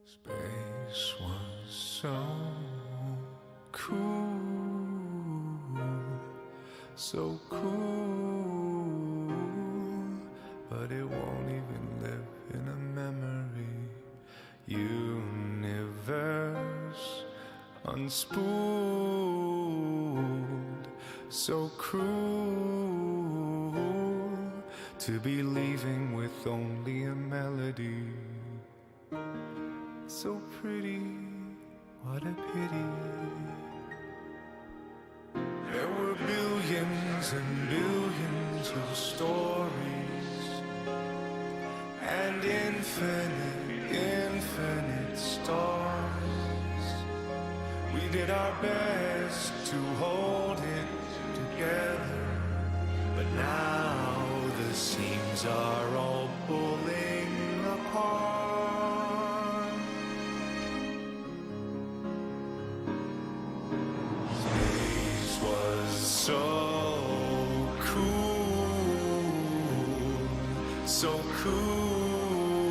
Space was so cool, so cool, but it won't even live in a memory. Universe unspooled, so cruel to be leaving with only a melody. So pretty, what a pity. There were billions and billions of stories, and infinite stars. We did our best to hold it together, but now the seams are all pulling apart. So cool, so cool,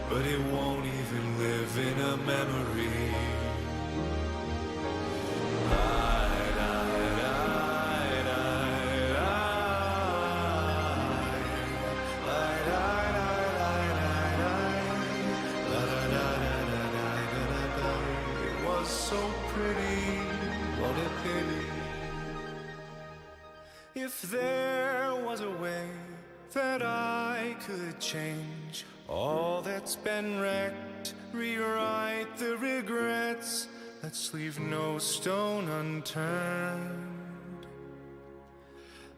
but it won't even live in a memory. It was so pretty, what a pity. If there was a way that I could change all that's been wrecked, rewrite the regrets, let's leave no stone unturned.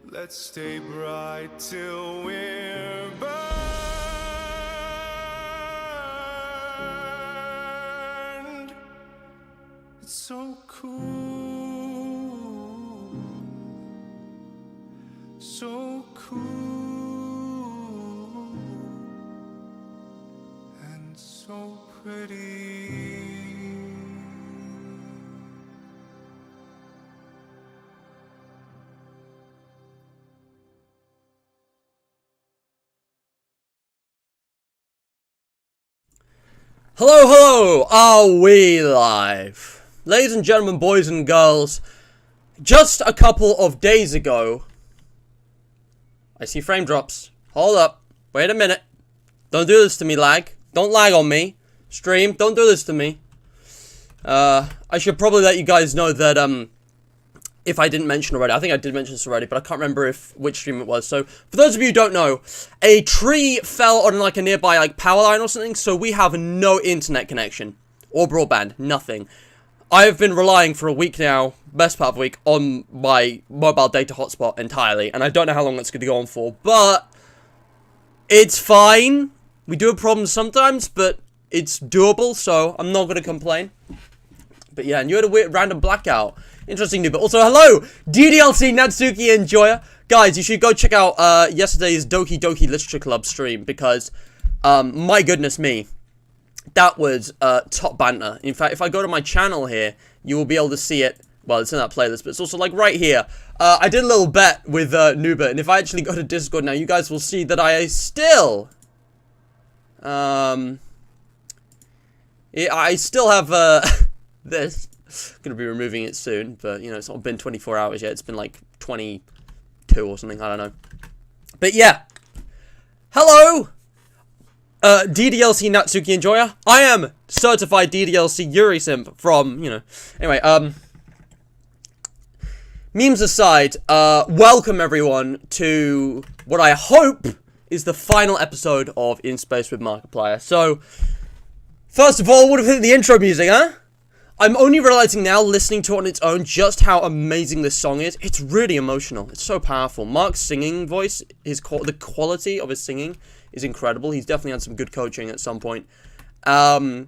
Let's stay bright till we're burned. It's so cool, so cool, and so pretty. Hello, hello, are we live? Ladies and gentlemen, boys and girls, just a couple of days ago, I see frame drops. Hold up. Wait a minute. Don't do this to me, lag. Don't lag on me. Stream, don't do this to me. I should probably let you guys know that, if I didn't mention already, I think I did mention this already, but I can't remember which stream it was. So, for those of you who don't know, a tree fell on, like, a nearby, like, power line or something, so we have no internet connection. Or broadband. Nothing. I have been relying for a week now, best part of a week, on my mobile data hotspot entirely, and I don't know how long that's going to go on for, but it's fine. We do have problems sometimes, but it's doable, so I'm not going to complain. But yeah, and you had a weird random blackout. Interesting new, but also hello, DDLC, Natsuki, and Joya. Guys, you should go check out yesterday's Doki Doki Literature Club stream, because, my goodness me, that was top banter. In fact, if I go to my channel here, you will be able to see it. Well, it's in that playlist, but it's also, like, right here. I did a little bet with Nuba, and if I actually go to Discord now, you guys will see that I still... I still have, this. Gonna be removing it soon, but, you know, it's not been 24 hours yet. It's been, like, 22 or something. I don't know. But, yeah. Hello! DDLC Natsuki and Joya. I am certified DDLC Yuri Simp from, you know. Anyway, memes aside, welcome everyone to what I hope is the final episode of In Space with Markiplier. So, first of all, what have hit the intro music, huh? I'm only realizing now, listening to it on its own, just how amazing this song is. It's really emotional. It's so powerful. Mark's singing voice, the quality of his singing is incredible. He's definitely had some good coaching at some point. The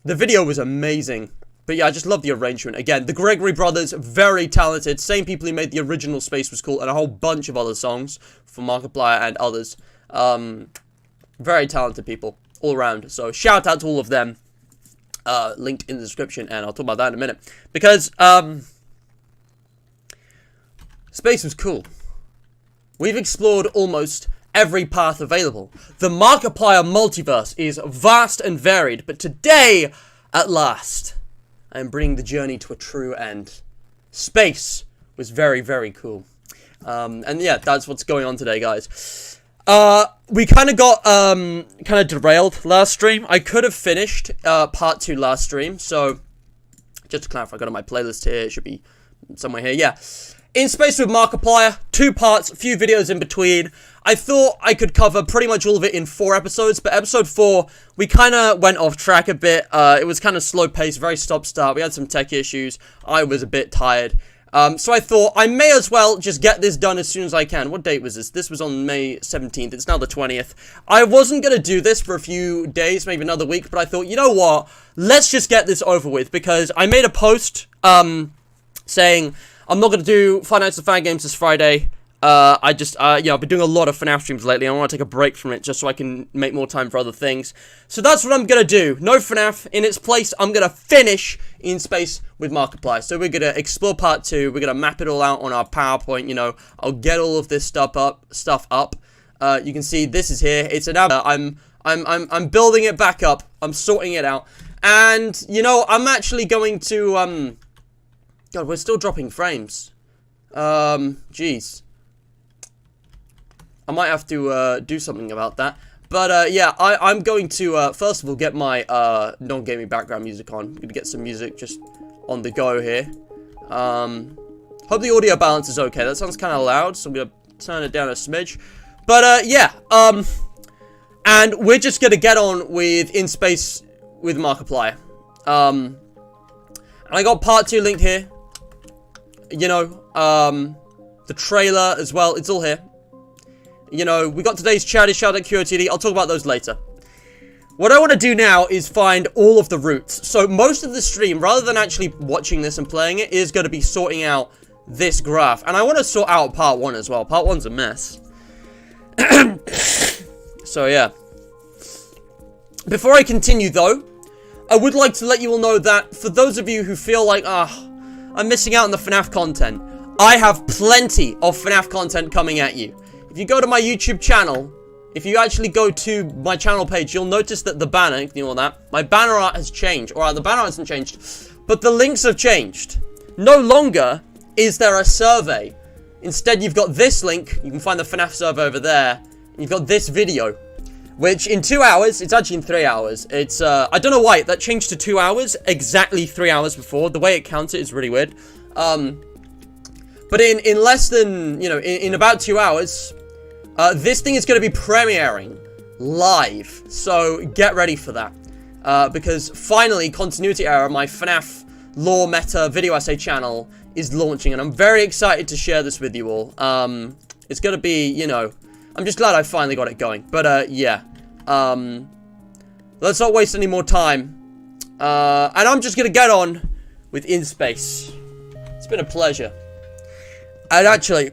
video was amazing. But yeah, I just love the arrangement. Again, the Gregory brothers, very talented. Same people who made the original Space Was Cool and a whole bunch of other songs for Markiplier and others. Very talented people. all around. So shout out to all of them. Linked in the description, and I'll talk about that in a minute. Because, space was cool. We've explored almost every path available. The Markiplier Multiverse is vast and varied, but today, at last, I am bringing the journey to a true end. Space was very, very cool. And yeah, that's what's going on today, guys. We kind of got, kind of derailed last stream. I could have finished, part 2 last stream, so, just to clarify, I got on my playlist here, it should be somewhere here, yeah. In Space with Markiplier, 2 parts, a few videos in between. I thought I could cover pretty much all of it in 4 episodes, but episode 4, we kind of went off track a bit. It was kind of slow paced, very stop-start. We had some tech issues. I was a bit tired. So I thought I may as well just get this done as soon as I can. What date was this? This was on May 17th. It's now the 20th. I wasn't going to do this for a few days, maybe another week, but I thought, you know what? Let's just get this over with, because I made a post, saying I'm not going to do Five Nights at Fan Games this Friday. Yeah, I've been doing a lot of FNAF streams lately. I want to take a break from it just so I can make more time for other things. So that's what I'm going to do. No FNAF. In its place, I'm going to finish In Space with Markiplier. So we're going to explore part 2. We're going to map it all out on our PowerPoint. You know, I'll get all of this stuff up. You can see this is here. It's an I'm building it back up. I'm sorting it out. And, you know, I'm actually going to, God, we're still dropping frames. Jeez. I might have to, do something about that. But, yeah, I'm going to, first of all, get my, non-gaming background music on. I'm going to get some music just on the go here. Hope the audio balance is okay. That sounds kind of loud, so I'm going to turn it down a smidge. But, yeah, and we're just going to get on with In Space with Markiplier. And I got part 2 linked here. You know, the trailer as well, it's all here. You know, we got today's charity shoutout QOTD. I'll talk about those later. What I want to do now is find all of the routes. So most of the stream, rather than actually watching this and playing it, is going to be sorting out this graph. And I want to sort out part 1 as well. Part 1's a mess. So yeah. Before I continue though, I would like to let you all know that for those of you who feel like, I'm missing out on the FNAF content, I have plenty of FNAF content coming at you. If you go to my YouTube channel, if you actually go to my channel page, you'll notice that the banner, ignore that, my banner art has changed. Or the banner art hasn't changed, but the links have changed. No longer is there a survey. Instead, you've got this link. You can find the FNAF survey over there. And you've got this video, which in 2 hours, it's actually in 3 hours. It's, I don't know why, that changed to 2 hours, exactly 3 hours before. The way it counts it is really weird. But in less than, you know, in about 2 hours, this thing is going to be premiering live. So get ready for that. Because finally, Continuity Error, my FNAF lore meta video essay channel, is launching. And I'm very excited to share this with you all. It's going to be, you know, I'm just glad I finally got it going. But, yeah. Let's not waste any more time. And I'm just going to get on with In Space. It's been a pleasure. And actually,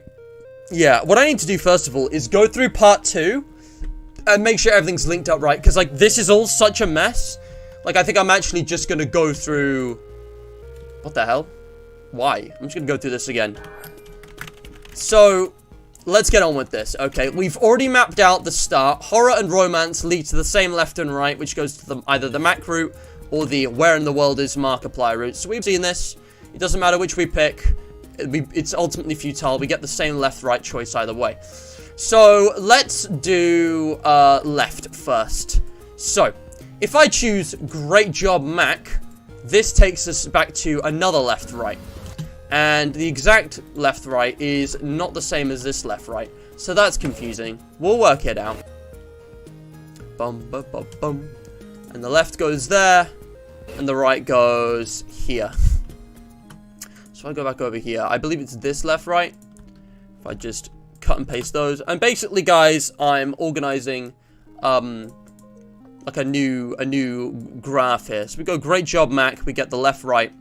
yeah, what I need to do first of all is go through part 2 and make sure everything's linked up right. Because, like, this is all such a mess. Like, I think I'm actually just going to go through... What the hell? Why? I'm just going to go through this again. So... let's get on with this. Okay, we've already mapped out the start. Horror and romance lead to the same left and right, which goes to either the Mac route or the where in the world is Markiplier route. So we've seen this. It doesn't matter which we pick. It's ultimately futile. We get the same left-right choice either way. So let's do left first. So if I choose Great Job Mac, this takes us back to another left-right. And the exact left-right is not the same as this left-right. So that's confusing. We'll work it out. Bum, bum, bum, bum. And the left goes there. And the right goes here. So I go back over here. I believe it's this left-right. If I just cut and paste those. And basically, guys, I'm organizing like a new graph here. So we go Great Job Mac. We get the left-right.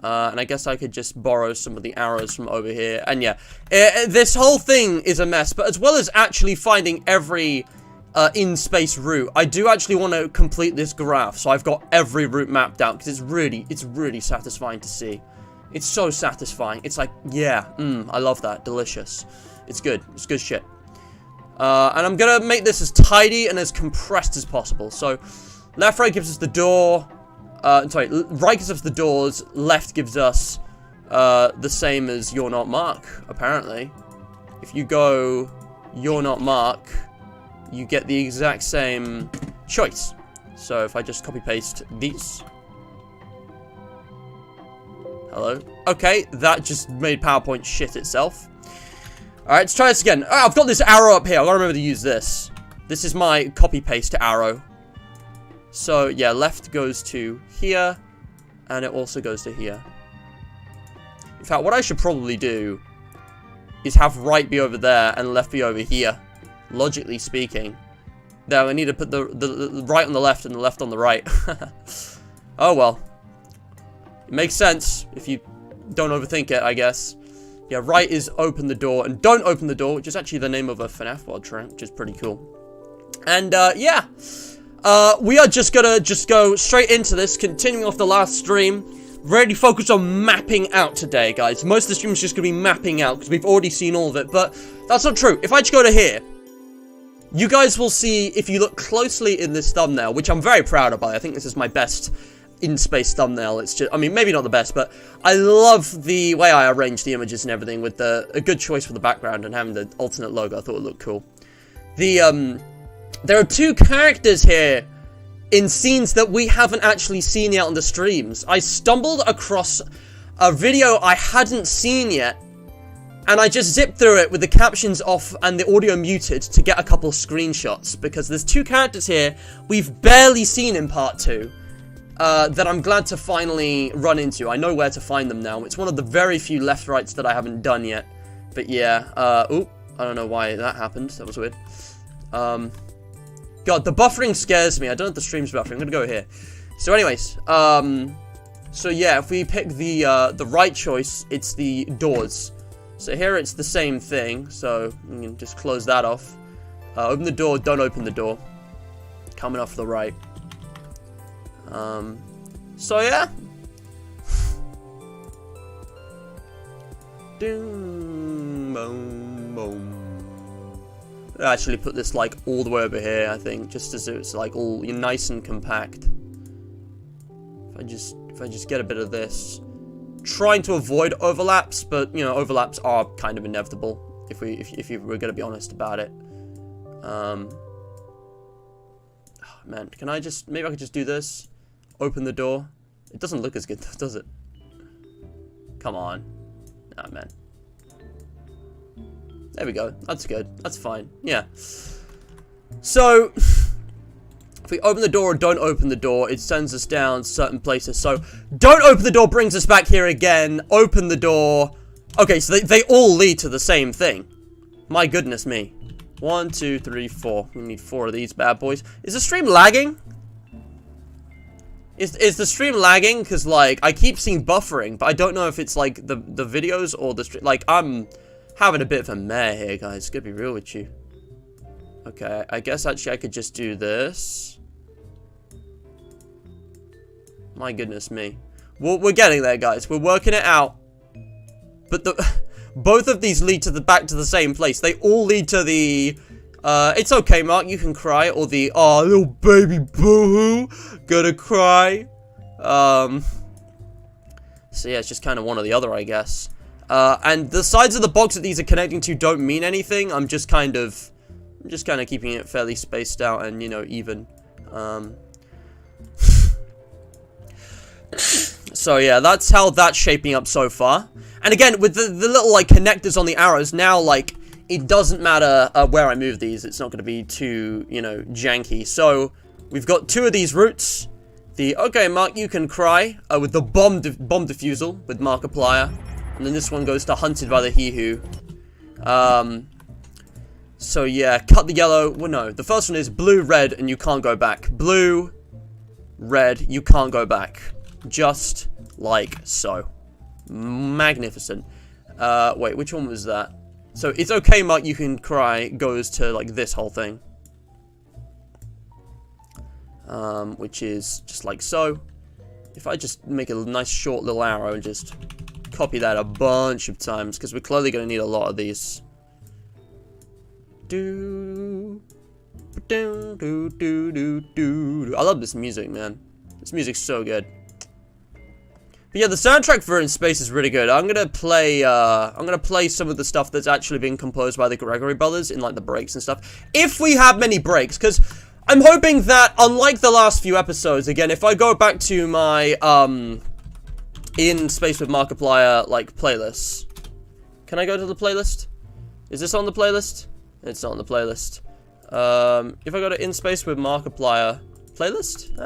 And I guess I could just borrow some of the arrows from over here. And yeah, this whole thing is a mess. But as well as actually finding every in-space route, I do actually want to complete this graph, so I've got every route mapped out, because it's really satisfying to see. It's so satisfying. It's like, yeah, I love that. Delicious. It's good. It's good shit. And I'm gonna make this as tidy and as compressed as possible. So, left, right gives us the door. Sorry, right gives us the doors. Left gives us the same as You're Not Mark, apparently. If you go You're Not Mark, you get the exact same choice. So, if I just copy-paste these. Hello. Okay, that just made PowerPoint shit itself. Alright, let's try this again. Oh, I've got this arrow up here. I've got to remember to use this. This is my copy-paste arrow. So, yeah, left goes to here. And it also goes to here. In fact, what I should probably do is have right be over there and left be over here. Logically speaking. There, I need to put the right on the left and the left on the right. Oh, well. It makes sense if you don't overthink it, I guess. Yeah, right is open the door, and don't open the door, which is actually the name of a FNAF mod track, which is pretty cool. And, yeah. We are just gonna go straight into this, continuing off the last stream. Really focused on mapping out today, guys. Most of the stream is just gonna be mapping out, because we've already seen all of it, but that's not true. If I just go to here, you guys will see, if you look closely in this thumbnail, which I'm very proud of, I think this is my best in-space thumbnail. It's just, I mean, maybe not the best, but I love the way I arranged the images and everything with a good choice for the background and having the alternate logo. I thought it looked cool. There are two characters here in scenes that we haven't actually seen yet on the streams. I stumbled across a video I hadn't seen yet, and I just zipped through it with the captions off and the audio muted to get a couple screenshots, because there's two characters here we've barely seen in part 2. That I'm glad to finally run into. I know where to find them now. It's one of the very few left-rights that I haven't done yet. But yeah, oop, I don't know why that happened. That was weird. God, the buffering scares me. I don't know if the stream's buffering. I'm gonna go here. So anyways, so yeah, if we pick the right choice, it's the doors. So here it's the same thing. So we can just close that off. Open the door, don't open the door. Coming off the right. So yeah. Ding, boom, boom. I actually put this like all the way over here, I think, just as it's like all nice and compact. If I just get a bit of this, trying to avoid overlaps, but you know, overlaps are kind of inevitable if you were gonna be honest about it. Man, can I just, maybe I could just do this? Open the door. It doesn't look as good, does it? Come on. Nah, man. There we go. That's good. That's fine. Yeah. So, if we open the door or don't open the door, it sends us down certain places. So, don't open the door brings us back here again. Open the door. Okay, so they all lead to the same thing. My goodness me. 1, 2, 3, 4. We need 4 of these bad boys. Is the stream lagging? Is the stream lagging? Because, like, I keep seeing buffering, but I don't know if it's, like, the videos or the stream. Like, I'm having a bit of a mare here, guys. Gonna be real with you. Okay, I guess, actually, I could just do this. My goodness me. We're getting there, guys. We're working it out. But both of these lead to back to the same place. They all lead to the... it's okay, Mark, you can cry, or the, oh, little baby boo-hoo, gonna cry. So yeah, it's just kind of one or the other, I guess. And the sides of the box that these are connecting to don't mean anything. I'm just kind of keeping it fairly spaced out and, you know, even. So yeah, that's how that's shaping up so far. And again, with the little, like, connectors on the arrows, now, like, it doesn't matter where I move these. It's not going to be too, you know, janky. So, we've got 2 of these routes. The, okay, Mark, you can cry, with the bomb defusal with Markiplier. And then this one goes to Hunted by the He-Who. So, yeah, cut the yellow. Well, no, the first one is blue, red, and you can't go back. Blue, red, you can't go back. Just like so. Magnificent. Wait, which one was that? So, it's okay, Mark, you can cry, goes to, like, this whole thing. which is just like so. If I just make a nice short little arrow and just copy that a bunch of times, because we're clearly going to need a lot of these. I love this music, man. This music's so good. But yeah, the soundtrack for In Space is really good. I'm gonna play some of the stuff that's actually been composed by the Gregory brothers in like the breaks and stuff. If we have many breaks, because I'm hoping that, unlike the last few episodes, again, if I go back to my In Space with Markiplier like playlists. Can I go to the playlist? Is this on the playlist? It's not on the playlist. If I go to In Space with Markiplier playlist?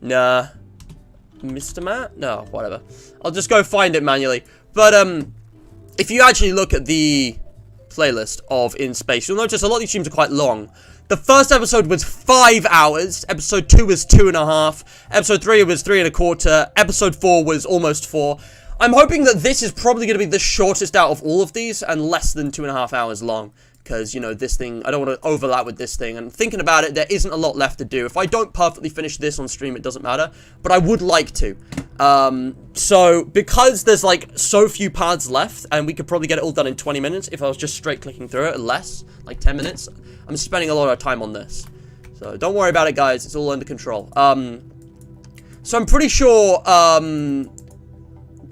Nah. Mr. Matt? No, whatever. I'll just go find it manually. But, if you actually look at the playlist of In Space, you'll notice a lot of these streams are quite long. The first episode was 5 hours. Episode 2 was 2.5. Episode 3 was 3.25. Episode 4 was almost 4. I'm hoping that this is probably going to be the shortest out of all of these and less than 2.5 hours long. Because, you know, this thing, I don't want to overlap with this thing. And thinking about it, there isn't a lot left to do. If I don't perfectly finish this on stream, it doesn't matter. But I would like to. So, because there's, like, so few paths left, and we could probably get it all done in 20 minutes if I was just straight clicking through it, less, like 10 minutes, I'm spending a lot of time on this. So, don't worry about it, guys. It's all under control. So, I'm pretty sure,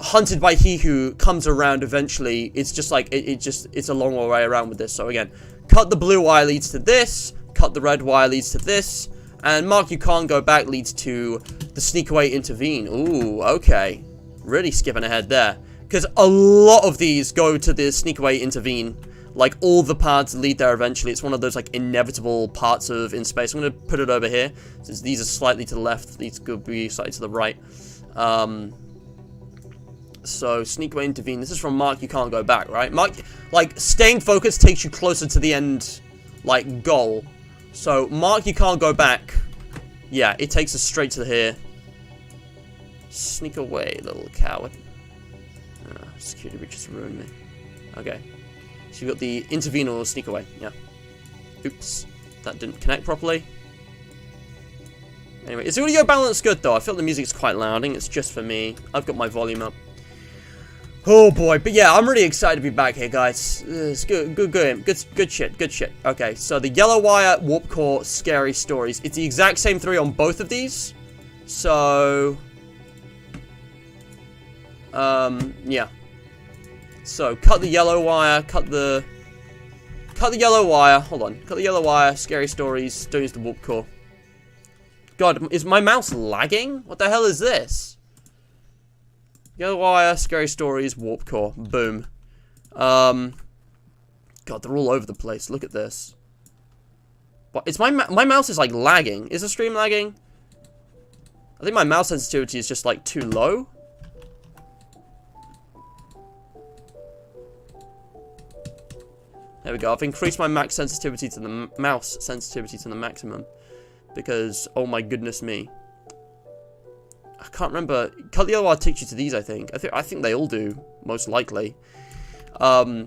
Hunted by He Who comes around eventually. It's just like, it's a long way around with this. So again, cut the blue wire leads to this, cut the red wire leads to this, and Mark You Can't Go Back leads to the Sneak Away Intervene. Ooh, okay. Really skipping ahead there. Because a lot of these go to the Sneak Away Intervene. Like, all the paths lead there eventually. It's one of those, like, inevitable parts of In Space. I'm going to put it over here. Since these are slightly to the left, these could be slightly to the right. So, Sneak Away Intervene. This is from Mark You Can't Go Back, right? Mark, like, staying focused takes you closer to the end, like, goal. So, Mark You Can't Go Back. Yeah, it takes us straight to here. Sneak away, little coward. Security breaches ruined me. Okay. So, you've got the Intervene or Sneak Away. Yeah. Oops. That didn't connect properly. Anyway, is the audio balance good, though? I feel the music's quite loud. I think it's just for me. I've got my volume up. Oh boy, but yeah, I'm really excited to be back here, guys. It's good shit. Okay, so the Yellow Wire, Warp Core, Scary Stories. It's the exact same 3 on both of these. So, yeah. So, cut the Yellow Wire, cut the Yellow Wire, hold on. Cut the Yellow Wire, Scary Stories, don't use the Warp Core. God, is my mouse lagging? What the hell is this? Yellow Wire, Scary Stories, Warp Core. Boom. God, they're all over the place. Look at this. What? It's my mouse is like lagging. Is the stream lagging? I think my mouse sensitivity is just like too low. There we go. I've increased my max sensitivity to the mouse sensitivity to the maximum because oh my goodness me. I can't remember. Cut the Yellow Wire takes you to these, I think. I think they all do, most likely. So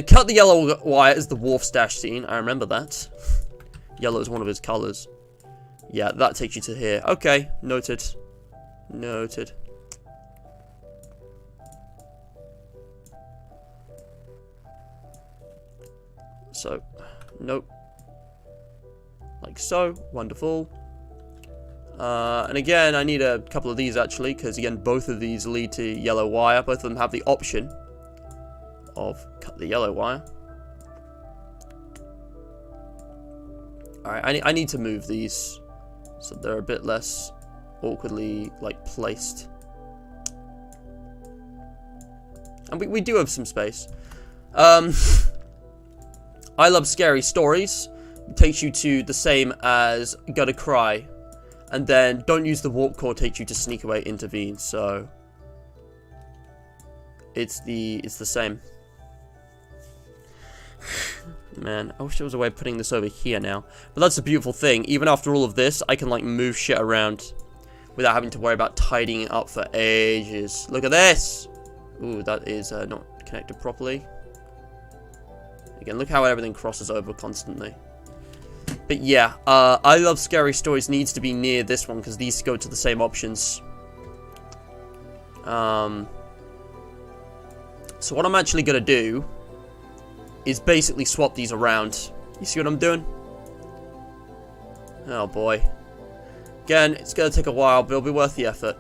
Cut the Yellow Wire is the Wharf Stash scene. I remember that. Yellow is one of his colors. Yeah, that takes you to here. Okay, noted. Noted. So, nope. Like so. Wonderful. And again, I need a couple of these actually, because again, both of these lead to Yellow Wire. Both of them have the option of cut the Yellow Wire. Alright, I need to move these so they're a bit less awkwardly, like, placed. And we do have some space. I Love Scary Stories. It takes you to the same as Gotta Cry. And then Don't Use the Warp Core takes you to Sneak Away Intervene, so it's the same. Man, I wish there was a way of putting this over here now. But that's a beautiful thing. Even after all of this, I can like move shit around without having to worry about tidying it up for ages. Look at this! Ooh, that is not connected properly. Again, look how everything crosses over constantly. But But yeah, I Love Scary Stories needs to be near this one because these go to the same options. So what I'm actually going to do is basically swap these around. You see what I'm doing? Oh boy. Again, it's going to take a while, but it'll be worth the effort.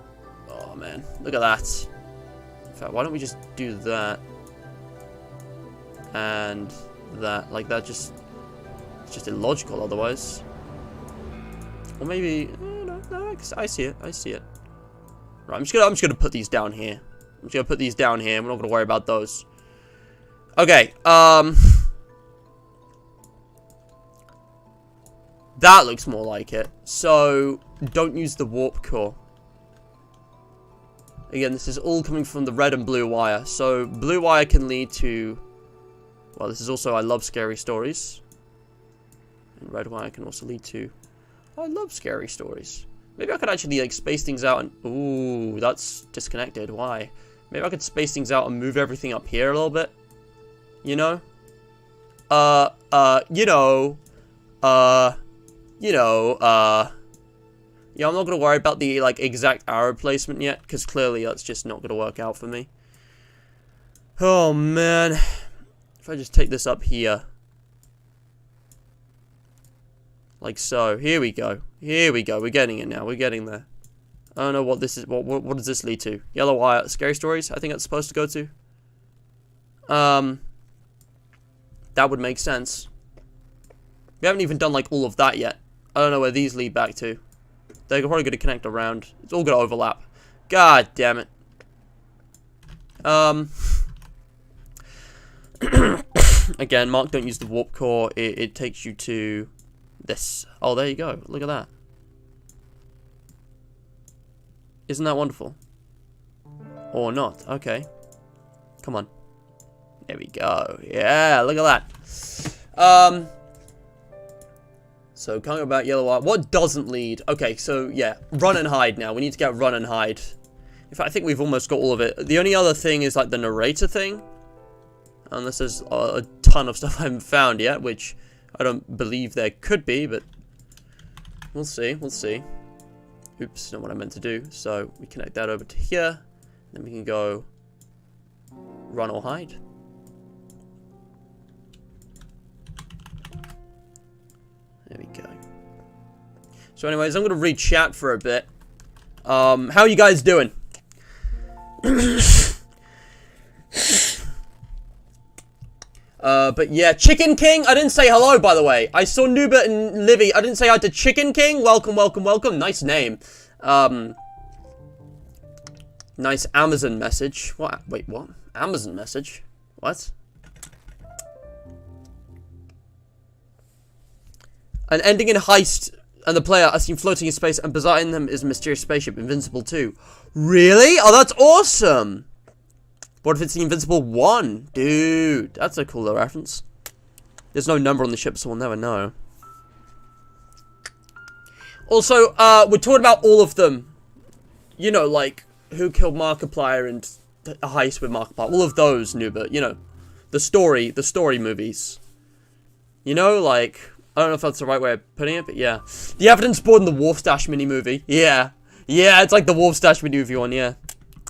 Oh man, look at that. In fact, why don't we just do that? And that. Like, that just... It's just illogical otherwise. Or maybe... No, I see it. I see it. Right, I'm just gonna put these down here. I'm just gonna put these down here. We're not gonna worry about those. Okay, that looks more like it. So, don't use the warp core. Again, this is all coming from the red and blue wire. So, blue wire can lead to... Well, this is also I Love Scary Stories. And red wire can also lead to I Love Scary Stories. Maybe I could actually, like, space things out and... Ooh, that's disconnected. Why? Maybe I could space things out and move everything up here a little bit. You know? Yeah, I'm not going to worry about the, like, exact arrow placement yet, because clearly that's just not going to work out for me. Oh, man. If I just take this up here. Like so. Here we go. Here we go. We're getting it now. We're getting there. I don't know what this is. What does this lead to? Yellow wire. Scary Stories? I think that's supposed to go to. That would make sense. We haven't even done, like, all of that yet. I don't know where these lead back to. They're probably going to connect around. It's all going to overlap. God damn it. Again, Mark, don't use the warp core. It takes you to this. Oh, there you go. Look at that. Isn't that wonderful? Or not. Okay. Come on. There we go. Yeah, look at that. So, can't go about yellow wire. What doesn't lead? Okay, so, yeah. Run and hide now. We need to get run and hide. In fact, I think we've almost got all of it. The only other thing is, like, the narrator thing. Unless there's a ton of stuff I haven't found yet, which I don't believe there could be, but we'll see. We'll see. Oops, not what I meant to do. So, we connect that over to here. Then we can go run or hide. There we go. So anyways, I'm going to read chat for a bit. How are you guys doing? But yeah, Chicken King, I didn't say hello, by the way. I saw Nuba and Livy. I didn't say hi to Chicken King. Welcome, welcome, welcome. Nice name. Nice Amazon message. What? Wait, what? Amazon message? What? An ending in Heist, and the player are seen floating in space, and beside them is a mysterious spaceship, Invincible 2. Really? Oh, that's awesome! What if it's the Invincible 1? Dude, that's a cool little reference. There's no number on the ship, so we'll never know. Also, we're talking about all of them. You know, like, Who Killed Markiplier and A Heist with Markiplier. All of those, Nuba. You know, the story movies. You know, like... I don't know if that's the right way of putting it, but yeah. The Evidence Board in the Wolf Stash mini-movie. Yeah. Yeah, it's like the Wolf Stash mini-movie one, yeah.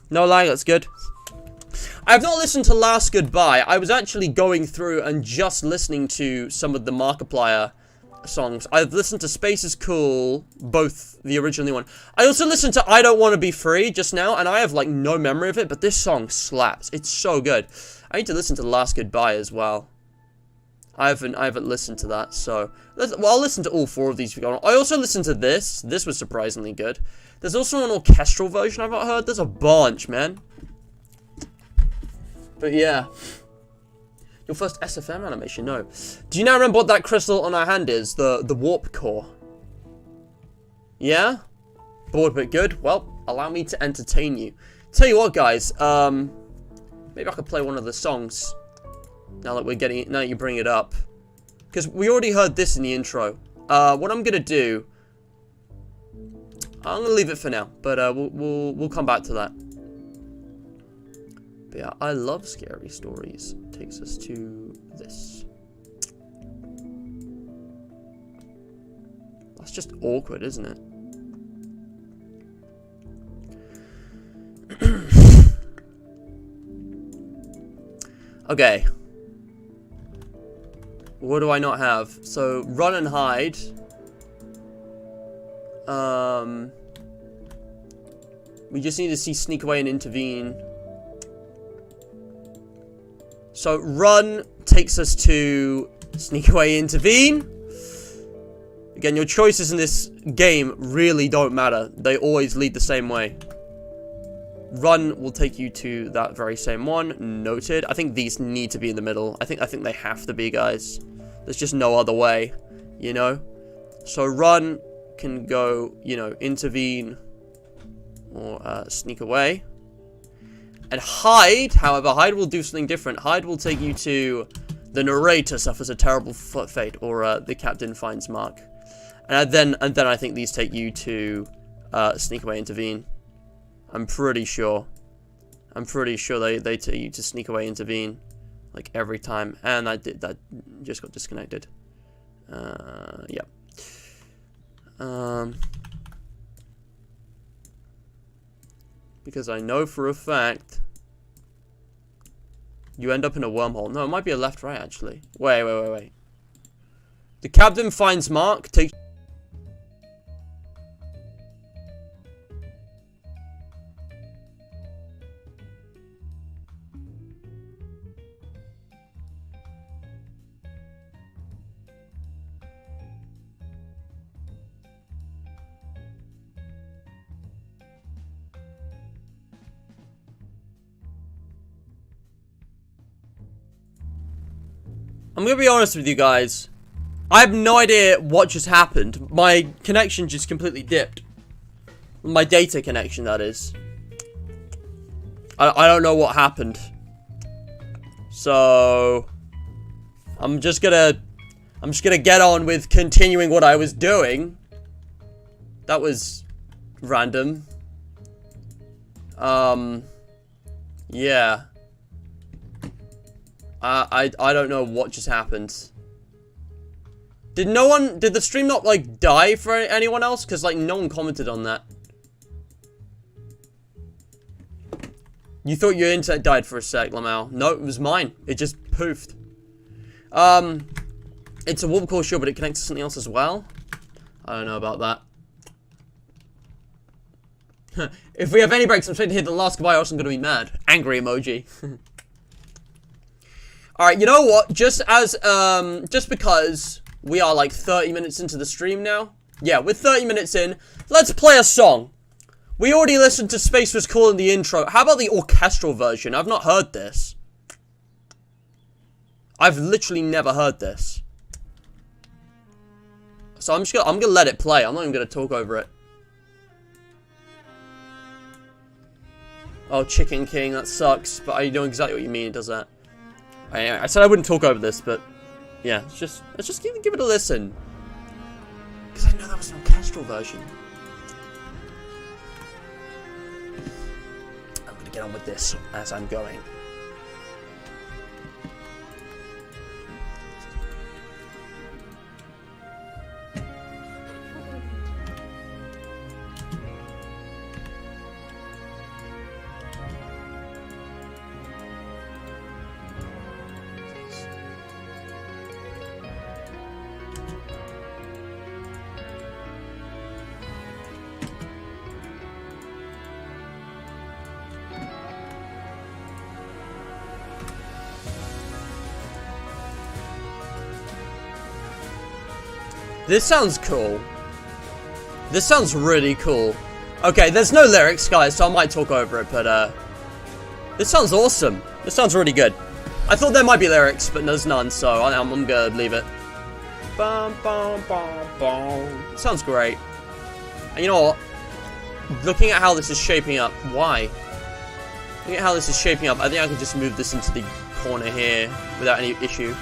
No lag, that's good. I have not listened to Last Goodbye. I was actually going through and just listening to some of the Markiplier songs. I've listened to Space is Cool, both the original one. I also listened to I Don't Want to Be Free just now, and I have, like, no memory of it, but this song slaps. It's so good. I need to listen to Last Goodbye as well. I haven't listened to that, so... Well, I'll listen to all four of these. I also listened to this. This was surprisingly good. There's also an orchestral version I've not heard. There's a bunch, man. But yeah. Your first SFM animation? No. Do you now remember what that crystal on our hand is? The warp core. Yeah? Bored but good? Well, allow me to entertain you. Tell you what, guys. Maybe I could play one of the songs. Now that you bring it up. Because we already heard this in the intro. What I'm going to do... I'm going to leave it for now. But we'll come back to that. But yeah, I Love Scary Stories. Takes us to this. That's just awkward, isn't it? Okay. What do I not have? So, run and hide. We just need to see sneak away and intervene. So, run takes us to sneak away, intervene. Again, your choices in this game really don't matter. They always lead the same way. Run will take you to that very same one. Noted. I think these need to be in the middle. I think they have to be, guys. There's just no other way, you know? So run can go, you know, intervene or sneak away. And hide, however, hide will do something different. Hide will take you to the narrator suffers a terrible fate, or the captain finds Mark. And then I think these take you to sneak away, intervene. I'm pretty sure they take you to sneak away, intervene, like every time. And that just got disconnected. Yeah. Because I know for a fact you end up in a wormhole. No, it might be a left-right actually. Wait. The captain finds Mark. Takes. I'm gonna be honest with you guys. I have no idea what just happened. My connection just completely dipped. My data connection, that is. I don't know what happened. So I'm just gonna get on with continuing what I was doing. That was random. Yeah. I don't know what just happened. Did the stream not, like, die for anyone else? Because, like, no one commented on that. You thought your internet died for a sec, Lamau. No, it was mine. It just poofed. It's a warp core, sure, but it connects to something else as well? I don't know about that. If we have any breaks, I'm trying to hit the last goodbye or else I'm gonna be mad. Angry emoji. Alright, you know what? Just because we are like 30 minutes into the stream now. Yeah, we're 30 minutes in. Let's play a song. We already listened to Space Was Cool in the intro. How about the orchestral version? I've not heard this. I've literally never heard this. So I'm gonna let it play. I'm not even gonna talk over it. Oh, Chicken King, that sucks. But I know exactly what you mean. It does that. I said I wouldn't talk over this, but yeah, let's just give it a listen. Because I know that was an orchestral version. I'm gonna get on with this as I'm going. This sounds cool. This sounds really cool. Okay, there's no lyrics, guys, so I might talk over it, but, this sounds awesome. This sounds really good. I thought there might be lyrics, but there's none, so I'm gonna leave it. Bum, bum, bum, bum. Sounds great. And you know what? Looking at how this is shaping up, why? Looking at how this is shaping up, I think I can just move this into the corner here without any issue.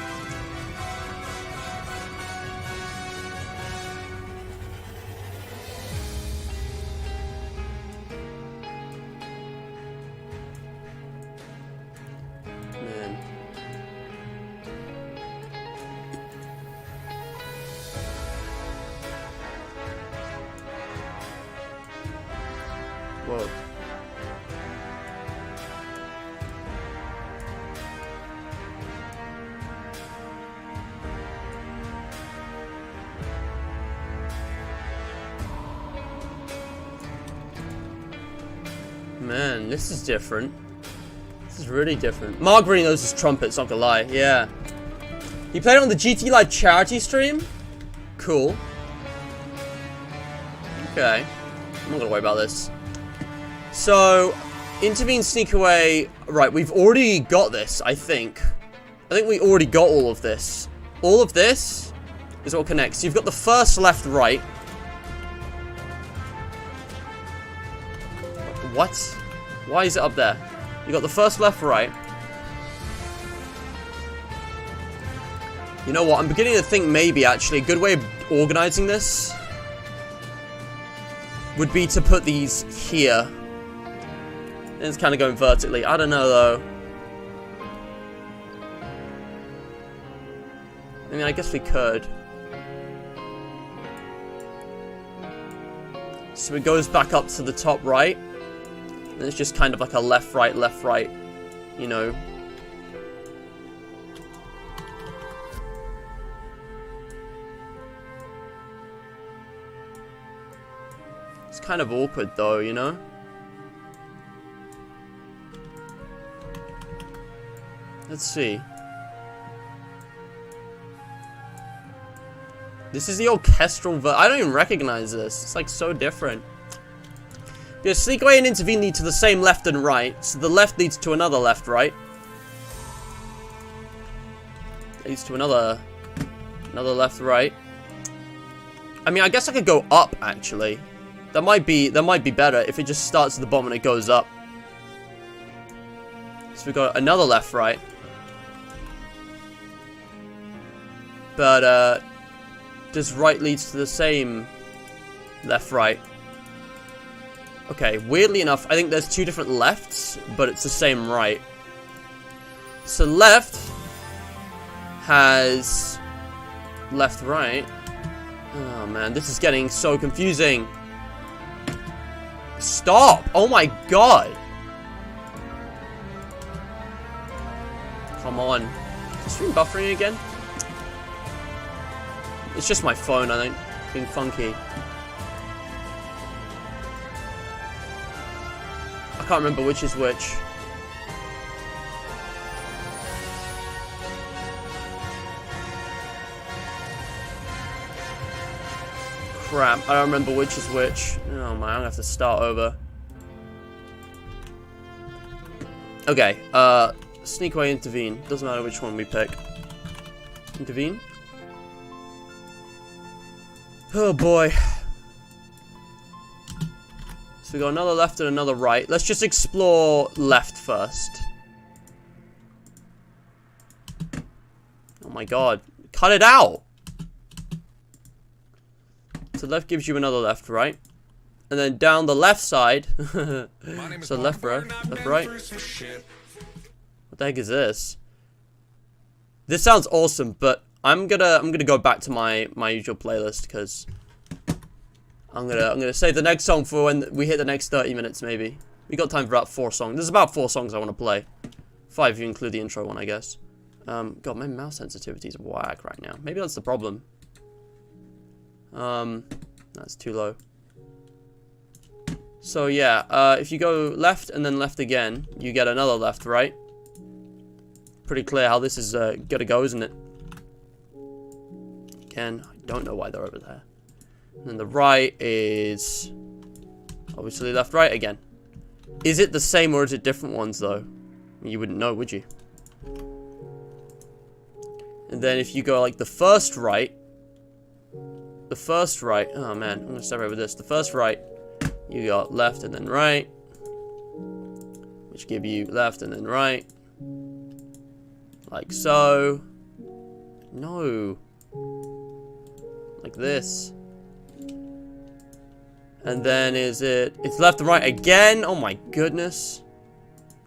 Whoa. Man, this is different. This is really different. Mark really knows his trumpets, not gonna lie. Yeah. He played on the GT Live charity stream? Cool. Okay. I'm not gonna worry about this. So, intervene, sneak away. Right, we've already got this, I think. I think we already got all of this. All of this is what connects. You've got the first left, right. What? Why is it up there? You got the first left, right. You know what? I'm beginning to think maybe, actually, a good way of organizing this would be to put these here. And it's kind of going vertically. I don't know, though. I mean, I guess we could. So it goes back up to the top right. And it's just kind of like a left, right, you know. It's kind of awkward though, you know. Let's see. This is the orchestral I don't even recognize this. It's like so different. Yeah, sneak away and intervene lead to the same left and right. So the left leads to another left, right? Leads to another left, right. I mean, I guess I could go up actually. That might be better if it just starts at the bottom and it goes up. So we got another left, right. But just right leads to the same left, right. Okay, weirdly enough, I think there's two different lefts, but it's the same right. So left has left, right. Oh man, this is getting so confusing. Stop! Oh my god! Come on. Is the stream buffering again? It's just my phone, I think. Being funky. I can't remember which is which. Crap, I don't remember which is which. Oh man, I'm gonna have to start over. Okay, sneak away, intervene. Doesn't matter which one we pick. Intervene. Oh boy. So we got another left and another right. Let's just explore left first. Oh my god. Cut it out! So left gives you another left, right? And then down the left side. So left, right, left, right. What the heck is this? This sounds awesome, but I'm gonna go back to my usual playlist because I'm gonna save the next song for when we hit the next 30 minutes maybe. We got time for about 4 songs. There's about 4 songs I want to play. 5 if you include the intro one, I guess. God, my mouse sensitivity is whack right now. Maybe that's the problem. That's too low. So yeah, if you go left and then left again, you get another left, right? Pretty clear how this is gonna go, isn't it? Again, I don't know why they're over there. And then the right is obviously left, right again. Is it the same or is it different ones though? You wouldn't know, would you? And then if you go like the first right, oh man, I'm gonna start right with this. The first right, you got left and then right, which give you left and then right, like so. No, like this. And then it's left and right again. Oh my goodness,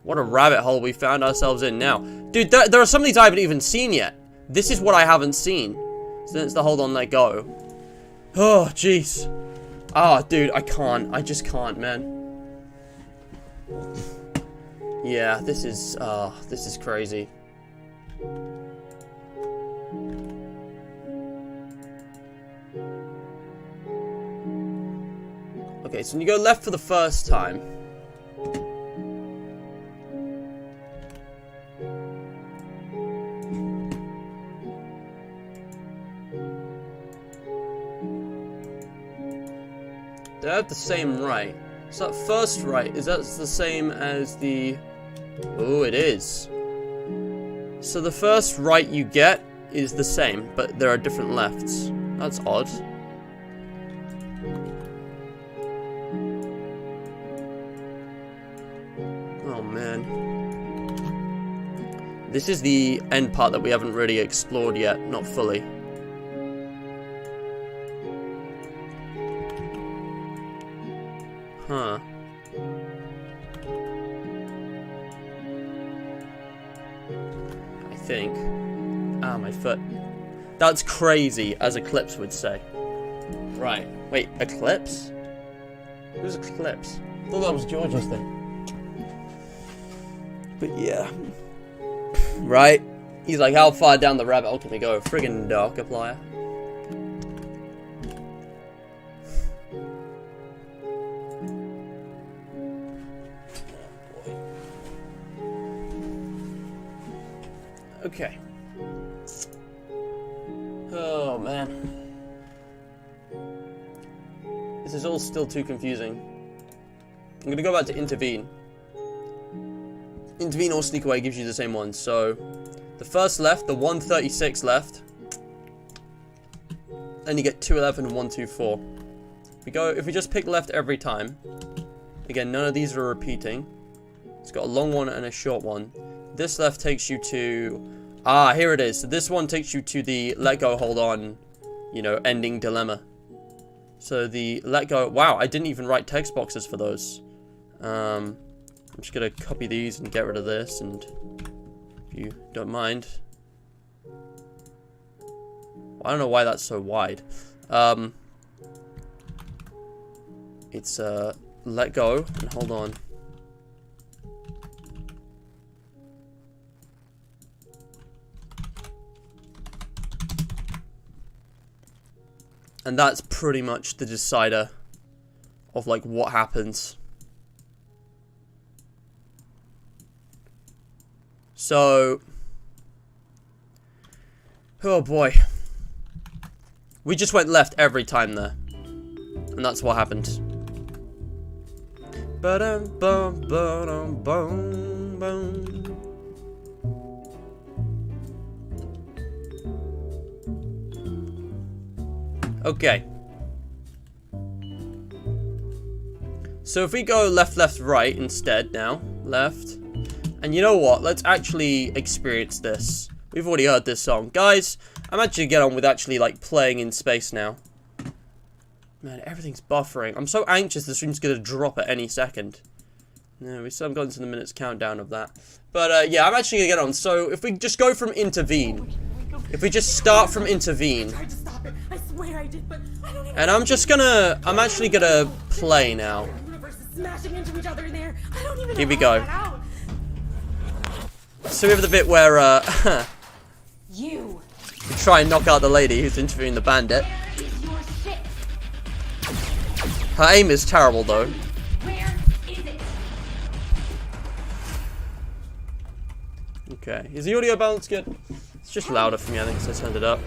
what a rabbit hole we found ourselves in now, dude. There are some of these I haven't even seen yet. This is what I haven't seen. So then it's the hold on, let go. Oh jeez. Ah, dude, I just can't, man. Yeah, this is crazy. Okay, so when you go left for the first time, they have the same right. So that first right, is that the same as the... Oh, it is. So the first right you get is the same, but there are different lefts. That's odd. Oh, man. This is the end part that we haven't really explored yet, not fully. Huh. I think. Ah, my foot. That's crazy, as Eclipse would say. Right. Wait, Eclipse? Who's Eclipse? I thought that was George's thing. But yeah. Right? He's like, how far down the rabbit hole can we go? Friggin' Markiplier. Okay. Oh, man. This is all still too confusing. I'm gonna go back to intervene. Intervene or sneak away gives you the same one. So, the first left, the 136 left. Then you get 211 and 124. If we just pick left every time. Again, none of these are repeating. It's got a long one and a short one. This left takes you to... Ah, here it is. So this one takes you to the let go, hold on, you know, ending dilemma. So the let go... Wow, I didn't even write text boxes for those. I'm just going to copy these and get rid of this, and if you don't mind. I don't know why that's so wide. It's let go and hold on. And that's pretty much the decider of, like, what happens. So... Oh, boy. We just went left every time there. And that's what happened. Ba-dum-bum-ba-dum-bum-bum. Okay. So if we go left, left, right instead now. Left. And you know what? Let's actually experience this. We've already heard this song. Guys, I'm actually getting on with actually, like, playing in space now. Man, everything's buffering. I'm so anxious the stream's gonna drop at any second. No, we still haven't gotten to the minutes countdown of that. But, yeah, I'm actually gonna get on. So if we just go from intervene. If we just start from intervene. And I'm actually gonna play now. Here we go. So we have the bit where, we try and knock out the lady who's interviewing the bandit. Her aim is terrible, though. Okay, is the audio balance good? It's just louder for me, I think, so I turned it up.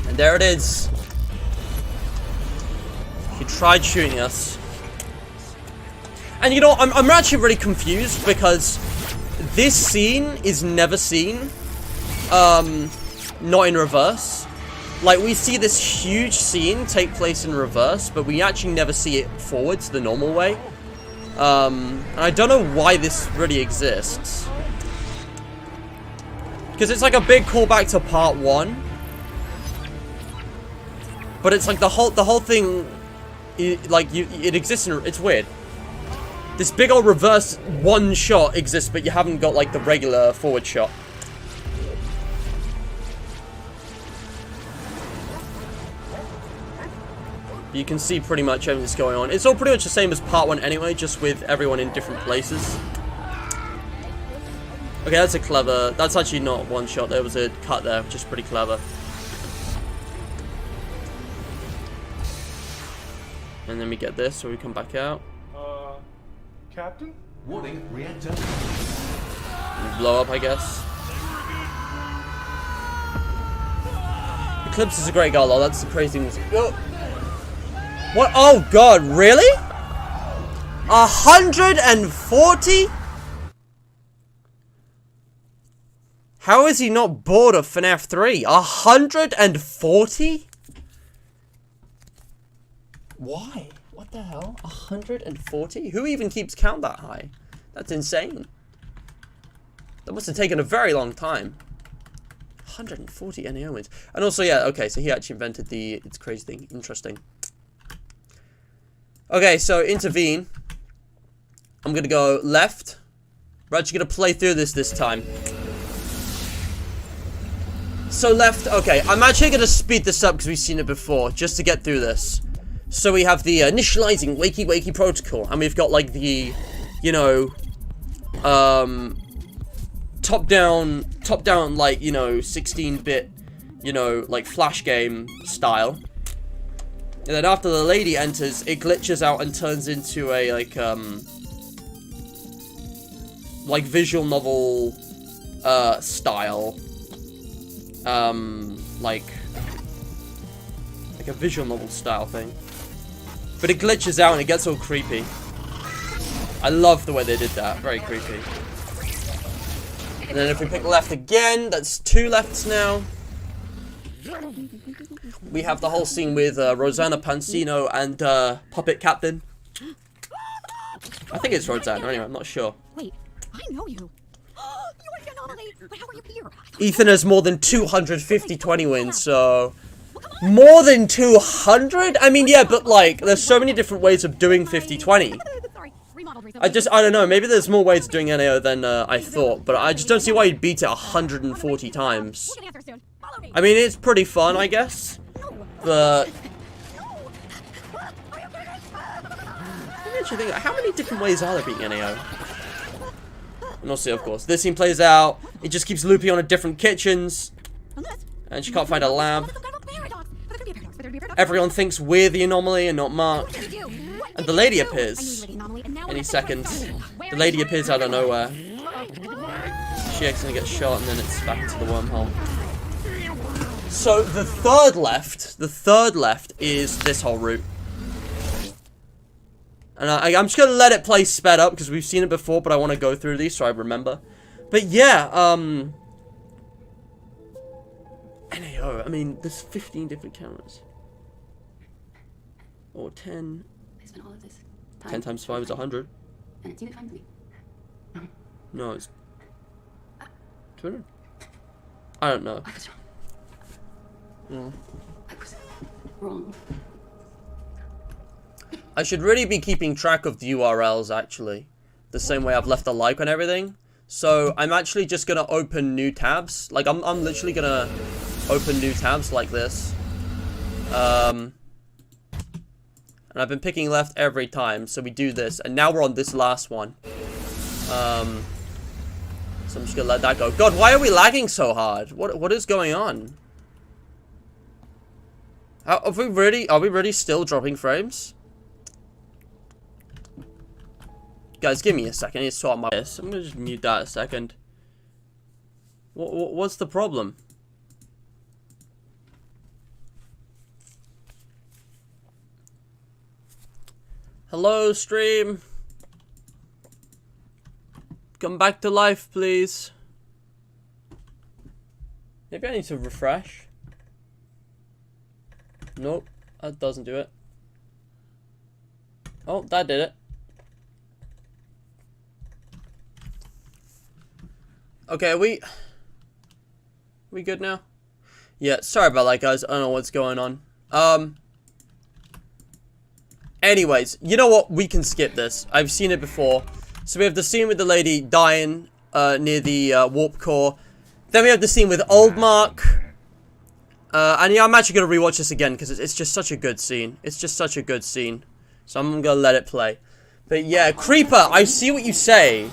And there it is. He tried shooting us. And you know, I'm actually really confused because this scene is never seen, not in reverse. Like, we see this huge scene take place in reverse, but we actually never see it forwards the normal way. And I don't know why this really exists. Because it's like a big callback to part 1. But it's like the whole thing, it exists in, it's weird. This big old reverse one shot exists, but you haven't got, like, the regular forward shot. You can see pretty much everything that's going on. It's all pretty much the same as part 1 anyway, just with everyone in different places. Okay, that's a clever... That's actually not one shot. There was a cut there, which is pretty clever. And then we get this, so we come back out. Captain? Warning, reactor. And blow up, I guess. Eclipse is a great guy, though. That's the crazy thing. Oh. What? Oh, God. Really? 140? How is he not bored of FNAF 3? 140? Why? What the hell? 140? Who even keeps count that high? That's insane. That must have taken a very long time. 140 NAO wins. And also, yeah, okay, so he actually invented the it's crazy thing. Interesting. Okay, so intervene. I'm gonna go left. We're actually gonna play through this time. So left, okay, I'm actually gonna speed this up because we've seen it before, just to get through this. So we have the initializing wakey protocol, and we've got like the, you know, top down like, you know, 16-bit, you know, like flash game style. And then after the lady enters, it glitches out and turns into a like visual novel style, like a visual novel style thing. But it glitches out and it gets all creepy. I love the way they did that. Very creepy. And then if we pick left again, that's 2 lefts now. We have the whole scene with Rosanna Pansino and Puppet Captain. I think it's Rosanna, anyway, I'm not sure. Wait, I know you. You are the anomaly, but how are you here? Ethan has more than 250 20 wins, so... More than 200? I mean, yeah, but like, there's so many different ways of doing 50-20. I don't know, maybe there's more ways of doing NAO than I thought, but I just don't see why you'd beat it 140 times. I mean, it's pretty fun, I guess, but... Let me actually think, how many different ways are there beating NAO? And also, of course, this scene plays out, it just keeps looping on a different kitchens, and she can't find a lab. Everyone thinks we're the anomaly and not Mark. And the lady appears any second. The lady appears out of nowhere. She accidentally gets shot and then it's back into the wormhole. So the third left is this whole route. And I'm just gonna let it play sped up because we've seen it before, but I want to go through these so I remember. But yeah, NAO, I mean, there's 15 different cameras. Or 10. I spent all of this 10 times 5 is 100. And it's even fine to me. No, it's 200. I don't know. I was wrong. I was wrong. I should really be keeping track of the URLs, actually. The same way I've left a like on everything. So, I'm actually just gonna open new tabs. Like, I'm literally gonna open new tabs like this. And I've been picking left every time, so we do this. And now we're on this last one. So I'm just gonna let that go. God, why are we lagging so hard? What is going on? Are we really still dropping frames? Guys, give me a second. I need to sort my this. I'm gonna just mute that a second. What's the problem? Hello, stream. Come back to life, please. Maybe I need to refresh. Nope, that doesn't do it. Oh, that did it. Okay, we good now? Yeah, sorry about that, guys. I don't know what's going on. Anyways, you know what? We can skip this. I've seen it before. So we have the scene with the lady dying near the warp core. Then we have the scene with old Mark. And yeah, I'm actually gonna rewatch this again because it's just such a good scene. It's just such a good scene. So I'm gonna let it play. But yeah, Creeper, I see what you say.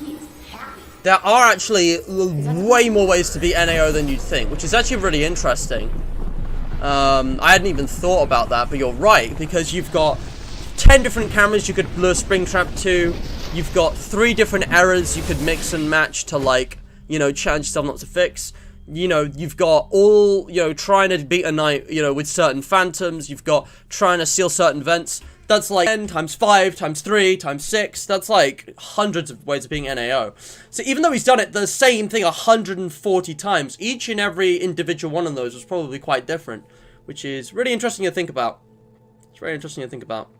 There are actually way more ways to be NAO than you'd think, which is actually really interesting. I hadn't even thought about that, but you're right, because you've got 10 different cameras you could lure Springtrap to. You've got 3 different errors you could mix and match to, like, you know, challenge yourself not to fix. You know, you've got all, you know, trying to beat a night, you know, with certain phantoms. You've got trying to seal certain vents. That's like 10 times 5 times 3 times 6. That's like hundreds of ways of being NAO. So even though he's done it the same thing 140 times, each and every individual one of those was probably quite different, which is really interesting to think about. It's very interesting to think about.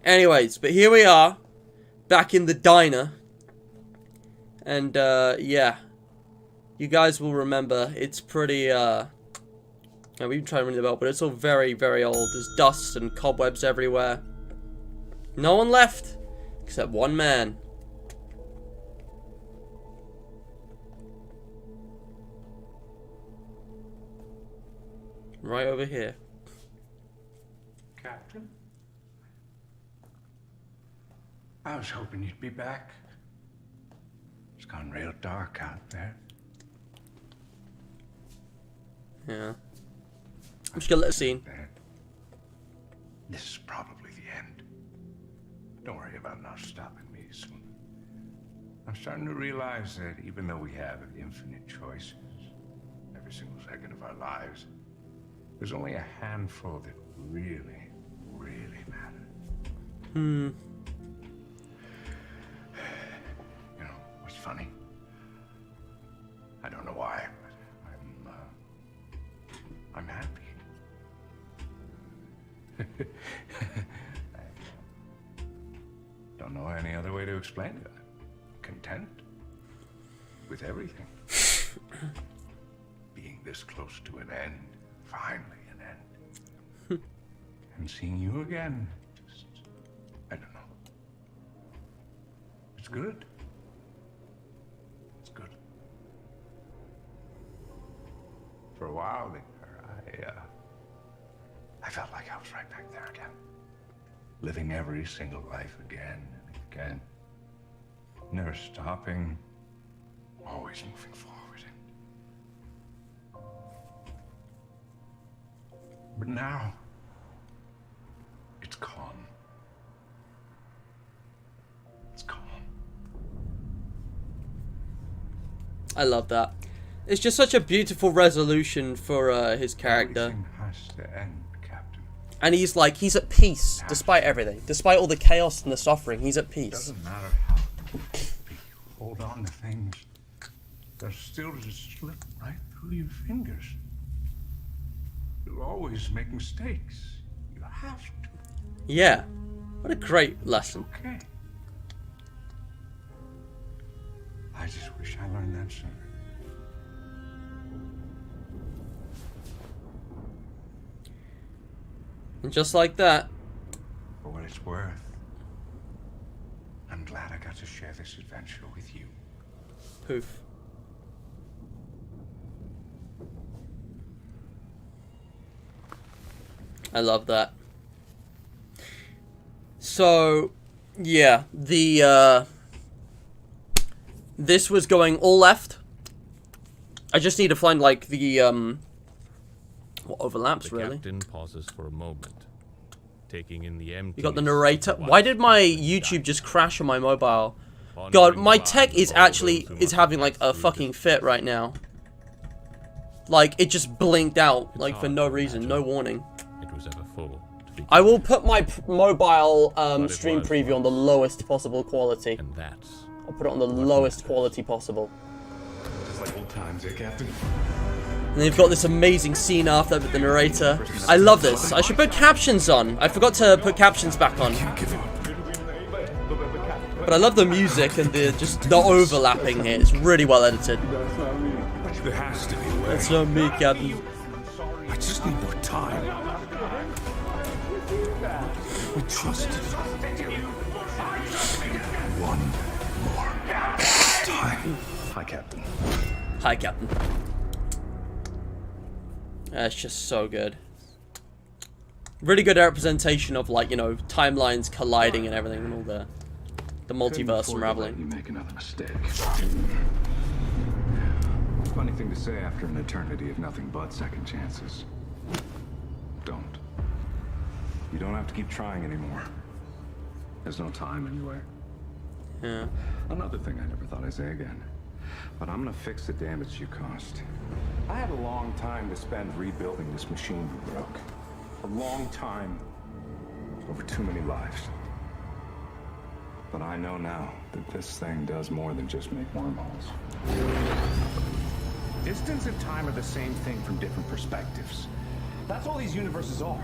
Anyways, but here we are, back in the diner. And, yeah. You guys will remember, it's pretty, we've been trying to ring the bell, but it's all very, very old. There's dust and cobwebs everywhere. No one left, except one man. Right over here. Captain? I was hoping you'd be back. It's gone real dark out there. Yeah. I'm just gonna let it scene. This is probably the end. Don't worry about not stopping me soon. I'm starting to realize that even though we have infinite choices, every single second of our lives, there's only a handful that really, really matter. You know, what's funny? I don't know why, but I'm happy. I don't know any other way to explain it. I'm content with everything. Being this close to an end, finally an end. And seeing you again, just, I don't know. It's good. It's good. For a while there, I felt like I was right back there again. Living every single life again and again. Never stopping. Always moving forward. But now, it's calm. It's calm. I love that. It's just such a beautiful resolution for his character. Everything has to end, Captain. And he's like, he's at peace, despite everything. Despite all the chaos and the suffering, he's at peace. Doesn't matter how deeply you hold on to things, they'll still just slip right through your fingers. You'll always make mistakes. You have to. Yeah. What a great lesson. Okay. I just wish I learned that sooner. And just like that. For what it's worth, I'm glad I got to share this adventure with you. Poof. I love that. So, yeah, this was going all left. I just need to find, like, what overlaps, really. The captain pauses for a moment, taking in the empty. You got the narrator. Why did my YouTube just crash on my mobile? God, my tech is actually having, like, a fucking fit right now. Like, it just blinked out, like, for no reason, no warning. It was ever full. I will put my mobile stream preview on the lowest possible quality. And that's. I'll put it on the lowest quality possible. Just like old times, eh, Captain? And then you've got this amazing scene after with the narrator. I love this. I should put captions on. I forgot to put captions back on. But I love the music and the overlapping here. It's really well edited. There has to be a way. That's not me, Captain. I just need more time. We trusted. One more time. Hi, Captain. Hi, Captain. It's just so good. Really good representation of, like, you know, timelines colliding and everything, and all the multiverse unraveling. You make another mistake. Funny thing to say after an eternity of nothing but second chances. Don't. You don't have to keep trying anymore. There's no time anywhere. Yeah. Another thing I never thought I'd say again. But I'm gonna fix the damage you caused. I had a long time to spend rebuilding this machine you broke. A long time. Over too many lives. But I know now that this thing does more than just make wormholes. Distance and time are the same thing from different perspectives. That's all these universes are.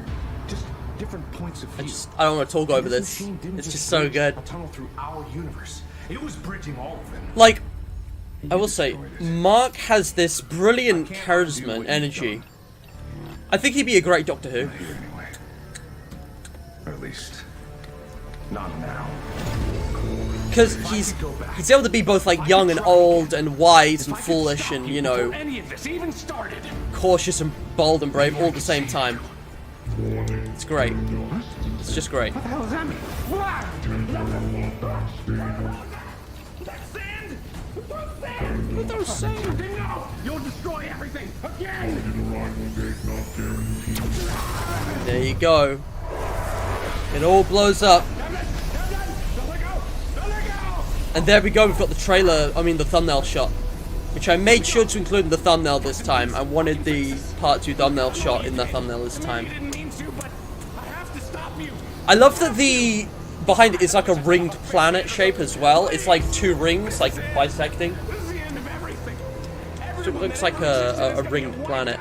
Just different points of view. I don't want to talk over this. It's just so good. A tunnel through our universe. It was bridging all of them. Like, I will say, Mark has this brilliant charisma and energy. I think he'd be a great Doctor Who. Not here anyway. Or at least, not now. Because he's able to be both, like, young and old and wise and foolish and, you know, cautious and bold and brave all at the same time. It's great. It's just great. What the hell does that mean? What? That's sand! No! You'll destroy everything again! There you go. It all blows up. And there we go, we've got the trailer, the thumbnail shot. Which I made sure to include in the thumbnail this time. I wanted the part 2 thumbnail shot in the thumbnail this time. I love that the behind it is like a ringed planet shape as well. It's like 2 rings, like bisecting. So it looks like a ringed planet.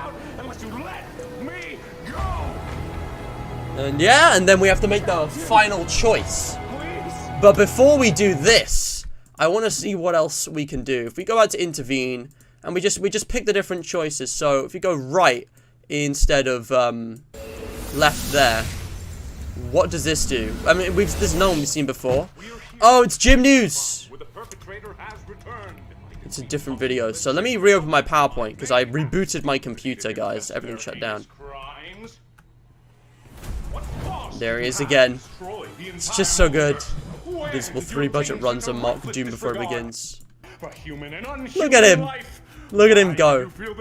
And yeah, and then we have to make the final choice. But before we do this, I want to see what else we can do. If we go out to intervene, and we just pick the different choices. So if you go right instead of left there, what does this do? I mean, this is no one we've seen before. Oh, it's Jim News. It's a different video. So let me reopen my PowerPoint because I rebooted my computer, guys. Everything shut down. There he is again. It's just so good. Invisible 3 budget runs on Mark Doom before it begins. Look at him. Look at him go. Do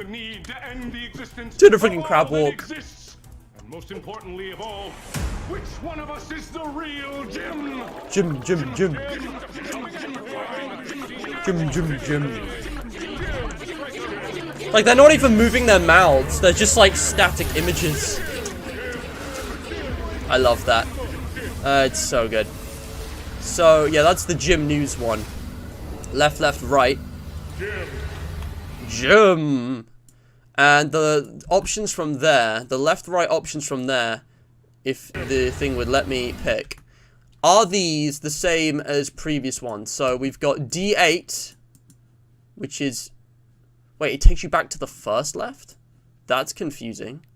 the freaking crab walk. And most importantly of all, which one of us is the real Jim? Jim. Like, they're not even moving their mouths. They're just like static images. I love that. It's so good. So, yeah, that's the Jim News one. Left, right. Jim. And the options from there, the left, right options from there, if the thing would let me pick, are these the same as previous ones? So, we've got D8, which is... Wait, it takes you back to the first left? That's confusing.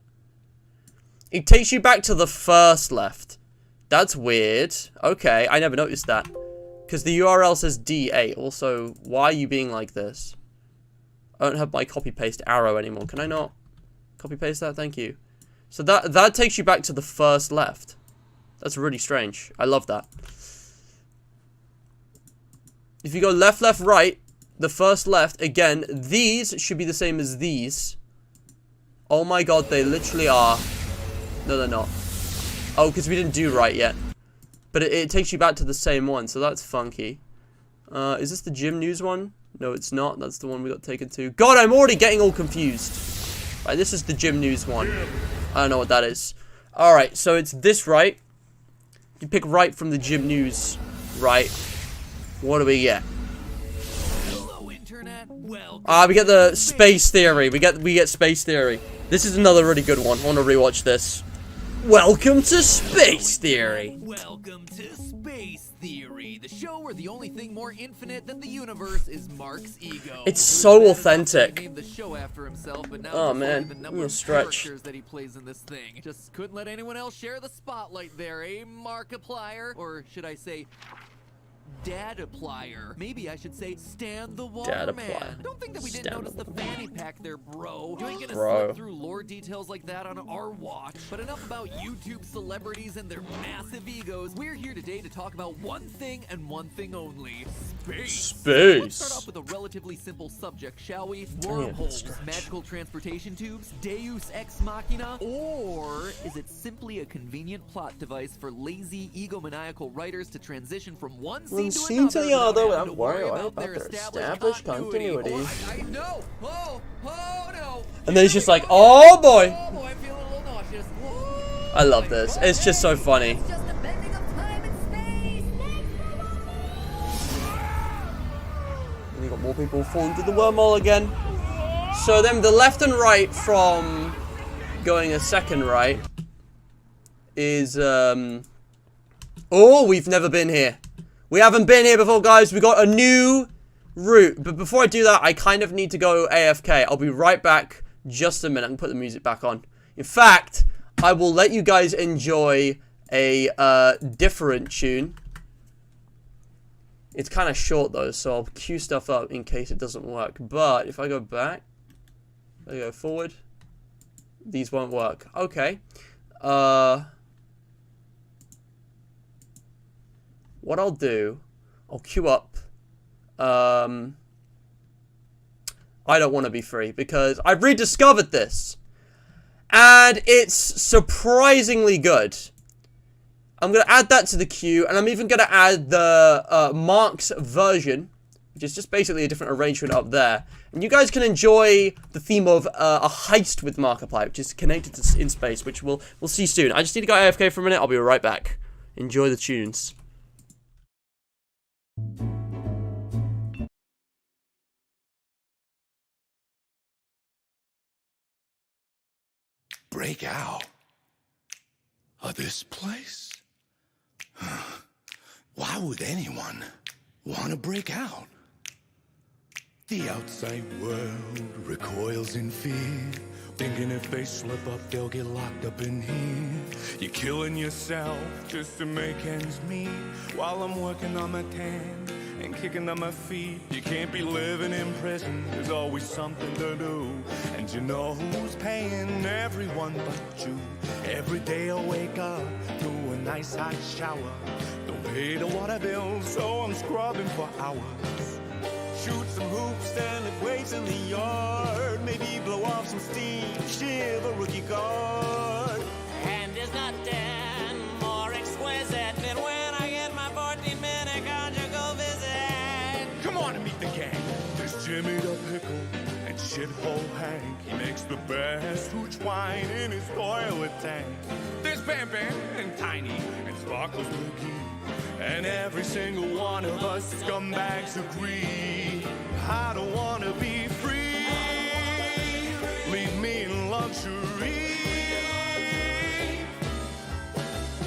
It takes you back to the first left. That's weird. Okay, I never noticed that. Because the URL says D8. Also, why are you being like this? I don't have my copy-paste arrow anymore. Can I not copy-paste that? Thank you. So that takes you back to the first left. That's really strange. I love that. If you go left, right, the first left, again, these should be the same as these. Oh my god, they literally are. No, they're not. Oh, because we didn't do right yet. But it takes you back to the same one, so that's funky. Is this the Jim News one? No, it's not. That's the one we got taken to. God, I'm already getting all confused. Right, this is the Jim News one. I don't know what that is. Alright, so it's this right. You pick right from the Jim News right. What do we get? Hello, Internet. We get the space theory. We get space theory. This is another really good one. I want to rewatch this. Welcome to Space Theory. Welcome to Space Theory, the show where the only thing more infinite than the universe is Mark's ego. It's so authentic. Named the show after himself, but now Oh the man, number I'm gonna of stretch. characters that he plays in this thing. Just couldn't let anyone else share the spotlight there, eh, Markiplier? Or should I say, Dataplier. Maybe I should say Stan the Waterman. Dataplier. Don't think that we didn't Stan notice the the fanny pack there, bro. You ain't gonna Bro. slip through lore details like that on our watch. But enough about YouTube celebrities and their massive egos. We're here today to talk about one thing and one thing only. Space. Let's start off with a relatively simple subject, shall we? Wormholes, magical transportation tubes, Deus Ex Machina, or is it simply a convenient plot device for lazy, egomaniacal writers to transition from one scene to another without worrying about their established continuity? Oh, I know. Oh no. And then he's just like, oh boy. Oh boy, I feel a little nauseous. I love this. It's just so funny. It's just a bending of time and space. And you got more people falling through the wormhole again. So then the left and right from going a second right is oh, we've never been here. We haven't been here before, guys. We got a new route. But before I do that, I kind of need to go AFK. I'll be right back. Just a minute. I can put the music back on. In fact, I will let you guys enjoy a different tune. It's kind of short though, so I'll cue stuff up in case it doesn't work. But if I go back, if I go forward, these won't work. Okay. What I'll do, I'll queue up. I don't want to be free because I've rediscovered this. And it's surprisingly good. I'm going to add that to the queue, and I'm even going to add the Mark's version, which is just basically a different arrangement up there. And you guys can enjoy the theme of a heist with Markiplier, which is connected to in space, which we'll see soon. I just need to go AFK for a minute. I'll be right back. Enjoy the tunes. Break out of this place? Why would anyone want to break out? The outside world recoils in fear, thinking if they slip up, they'll get locked up in here. You're killing yourself just to make ends meet, while I'm working on my tan and kicking on my feet. You can't be living in prison, there's always something to do. And you know who's paying? Everyone but you. Every day I wake up to a nice hot shower. Don't pay the water bill, so I'm scrubbing for hours. Shoot some hoops and lift weights in the yard. Maybe blow off some steam, shiv a rookie guard. And there's nothing more exquisite than when I get my 14-minute conjugal visit. Come on and meet the gang. There's Jimmy the Pickle and Shithole Hank. He makes the best hooch wine in his toilet tank. There's Bam Bam and Tiny and Sparkles McGee. And every single one of us scumbags agree. I don't want to be free. Leave me in luxury.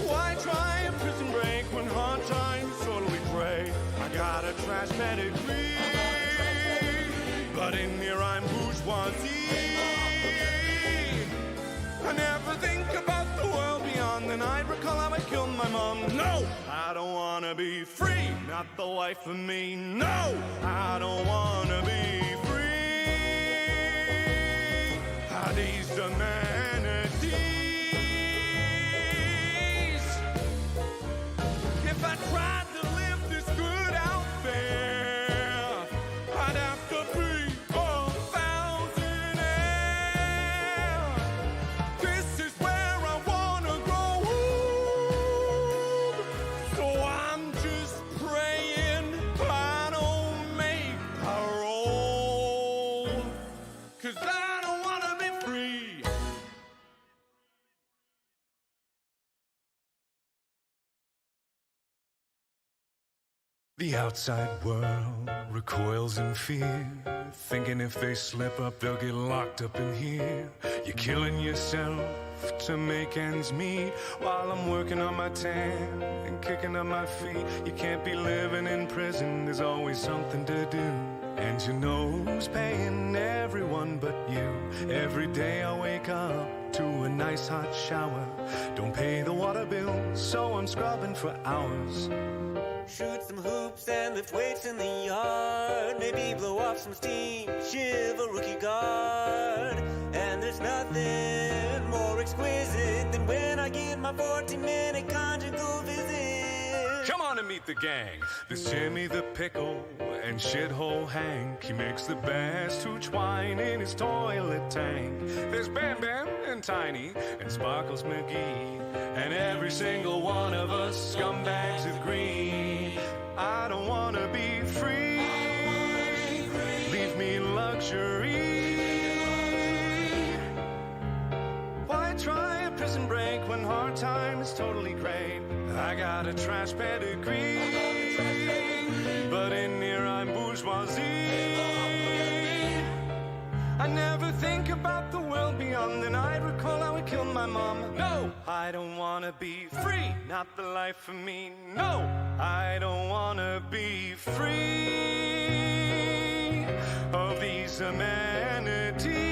Why try a prison break when hard times totally break? I got a trash pedigree, but in here I'm bourgeoisie. I never think about the world beyond the night. Recall how I killed my mom. No, I don't want to be free. Not the life of me. No, I don't want to be free. Are these amenities? If I tried to live this good out there, I'd have to be 1,000. This is where I wanna go home. So I'm just praying I don't make parole. 'Cause I don't wanna be free. The outside world recoils in fear, thinking if they slip up, they'll get locked up in here. You're killing yourself to make ends meet, while I'm working on my tan and kicking up my feet. You can't be living in prison, there's always something to do. And you know who's paying? Everyone but you. Every day I wake up to a nice hot shower. Don't pay the water bill, so I'm scrubbing for hours. Shoot some hoops and lift weights in the yard. Maybe blow off some steam, shiv a rookie guard. And there's nothing more exquisite than when I get my 14-minute conjugal visit. Come on and meet the gang. There's Jimmy the Pickle and Shithole Hank. He makes the best hooch wine in his toilet tank. There's Bam Bam and Tiny and Sparkles McGee. And every single one of us scumbags agree. I don't wanna be free. Leave me luxury. Why try a prison break when hard time is totally great? I got a trash pedigree, but in here I'm bourgeoisie. I never think about the world beyond the night. Recall how I killed my mom. No, I don't wanna be free. Not the life for me. No, I don't wanna be free of these amenities.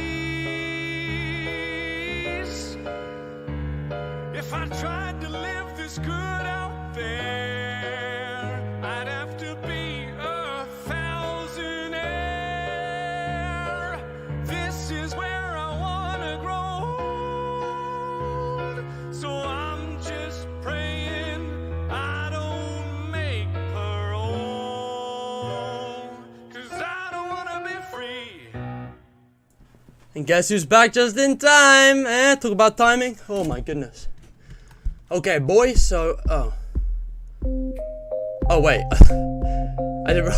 If I tried to live this good out there, I'd have to be a thousandaire. This is where I wanna grow old. So I'm just praying I don't make parole. 'Cause I don't wanna be free. And guess who's back just in time? Talk about timing. Oh my goodness. Okay, boys, so, oh wait, I didn't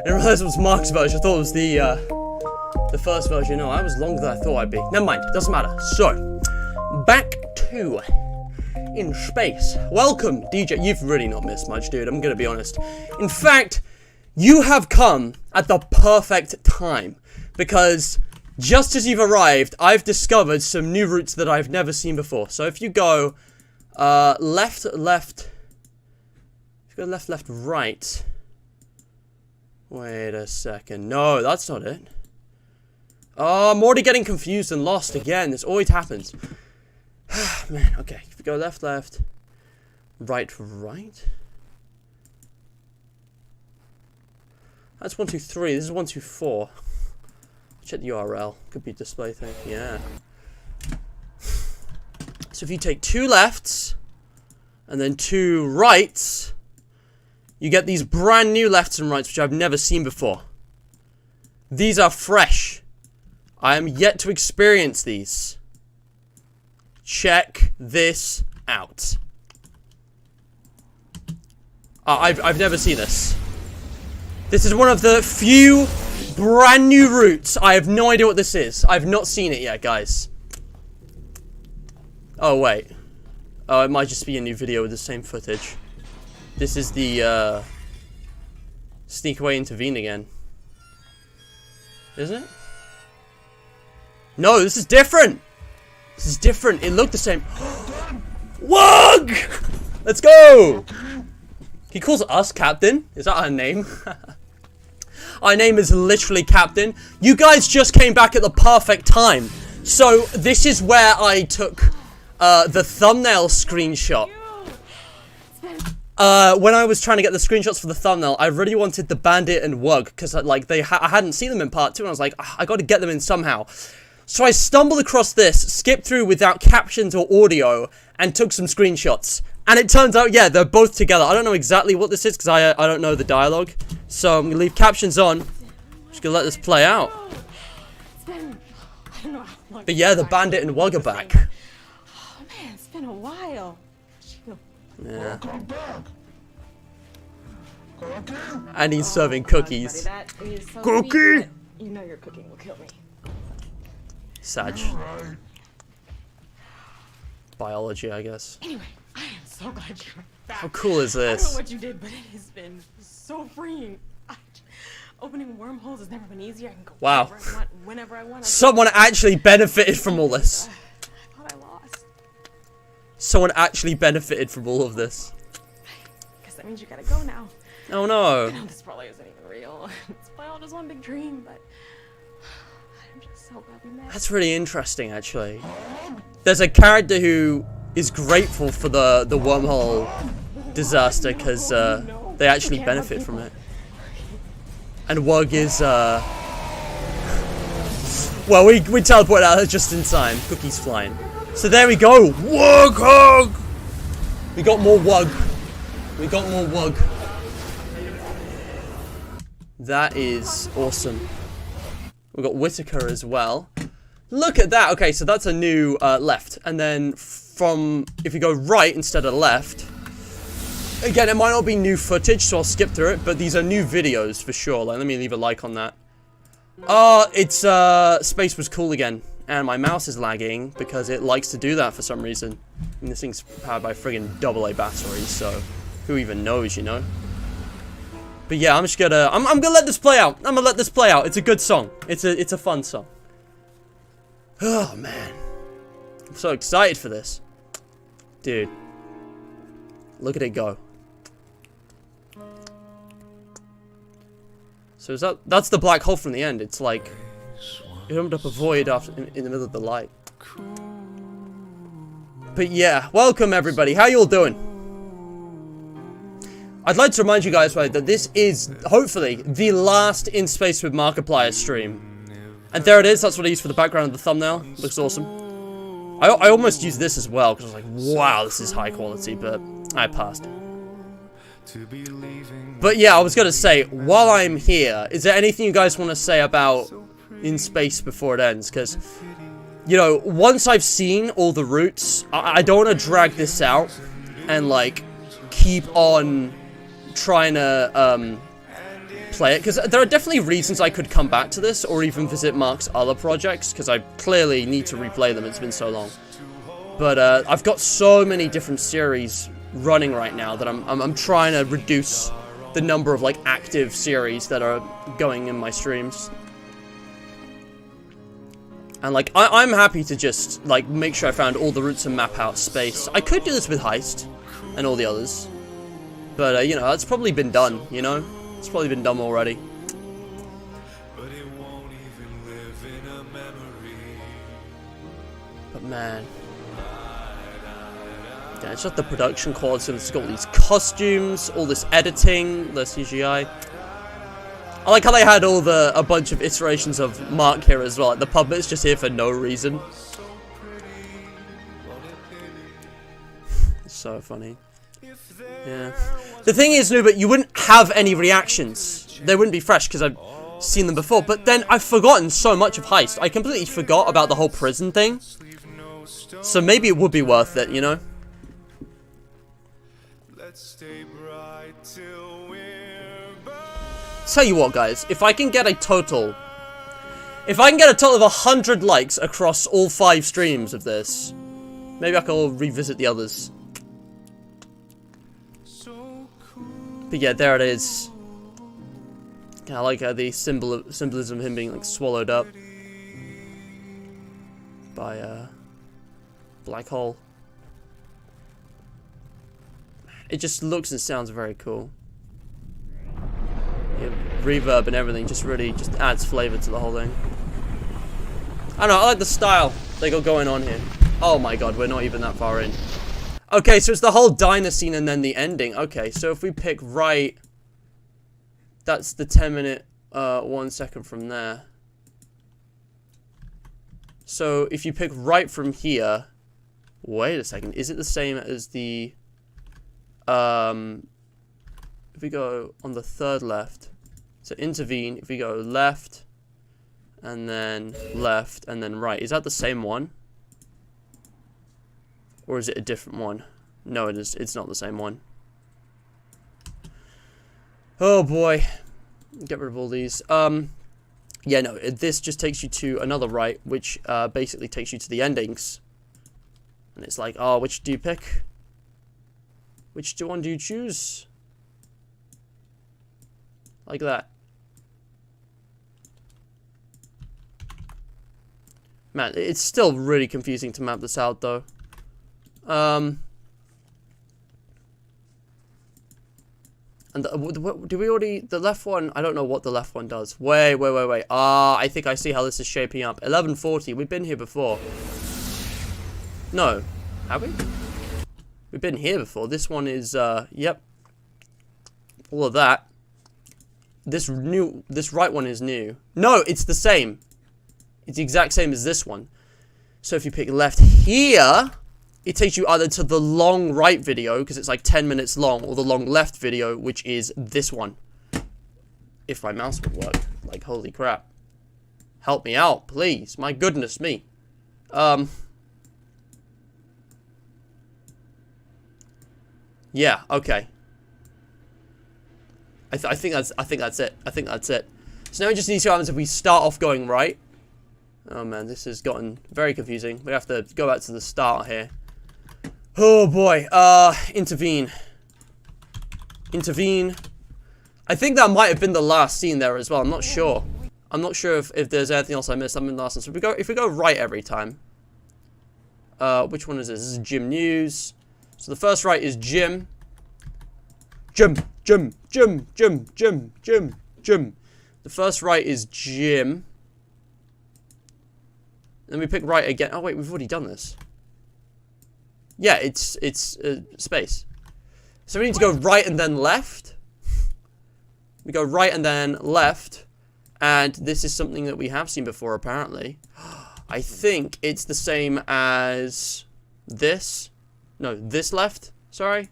realize it was Mark's version. I thought it was the first version. No, I was longer than I thought I'd be. Never mind, doesn't matter. So, back to In Space. Welcome, DJ. You've really not missed much, dude, I'm gonna be honest. In fact, you have come at the perfect time, because just as you've arrived, I've discovered some new routes that I've never seen before. So if you go left, if you go left, right. Wait a second. No, that's not it. Oh, I'm already getting confused and lost again. This always happens. Man, okay. If you go left, right. That's 1, 2, 3. This is 1, 2, 4. Check the URL. Could be a display thing. Yeah. So if you take 2 lefts and then 2 rights, you get these brand new lefts and rights which I've never seen before. These are fresh. I am yet to experience these. Check this out. I've never seen this. This is one of the few brand new routes. I have no idea what this is. I've not seen it yet, guys. Oh, wait. Oh, it might just be a new video with the same footage. This is the, sneak away intervene again. Isn't it? No, this is different! This is different. It looked the same. Wug! Let's go! He calls us Captain. Is that our name? Our name is literally Captain. You guys just came back at the perfect time. So, this is where I took the thumbnail screenshot. When I was trying to get the screenshots for the thumbnail, I really wanted the Bandit and Wug, because like I hadn't seen them in part 2, and I was like, I got to get them in somehow. So I stumbled across this, skipped through without captions or audio, and took some screenshots. And it turns out, yeah, they're both together. I don't know exactly what this is, because I don't know the dialogue. So I'm going to leave captions on. Just going to let this play out. But yeah, the Bandit and Wug are back. Oh man, it's been a while. Yeah. And he's serving cookies. Cookie! You know your cooking will kill me. Sag. Biology, I guess. Anyway, I am so glad you're back. How cool is I don't know this? what you did, but it has been so freeing. Opening wormholes has never been easier. I can go Wow. whenever I want. Someone actually benefited from all this. I thought I lost. Someone actually benefited from all of this. Guess that means you gotta go now. Oh no. I know this probably isn't even real. It's probably all just one big dream, but I'm just so glad we met. That's really interesting, actually. There's a character who is grateful for the wormhole disaster, because, they actually benefit from it. And Wug is, well, we teleport out just in time. Cookie's flying. So there we go. Wug hug! We got more Wug. We got more Wug. That is awesome. We got Whitaker as well. Look at that. Okay, so that's a new left. And then from, if you go right instead of left, again, it might not be new footage, so I'll skip through it, but these are new videos for sure. Like, let me leave a like on that. It's, space was cool again. And my mouse is lagging because it likes to do that for some reason. And this thing's powered by friggin' AA batteries, so who even knows, you know? But yeah, I'm just gonna, I'm gonna let this play out. I'm gonna let this play out. It's a good song. It's a fun song. Oh, man. I'm so excited for this. Dude. Look at it go. So is that's the black hole from the end. It's like it opened up a void after in the middle of the light. But yeah, welcome everybody. How you all doing? I'd like to remind you guys, right, that this is hopefully the last In Space with Markiplier stream. And there it is. That's what I used for the background of the thumbnail. Looks awesome. I almost used this as well because I was like, wow, this is high quality, but I passed. But yeah, I was going to say, while I'm here, is there anything you guys want to say about In Space before it ends? Because, you know, once I've seen all the routes, I don't want to drag this out and, like, keep on trying to play it. Because there are definitely reasons I could come back to this or even visit Mark's other projects, because I clearly need to replay them. It's been so long. But I've got so many different series running right now that I'm trying to reduce the number of like active series that are going in my streams. And like I'm happy to just like make sure I found all the routes and map out space. I could do this with Heist and all the others, but you know, that's probably been done, you know, it's probably been done already. But man, yeah, it's just the production quality. It's got all these costumes, all this editing, the CGI. I like how they had a bunch of iterations of Mark here as well. Like the puppet's just here for no reason. It's so funny. Yeah. The thing is, Nubert, you wouldn't have any reactions. They wouldn't be fresh because I've seen them before. But then I've forgotten so much of Heist. I completely forgot about the whole prison thing. So maybe it would be worth it, you know? Tell you what, guys, if I can get a total of 100 likes across all 5 streams of this, maybe I can revisit the others. But yeah, there it is. I like how the symbolism of him being like swallowed up by a black hole. It just looks and sounds very cool. Yeah, reverb and everything just really just adds flavor to the whole thing. I don't know, I like the style they got going on here. Oh my god, we're not even that far in. Okay, so it's the whole diner scene and then the ending. Okay, so if we pick right, that's the 10-minute, 1 second from there. So if you pick right from here, wait a second, is it the same as the, if we go on the third left, so intervene, if we go left, and then right, is that the same one? Or is it a different one? No, it's not the same one. Oh boy. Get rid of all these. Yeah, no, this just takes you to another right, which basically takes you to the endings. And it's like, oh, which do you pick? Which one do you choose? Like that. Man, it's still really confusing to map this out, though. And do we already, the left one, I don't know what the left one does. Wait. I think I see how this is shaping up. 1140, we've been here before. No, have we? We've been here before. This one is, yep. all of that. This right one is new. No, it's the same. It's the exact same as this one. So if you pick left here, it takes you either to the long right video, because it's like 10 minutes long, or the long left video, which is this one. If my mouse would work. Like, holy crap. Help me out, please. My goodness me. Yeah, okay. I think that's it. I think that's it. So now we just need to see what happens if we start off going right. Oh man, this has gotten very confusing. We have to go back to the start here. Oh boy. Intervene. Intervene. I think that might have been the last scene there as well. I'm not sure. I'm not sure if there's anything else I missed. I'm in the last one. So if we go right every time. Which one is this? This is Gym News. So the first right is Gym. Gym. The first right is Gym. Then we pick right again. Oh wait, we've already done this. Yeah, it's space. So we need to go right and then left. We go right and then left. And this is something that we have seen before, apparently. I think it's the same as this. No, this left. Sorry.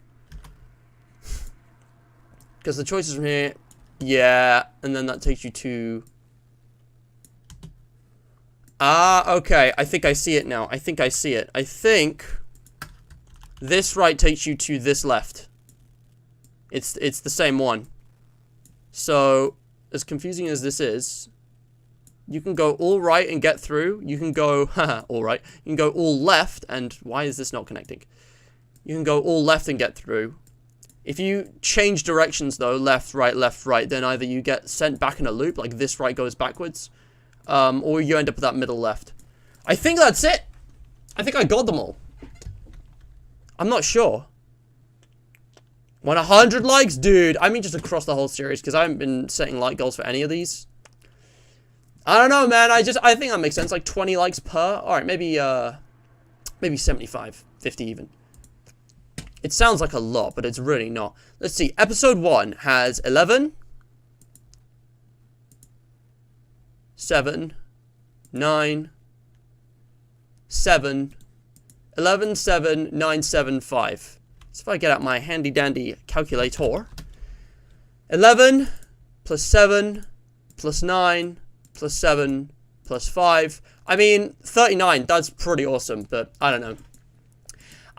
Because the choices from here. Yeah, and then that takes you to... Ah, okay. I think I see it now. I think I see it. I think this right takes you to this left. It's the same one. So, as confusing as this is, you can go all right and get through. You can go, haha, all right. You can go all left, and why is this not connecting? You can go all left and get through. If you change directions, though, left, right, then either you get sent back in a loop, like this right goes backwards, or you end up with that middle left. I think that's it. I think I got them all. I'm not sure. 100 likes? Dude, I mean just across the whole series, because I haven't been setting like goals for any of these. I don't know, man. I think that makes sense. Like 20 likes per. Alright, maybe 75, 50 even. It sounds like a lot, but it's really not. Let's see. Episode 1 has 11, 7, 9, 7, 11, 7, 9, 7, 5. So if I get out my handy dandy calculator. 11 plus 7 plus 9 plus 7 plus 5. I mean, 39, that's pretty awesome, but I don't know.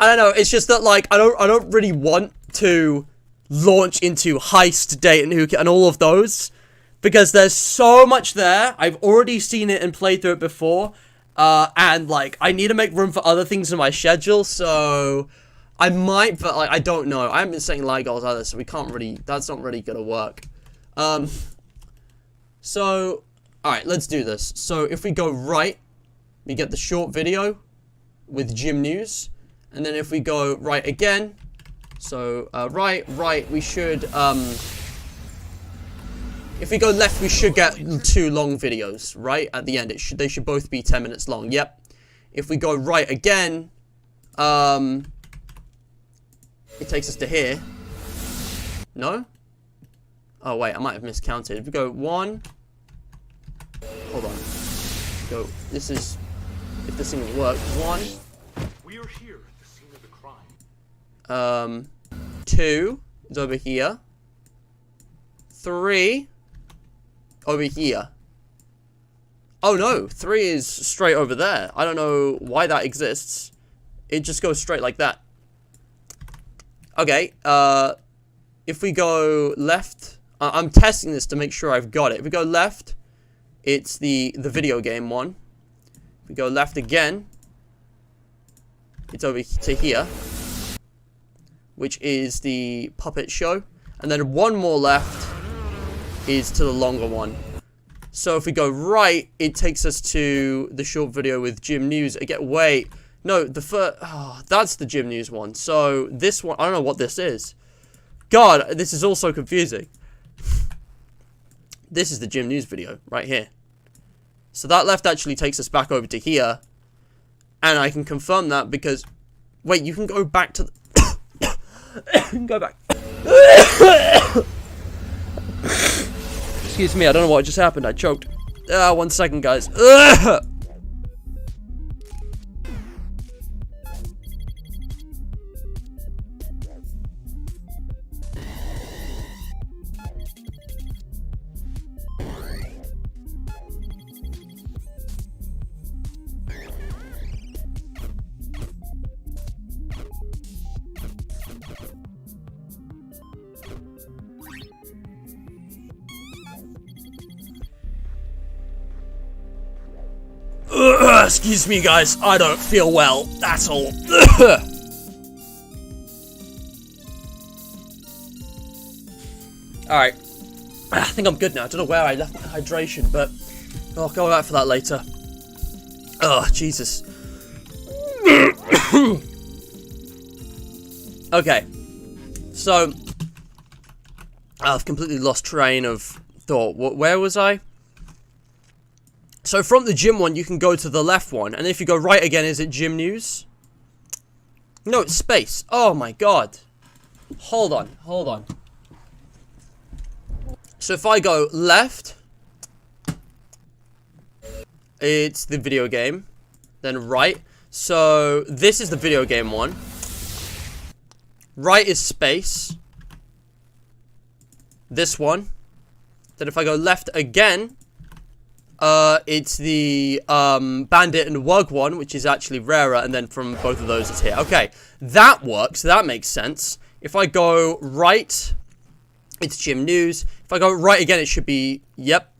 I don't know, it's just that, like, I don't really want to launch into Heist, Date, and Hook and all of those, because there's so much there. I've already seen it and played through it before, and, like, I need to make room for other things in my schedule, so I might, but, like, I don't know. I haven't been setting like goals either, so we can't really, that's not really gonna work. So, alright, let's do this. So, if we go right, we get the short video with Gym News. And then if we go right again, so right, we should, if we go left, we should get 2 long videos, right? At the end, they should both be 10 minutes long, yep. If we go right again, it takes us to here. No? Oh, wait, I might have miscounted. If we go 1, hold on. Go, this is, if this thing will work, 1. We are here at the scene of the crime. 2 is over here. 3 over here. Oh no, 3 is straight over there. I don't know why that exists. It just goes straight like that. Okay, if we go left, I'm testing this to make sure I've got it. If we go left, it's the video game one. If we go left again, it's over to here, which is the puppet show. And then one more left is to the longer one. So if we go right, it takes us to the short video with Gym News. Again, wait. No, the first... Oh, that's the Gym News one. So this one... I don't know what this is. God, this is all so confusing. This is the Gym News video right here. So that left actually takes us back over to here. And I can confirm that because... Wait, you can go back to the... go back. Excuse me, I don't know what just happened. I choked. 1 second, guys. Ugh! Excuse me, guys. I don't feel well. That's all. Alright. I think I'm good now. I don't know where I left my hydration, but I'll go back for that later. Oh, Jesus. Okay. So, I've completely lost train of thought. Where was I? So from the gym one, you can go to the left one. And if you go right again, is it gym news? No, it's space. Oh my god. Hold on, hold on. So if I go left, it's the video game. Then right. So this is the video game one. Right is space. This one. Then if I go left again, it's the Bandit and Wug one, which is actually rarer, and then from both of those it's here. Okay, that works. That makes sense. If I go right, it's gym news. If I go right again, it should be, yep,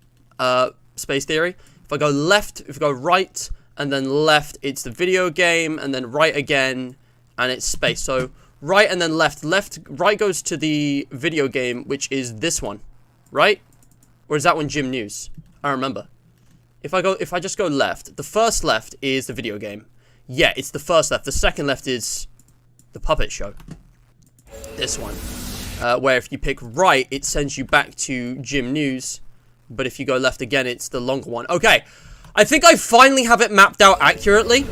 space theory. If I go left, if I go right, and then left, it's the video game, and then right again, and it's space. So right and then left. Right goes to the video game, which is this one, right? Or is that one gym news? I don't remember. If I just go left, the first left is the video game. Yeah, it's the first left. The second left is the puppet show. This one. Where if you pick right, it sends you back to gym news. But if you go left again, it's the longer one. Okay. I think I finally have it mapped out accurately.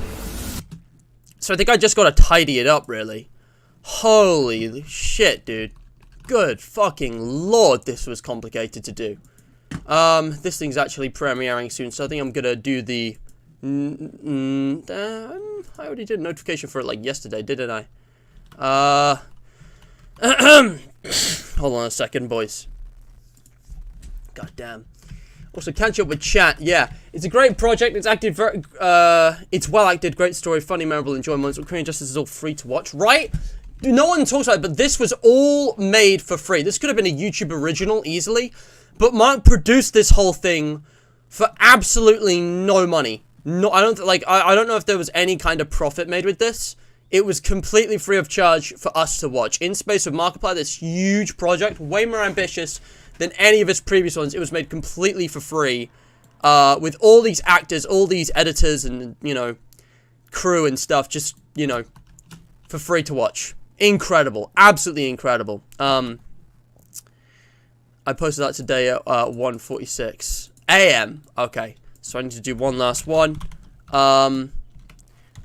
So I think I just gotta tidy it up, really. Holy shit, dude. Good fucking lord, this was complicated to do. This thing's actually premiering soon, so I think I'm gonna do the... I already did a notification for it, like, yesterday, didn't I? Hold on a second, boys. God damn. Also, catch up with chat. Yeah, it's a great project. It's acted very... it's well acted, great story, funny, memorable, enjoyable moments. Korean Justice is all free to watch, right? No one talks about it, but this was all made for free. This could have been a YouTube original, easily. But Mark produced this whole thing for absolutely no money. No, I don't know if there was any kind of profit made with this. It was completely free of charge for us to watch. In Space with Markiplier, this huge project, way more ambitious than any of his previous ones. It was made completely for free, with all these actors, all these editors, and, you know, crew and stuff, just, you know, for free to watch. Incredible. Absolutely incredible. I posted that today at 1:46 AM. Okay, so I need to do one last one.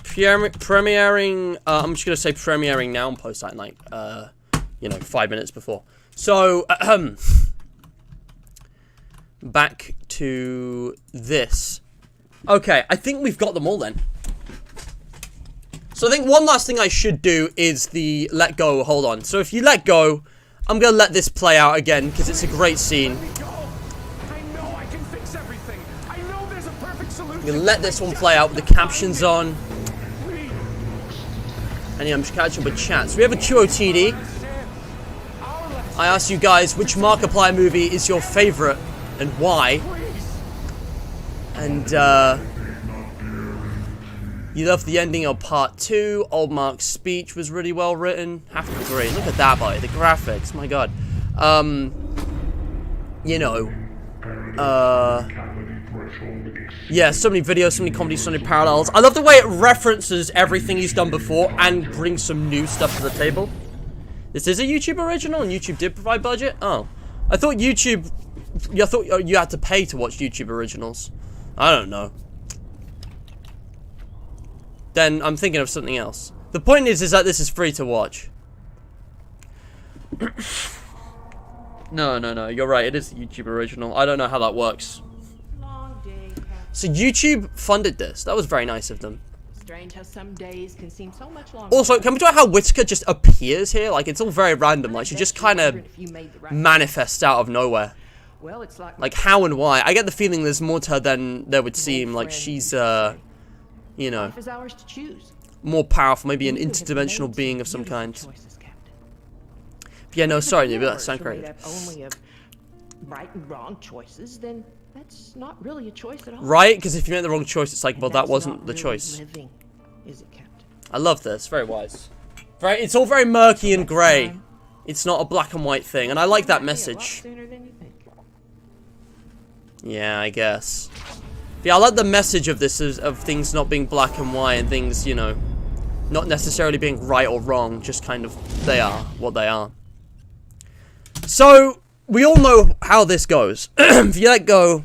Premiering. I'm just gonna say premiering now and post that in like, you know, 5 minutes before. So, back to this. Okay, I think we've got them all then. So I think one last thing I should do is the let go. Hold on. So if you let go, I'm going to let this play out again because it's a great scene. I'm going to let this one play out with the captions on. And yeah, I'm just catching up with chat. So we have a QOTD. I asked you guys which Markiplier movie is your favorite and why. And you love the ending of part 2. Old Mark's speech was really well written. Have to agree. Look at that, boy. The graphics. My god. You know. Yeah, so many videos, so many comedies, so many parallels. I love the way it references everything he's done before and brings some new stuff to the table. This is a YouTube original and YouTube did provide budget? Oh. I thought YouTube... I thought you had to pay to watch YouTube originals. I don't know. Then I'm thinking of something else. The point is that this is free to watch. No, you're right. It is a YouTube original. I don't know how that works. So YouTube funded this. That was very nice of them. Strange how some days can seem so much longer. Also, can we talk about how Whitaker just appears here? Like, it's all very random. Like, she just kind of manifests out of nowhere. Well, it's like, how and why? I get the feeling there's more to her than there would seem. Like, she's, you know, more powerful. Maybe an interdimensional being of some kind. But yeah, no, sorry, but that sounds great. Only of right and wrong choices, then that's not really a choice at all. Right? Because if you made the wrong choice, it's like, well, that wasn't the choice. Living, is it, Captain? I love this. Very wise. It's all very murky and grey. It's not a black and white thing, and I like that message. Yeah, I guess. But yeah, I like the message of this, of things not being black and white, and things, you know, not necessarily being right or wrong, just kind of, they are what they are. So, we all know how this goes. If you let go,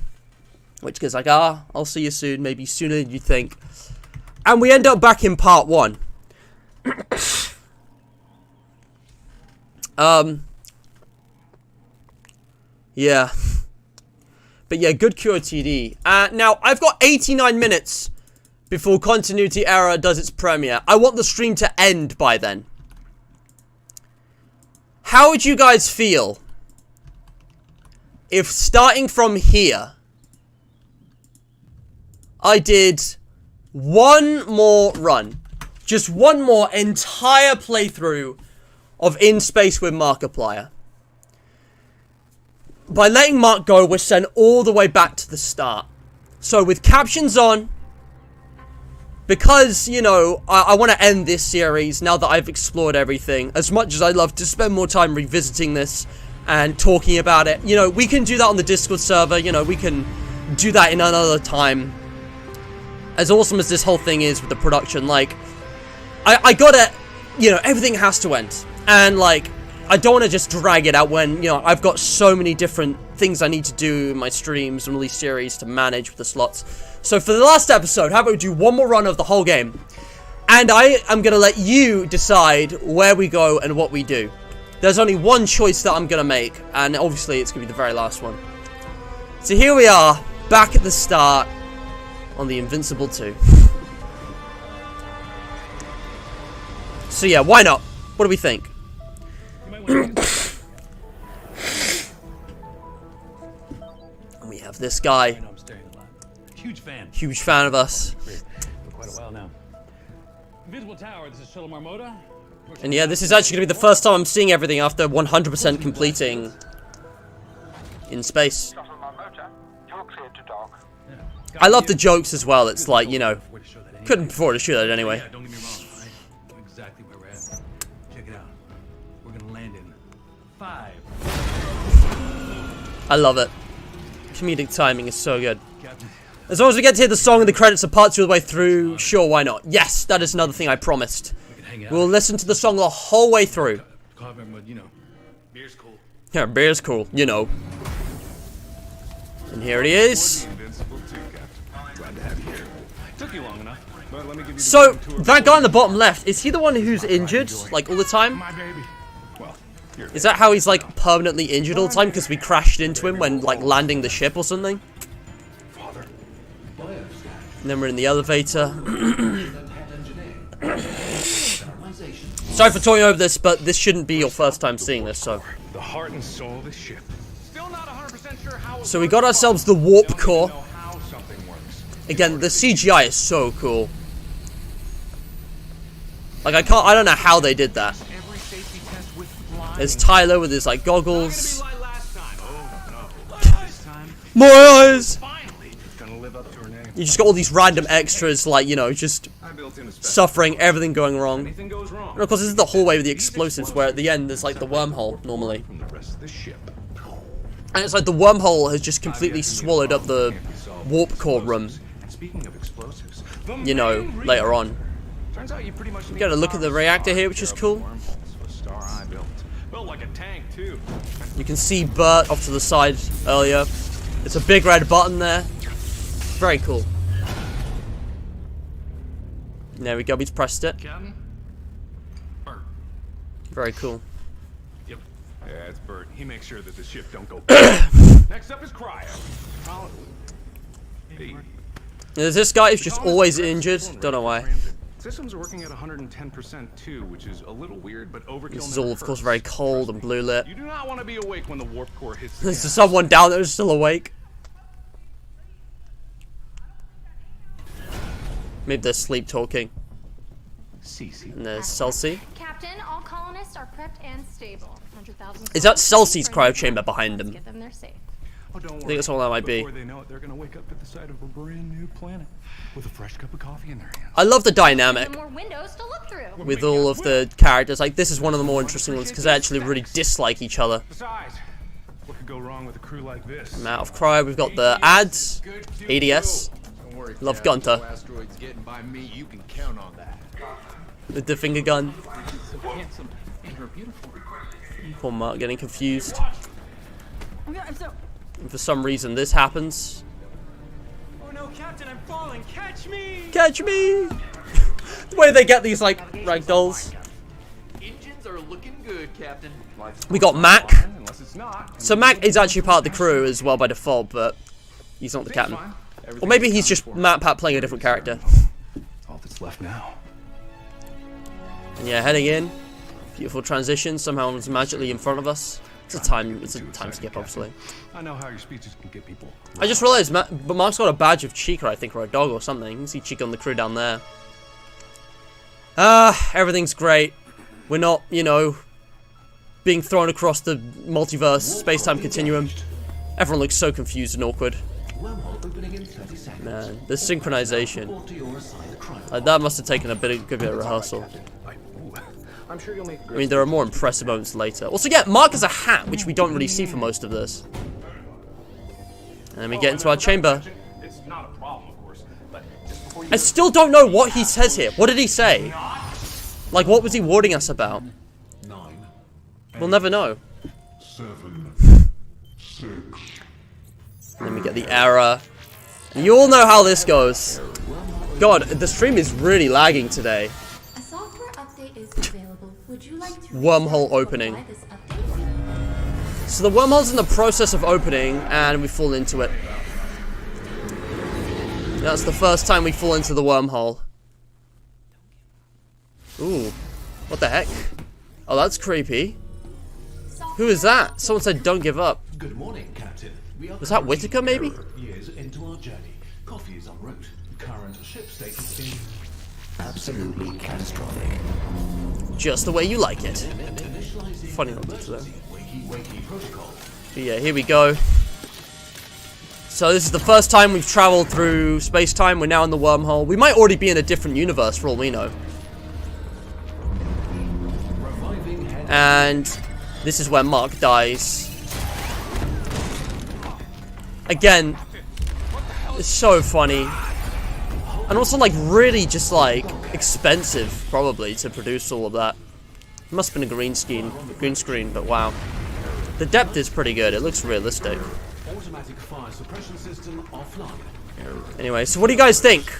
which goes like, I'll see you soon, maybe sooner than you think. And we end up back in part 1. Yeah. But yeah, good QOTD. Now, I've got 89 minutes before Continuity Error does its premiere. I want the stream to end by then. How would you guys feel if starting from here, I did one more run, just one more entire playthrough of In Space with Markiplier? By letting Mark go, we're sent all the way back to the start. So with captions on, because, you know, I want to end this series now that I've explored everything. As much as I'd love to spend more time revisiting this and talking about it, you know, we can do that on the Discord server. You know, we can do that in another time. As awesome as this whole thing is with the production, like, I gotta, you know, everything has to end. And, like, I don't want to just drag it out when, you know, I've got so many different things I need to do in my streams and release series to manage with the slots. So for the last episode, how about we do one more run of the whole game? And I am going to let you decide where we go and what we do. There's only one choice that I'm going to make, and obviously it's going to be the very last one. So here we are, back at the start on the Invincible 2. So yeah, why not? What do we think? And we have this guy. Huge fan of us. For quite a while now. Invisible Tower, this is Shuttle Marmota. And yeah, this is actually going to be the first time I'm seeing everything after 100% completing In Space. I love the jokes as well. It's like, you know, couldn't afford to shoot that anyway. Don't get me wrong, I know exactly where we're at. Check it out. We're gonna land in 5. I love it. Comedic timing is so good. As long as we get to hear the song and the credits are part 2 of the way through, sure, why not? Yes, that is another thing I promised. We'll listen to the song the whole way through. Beer's cool. Yeah, beer's cool, you know. And here it is. Took you long enough. But let me give you So, that guy on the bottom left, is he the one who's injured, like, all the time? Is that how he's, like, permanently injured all the time because we crashed into him when, like, landing the ship or something? And then we're in the elevator. Sorry for talking over this, but this shouldn't be your first time seeing this, so. The heart and soul of the ship. Still not 100% sure how. So we got ourselves the warp core. Again, the CGI is so cool. Like, I don't know how they did that. There's Tyler with his, like, goggles. More eyes! You just got all these random extras, like, you know, just suffering, everything going wrong. And of course, this is the hallway with the explosives, where at the end there's, like, the wormhole, normally. And it's like the wormhole has just completely swallowed up the warp core room. You know, later on. You got a look at the reactor here, which is cool. You can see Bert off to the side earlier. It's a big red button there. Very cool. There we go, he's pressed it. Very cool. Yeah, it's Bert. He makes sure that the ship don't go. Next up is Cryo. Hey. This guy is just always injured. Don't know why. Systems are working at 110% too, which is a little weird, but overkill. This is all, of course, very cold and blue lit. You do not want to be awake when the warp core hits. There's someone down there who's still awake. Maybe they're sleep talking. And there's Celsi. Captain, all colonists are prepped and stable. 100,000. Is that Celsi's cryo chamber behind him? Get them there safe. Oh, don't worry. I think that's all that might be. Before they know it, they're gonna wake up at the sight of a brand new planet with a fresh cup of coffee in their hands. I love the dynamic More windows to look through. with all of the characters. Like, this is one of the more interesting ones because they actually really dislike each other. Besides, what could go wrong with a crew like this? I'm out of cryo. We've got the ads, ADS. Love Gunter Asteroids getting by me, you can count on that. with the finger gun. So handsome and beautiful. Poor Mark getting confused. I'm so. And for some reason, this happens. Oh no, Captain, I'm falling. Catch me! Catch me! The way they get these, like, ragdolls. Engines are looking good, Captain. We got Mac. So Mac is actually part of the crew as well by default, but he's not the captain. Or maybe he's just Matt Pat playing a different character. All that's left now. And yeah, heading in. Beautiful transition. Somehow it's magically in front of us. It's a time skip, obviously. I know how your speeches can get people. I just realized, but Mark's got a badge of Chica, I think, or a dog or something. You can see Chica on the crew down there. Everything's great. We're not, you know, being thrown across the multiverse, space-time continuum. Everyone looks so confused and awkward. Man, the synchronization. That must have taken a good bit of rehearsal. I'm sure you'll make. I mean, there are more impressive moments later. Also, yeah, Mark has a hat, which we don't really see for most of this. And then we get into our chamber. It's not a problem, of course, but just before you I still don't know what he says here. What did he say? Like, what was he warning us about? 9. We'll never know. 7. 6. And then we get the error. And you all know how this goes. God, the stream is really lagging today. A software update is available. Would you like to Wormhole opening. So the wormhole's in the process of opening, and we fall into it. That's the first time we fall into the wormhole. Ooh, what the heck? Oh, that's creepy. Who is that? Someone said, "Don't give up." Good morning, Captain. Was that Whitaker, maybe? Years into our journey. Coffee is en route. Current ship state is being absolutely catastrophic. Just the way you like it. Funny not to though. But yeah, here we go. So this is the first time we've traveled through space-time. We're now in the wormhole. We might already be in a different universe for all we know. And this is where Mark dies. Again, it's so funny. And also, like, really just, like, expensive, probably, to produce all of that. It must have been a green screen, but wow. The depth is pretty good. It looks realistic. Automatic fire suppression system offline. Anyway, so what do you guys think?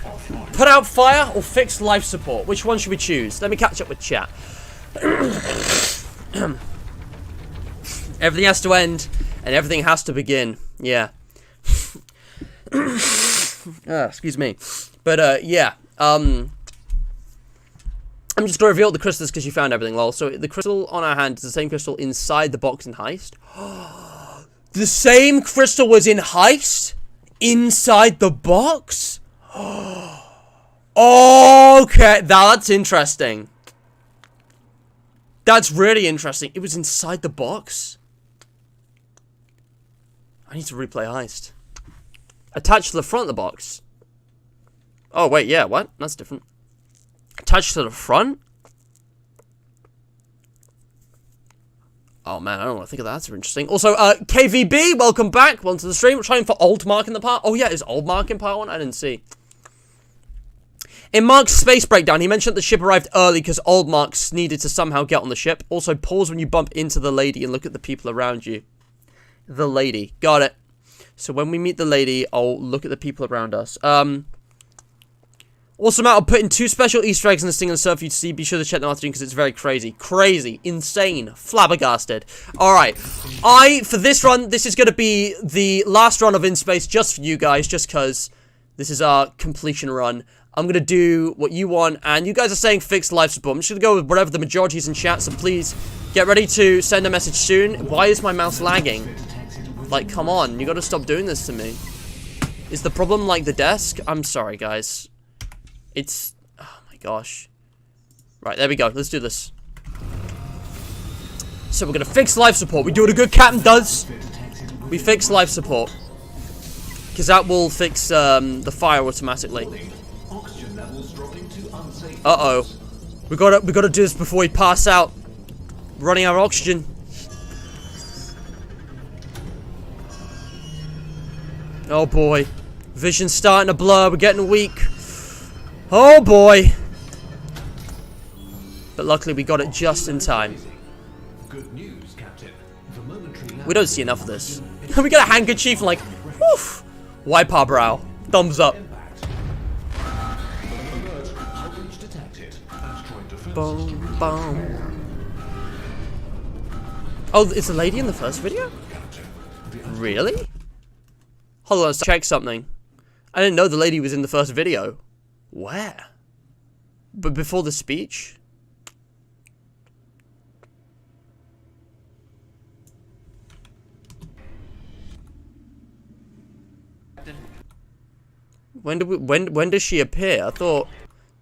Put out fire or fix life support? Which one should we choose? Let me catch up with chat. Everything has to end, and everything has to begin. Yeah. Excuse me. But, yeah. I'm just going to reveal the crystals because you found everything, lol. So, the crystal on our hand is the same crystal inside the box in Heist. The same crystal was in Heist? Inside the box? Okay, that's interesting. That's really interesting. It was inside the box? I need to replay Heist. Attached to the front of the box. Oh, wait, yeah, what? That's different. Attached to the front? Oh, man, I don't want to think of that. That's interesting. Also, KVB, welcome back. Welcome to the stream. We're trying for Old Mark in the part. Oh, yeah, is Old Mark in part 1? I didn't see. In Mark's space breakdown, he mentioned the ship arrived early because Old Marks needed to somehow get on the ship. Also, pause when you bump into the lady and look at the people around you. The lady. Got it. So when we meet the lady, I'll look at the people around us. Also, Matt, I'll put in 2 special Easter eggs in this thing and serve for you to see. Be sure to check them out because it's very crazy. Crazy. Insane. Flabbergasted. Alright. For this run, this is going to be the last run of In Space just for you guys, just because this is our completion run. I'm going to do what you want, and you guys are saying fixed life support. I'm just going to go with whatever the majority is in chat, so please get ready to send a message soon. Why is my mouse lagging? Like, come on. You got to stop doing this to me. Is the problem like the desk? I'm sorry, guys. It's... oh my gosh. Right, there we go. Let's do this. So we're gonna fix life support. We do what a good captain does. We fix life support. Because that will fix the fire automatically. Uh-oh. We gotta do this before we pass out. Running out of oxygen. Oh boy. Vision's starting to blur. We're getting weak. Oh boy. But luckily we got it just in time. Good news, Captain. We don't see enough of this. We got a handkerchief and like, woof. Wipe our brow. Thumbs up. Boom, boom. Oh, it's a lady in the first video? Really? Hold on, let's check something. I didn't know the lady was in the first video. Where? But before the speech? When does she appear? I thought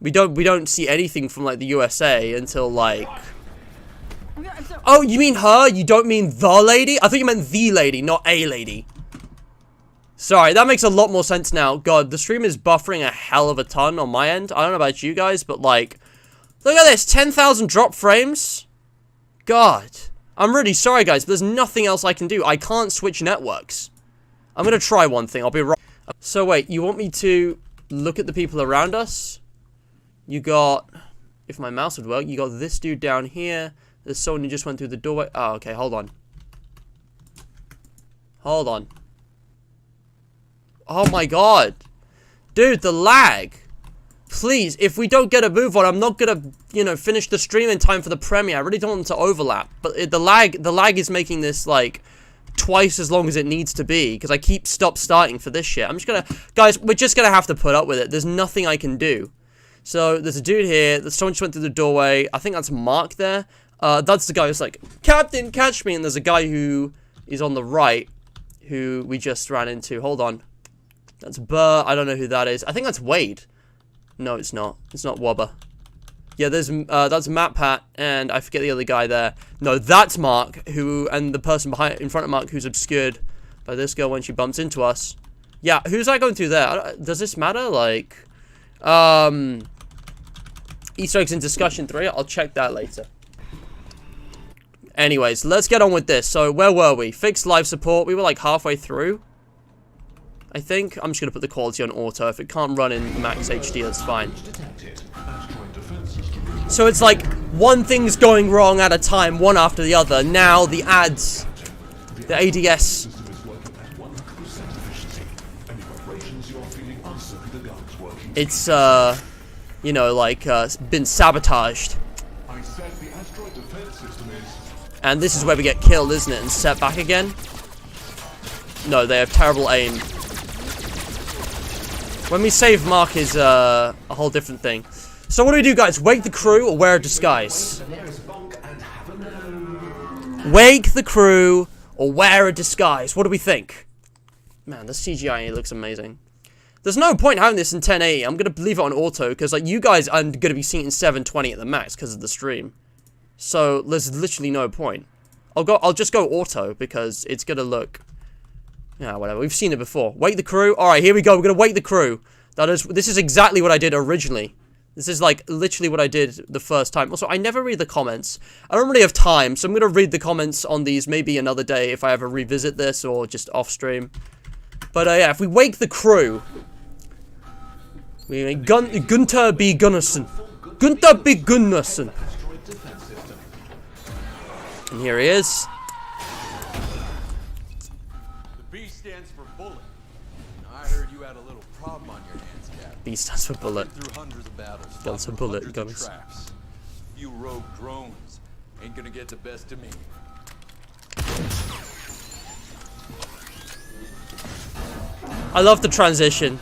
we don't see anything from like the USA until like. Oh, you mean her? You don't mean the lady? I thought you meant the lady, not a lady. Sorry, that makes a lot more sense now. God, the stream is buffering a hell of a ton on my end. I don't know about you guys, but like, look at this, 10,000 drop frames. God, I'm really sorry, guys, but there's nothing else I can do. I can't switch networks. I'm gonna try one thing. I'll be right. So wait, you want me to look at the people around us? You got, if my mouse would work, you got this dude down here. There's someone who just went through the doorway. Oh, okay, hold on. Hold on. Oh my god. Dude, the lag. Please, if we don't get a move on, I'm not gonna, you know, finish the stream in time for the premiere. I really don't want them to overlap. But the lag is making this, like, twice as long as it needs to be. Because I keep stop-starting for this shit. I'm just gonna... Guys, we're just gonna have to put up with it. There's nothing I can do. So, there's a dude here. Someone just went through the doorway. I think that's Mark there. That's the guy who's like, Captain, catch me. And there's a guy who is on the right who we just ran into. Hold on. That's Burr. I don't know who that is. I think that's Wade. No, it's not. It's not Wobber. Yeah, there's that's Matt Pat, and I forget the other guy there. No, that's Mark, who, and the person in front of Mark who's obscured by this girl when she bumps into us. Yeah, who's that going through there? Does this matter? Like, Easter eggs in discussion 3. I'll check that later. Anyways, let's get on with this. So, where were we? Fixed life support. We were like halfway through, I think. I'm just going to put the quality on auto. If it can't run in max HD, that's fine. So it's like one thing's going wrong at a time, one after the other. Now the ads, the ADS. It's, you know, like, been sabotaged. And this is where we get killed, isn't it? And set back again. No, they have terrible aim. When we save Mark is a whole different thing. So what do we do, guys? Wake the crew or wear a disguise? Wake the crew or wear a disguise. What do we think? Man, the CGI looks amazing. There's no point having this in 1080. I'm going to leave it on auto because like you guys are going to be seeing it in 720 at the max because of the stream. So there's literally no point. I'll just go auto because it's going to look... yeah, whatever. We've seen it before. Wake the crew. All right, here we go. We're going to wake the crew. This is exactly what I did originally. This is like literally what I did the first time. Also, I never read the comments. I don't really have time, so I'm going to read the comments on these maybe another day if I ever revisit this or just off stream. But yeah, if we wake the crew, we make Gunther B. Gunnarsson. Gunther B. Gunnarsson. And here he is. The B stands for bullet. I heard you had a little problem on your hands, Cap. B stands for bullet. Through hundreds of battles, Guns for bullet, guns. traps. You rogue drones ain't gonna get the best of me. I love the transition.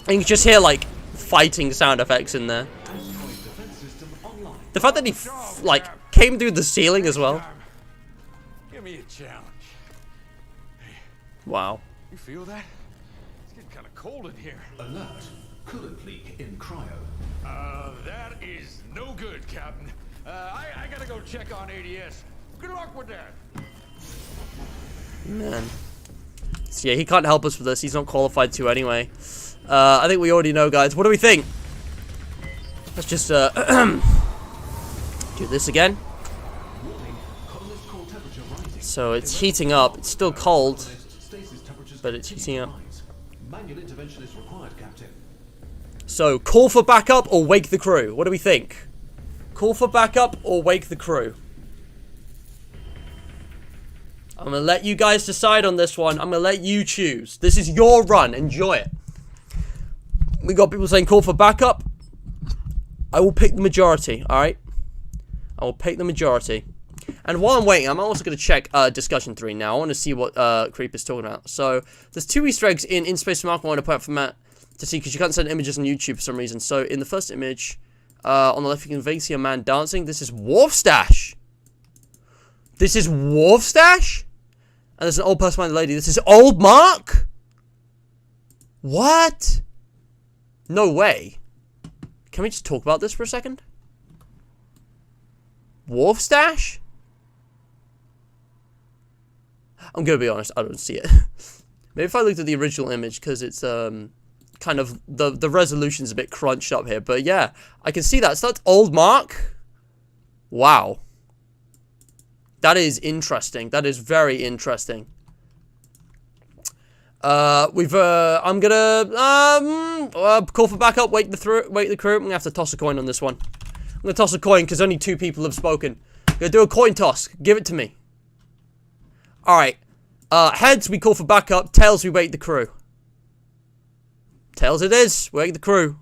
And you can just hear like fighting sound effects in there. The fact that he like came through the ceiling as well. Give me a challenge. Wow. You feel that? It's getting kind of cold in here. Alert. Coolant leak in cryo. That is no good, Captain. I gotta go check on ADS. Good luck with that. Man. So yeah, he can't help us with this. He's not qualified to anyway. I think we already know, guys. What do we think? Let's just do this again. So it's heating up. It's still cold, but it's heating up. So call for backup or wake the crew. What do we think? Call for backup or wake the crew? I'm gonna let you guys decide on this one. I'm gonna let you choose. This is your run. Enjoy it. We got people saying call for backup. I will pick the majority, alright? I will pick the majority. And while I'm waiting, I'm also going to check discussion 3 now. I want to see what Creep is talking about. So, there's 2 Easter eggs in Space Mark I want to point out for Matt to see, because you can't send images on YouTube for some reason. So, in the first image, on the left, you can vaguely see a man dancing. This is Wharfstash. This is Wharfstash? And there's an old person behind the lady. This is Old Mark? What? No way. Can we just talk about this for a second? Wharfstash? I'm gonna be honest, I don't see it. Maybe if I looked at the original image, because it's kind of the resolution's a bit crunched up here. But yeah, I can see that. So that's Old Mark. Wow. That is interesting. That is very interesting. I'm gonna call for backup, wake the crew. I'm gonna have to toss a coin on this one. I'm gonna toss a coin because only 2 people have spoken. I'm gonna do a coin toss. Give it to me. Alright. Heads, we call for backup. Tails, we wake the crew. Tails it is. Wake the crew.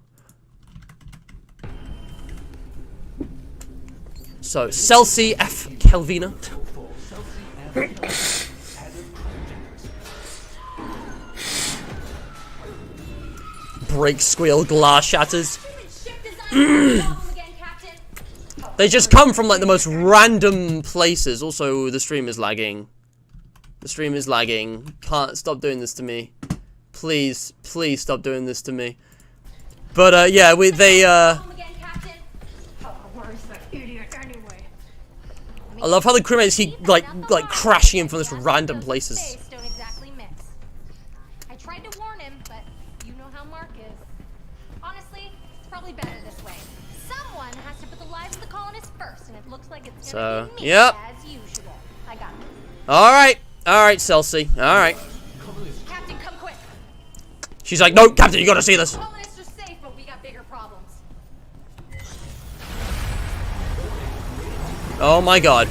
So, Celsi F. Kelvina. Break, squeal, glass shatters. They just come from like the most random places. Also, the stream is lagging. The stream is lagging. Can't stop doing this to me. Please, please stop doing this to me. But yeah, I love how the crewmates keep like crashing in from this random places. I tried to warn him, but you know how Mark is. Honestly, it's probably better this way. Someone has to put the lives of the colonists first, and it looks like it's gonna be me as usual. I got this. Alright, Celsi. Alright. Captain, come quick. She's like, no, Captain, you gotta see this. The colonists are safe, but we got bigger problems. Oh my god.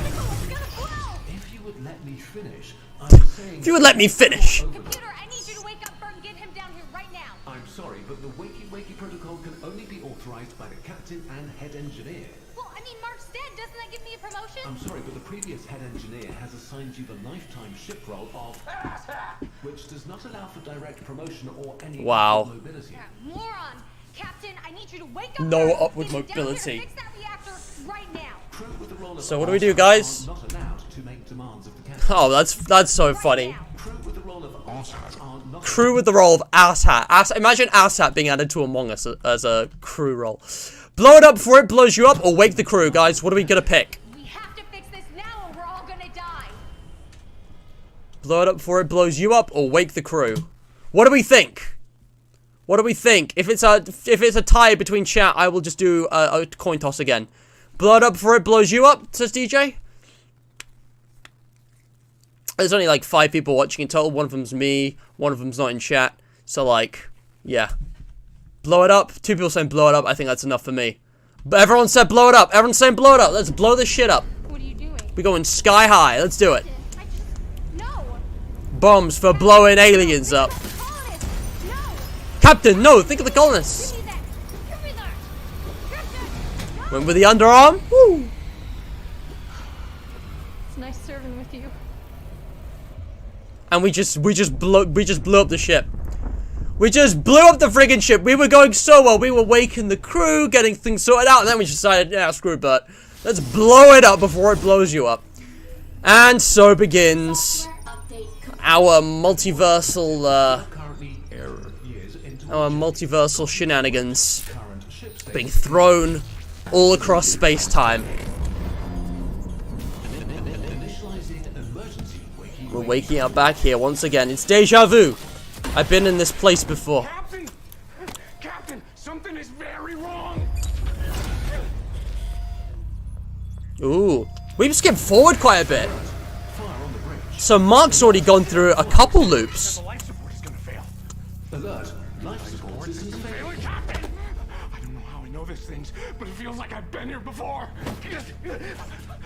If you would let me finish, I'm saying. If you would let me finish. Computer, I need you to wake up Bert and get him down here right now. I'm sorry, but the wakey protocol can only be authorized by the captain and head engineer. Well, I mean, Mark's dead. Doesn't that give me a promotion? I'm sorry, but the previous head engineer has assigned you the lifetime ship role of which does not allow for direct promotion or any mobility. Yeah, moron. Captain, I need you to wake up. No Bert. upward Get him down mobility. here, fix that reactor right now. So what do we do, guys? Oh, that's so funny. Crew with the role of asshat. Imagine asshat being added to Among Us as a crew role. Blow it up before it blows you up, or wake the crew, guys. What are we gonna pick? We have to fix this now, or we're all gonna die. Blow it up before it blows you up, or wake the crew. What do we think? What do we think? If it's a tie between chat, I will just do a coin toss again. Blow it up before it blows you up, says DJ. There's only like 5 people watching in total. One of them's me. One of them's not in chat. So like, yeah. Blow it up. 2 people saying blow it up. I think that's enough for me. But everyone said blow it up. Everyone's saying blow it up. Let's blow this shit up. What are you doing? We're going sky high. Let's do it. bombs for blowing aliens up. Captain, no, think of the colonists. Went with the underarm. Woo. It's nice serving with you. And we just blew up the ship. We just blew up the friggin' ship. We were going so well. We were waking the crew, getting things sorted out, and then we decided, yeah, screw Bert. Let's blow it up before it blows you up. And so begins our multiversal shenanigans being thrown all across space-time. We're waking up back here once again. It's deja vu. I've been in this place before. Captain, something is very wrong. Ooh, we've skipped forward quite a bit. So Mark's already gone through a couple loops. Life support is gonna fail. Alert! Life support is Failing, Captain. I don't know how I know these things, but it feels like I've been here before.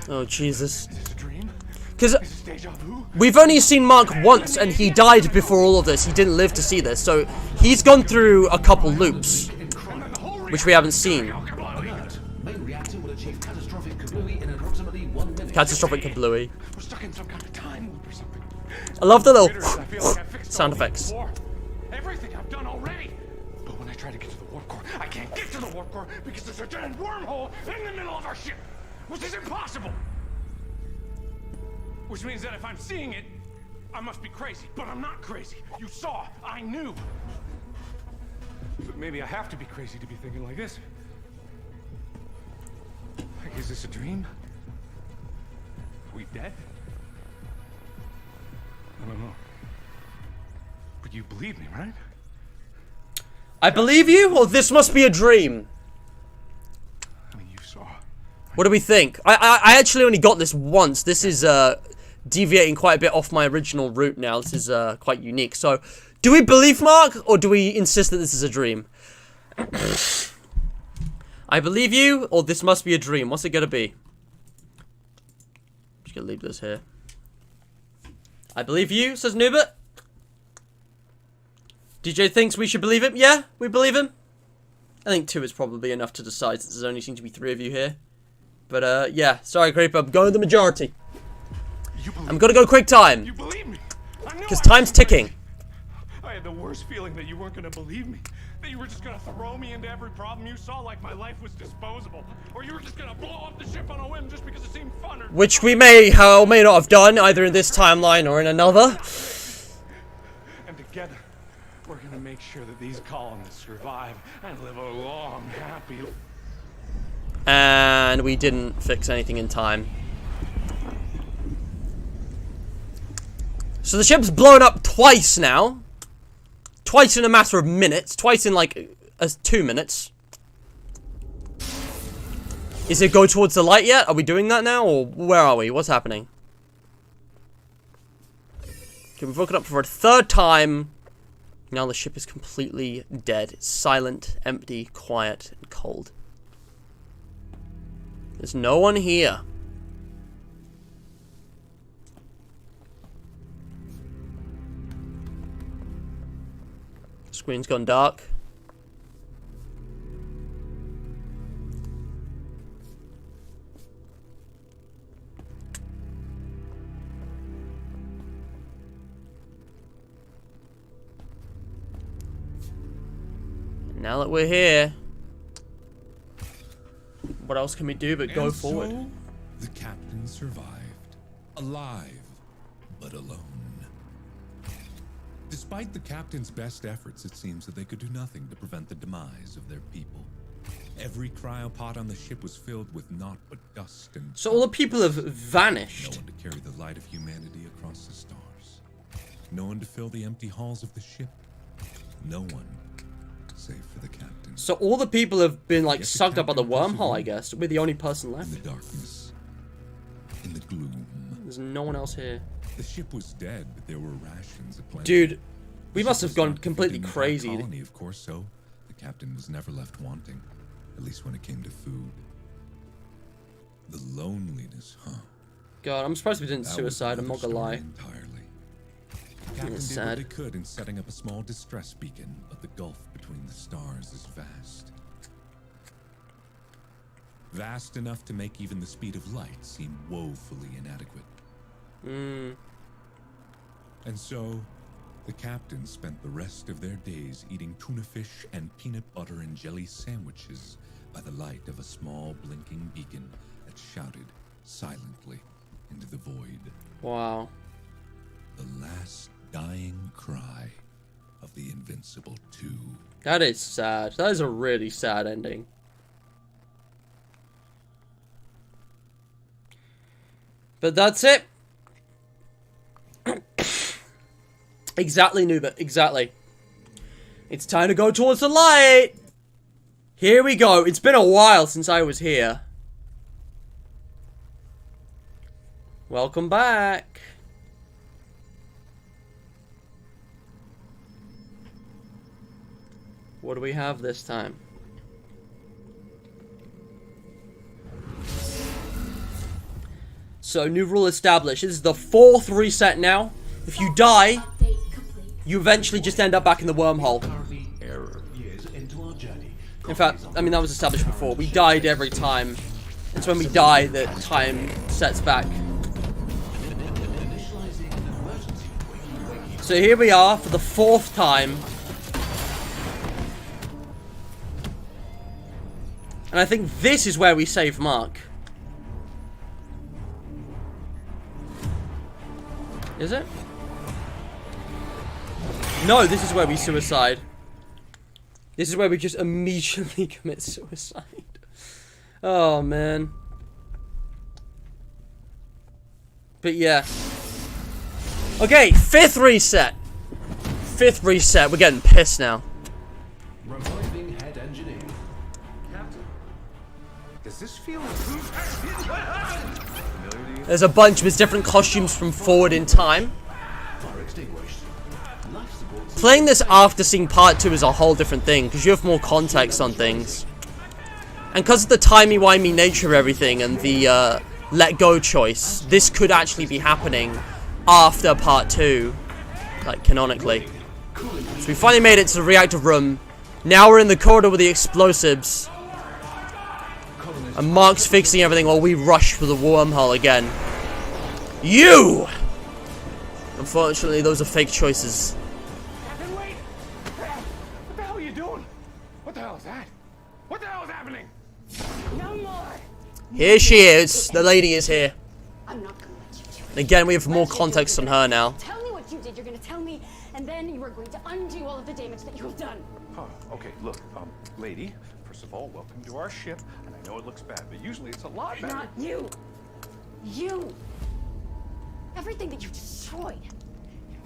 Oh Jesus! Is this a dream? Because Is this deja vu? we've only seen Mark once, and he died before all of this. He didn't live to see this, so he's gone through a couple loops, which we haven't seen. Main reactor will achieve catastrophic kablooey in approximately 1 minute. Catastrophic kablooey. We're stuck in some kind of time loop or something. I love the little I feel like I've fixed sound all these effects. before. Everything I've done already. But when I try to get to the warp core, I can't get to the warp core because there's a giant wormhole in the middle of our ship, which is impossible. Which means that if I'm seeing it, I must be crazy. But I'm not crazy. You saw. I knew. But maybe I have to be crazy to be thinking like this. Like, is this a dream? Are we dead? I don't know. But you believe me, right? I believe you, or this must be a dream. I mean, you saw. What do we think? I actually only got this once. This is deviating quite a bit off my original route now. This is quite unique. So, do we believe Mark, or do we insist that this is a dream? I believe you, or this must be a dream. What's it gonna be? Just gonna leave this here. I believe you, says Nubert. DJ thinks we should believe him. Yeah, we believe him. I think 2 is probably enough to decide, since there only seem to be 3 of you here. But yeah, sorry Creeper, I'm going with the majority. I'm gonna go quick time. You believe me? Because time's ticking. I had the worst feeling that you weren't gonna believe me. That you were just gonna throw me into every problem you saw like my life was disposable. Or you were just gonna blow up the ship on a whim just because it seemed fun. Which we may or may not have done, either in this timeline or in another. And together, we're gonna make sure that these colonists survive and live a long, happy life. And we didn't fix anything in time. So the ship's blown up twice now. Twice in a matter of minutes. Twice in like 2 minutes. Is it go towards the light yet? Are we doing that now? Or where are we? What's happening? Okay, we've woken up for a 3rd time. Now the ship is completely dead. It's silent, empty, quiet, and cold. There's no one here. Screen's gone dark. Now that we're here, what else can we do but go forward? So, the captain survived. Alive, but alone. Despite the captain's best efforts, it seems that they could do nothing to prevent the demise of their people. Every cryopod on the ship was filled with naught but dust and... So all the people have vanished. No one to carry the light of humanity across the stars. No one to fill the empty halls of the ship. No one, save for the captain. So all the people have been like sucked up by the wormhole, I guess. We're the only person left. In the darkness. In the gloom. There's no one else here. The ship was dead, but there were rations aplenty. Dude, we must have gone completely crazy. Colony, of course, so the captain was never left wanting, at least when it came to food. The loneliness, huh? God, I'm surprised we didn't That suicide. I'm not gonna lie. entirely. Captain It's did sad. what they could in setting up a small distress beacon, but the gulf between the stars is vast. Vast enough to make even the speed of light seem woefully inadequate. And so, the captain spent the rest of their days eating tuna fish and peanut butter and jelly sandwiches by the light of a small blinking beacon that shouted silently into the void. Wow. The last dying cry of the Invincible 2. That is sad. That is a really sad ending. But that's it. Exactly, Nuba. Exactly. It's time to go towards the light. Here we go. It's been a while since I was here. Welcome back. What do we have this time? So, new rule established. This is the 4th reset now. If you die, you eventually just end up back in the wormhole. In fact, I mean, that was established before. We died every time. It's when we die that time sets back. So here we are for the 4th time. And I think this is where we save Mark. Is it? No, this is where we suicide. This is where we just immediately commit suicide. Oh, man. But yeah. Okay, 5th reset. 5th reset. We're getting pissed now. Reviving head engineer. Captain, does this feel There's a bunch with different costumes from forward in time. Playing this after seeing part 2 is a whole different thing, because you have more context on things. And because of the timey-wimey nature of everything and the let go choice, this could actually be happening after part 2, like canonically. So we finally made it to the reactor room. Now we're in the corridor with the explosives. And Mark's fixing everything while we rush for the wormhole again. You! Unfortunately, those are fake choices. Captain, wait! What the hell are you doing? What the hell is that? What the hell is happening? No more! Here she is. The lady is here. I'm not gonna let you do it. And again, we have more context on her now. Tell me what you did. You're gonna tell me, and then you are going to undo all of the damage that you have done. Oh, okay, look, lady, first of all, welcome to our ship, and I know it looks bad, but usually it's a lot better. Not you. You. Everything that you destroyed.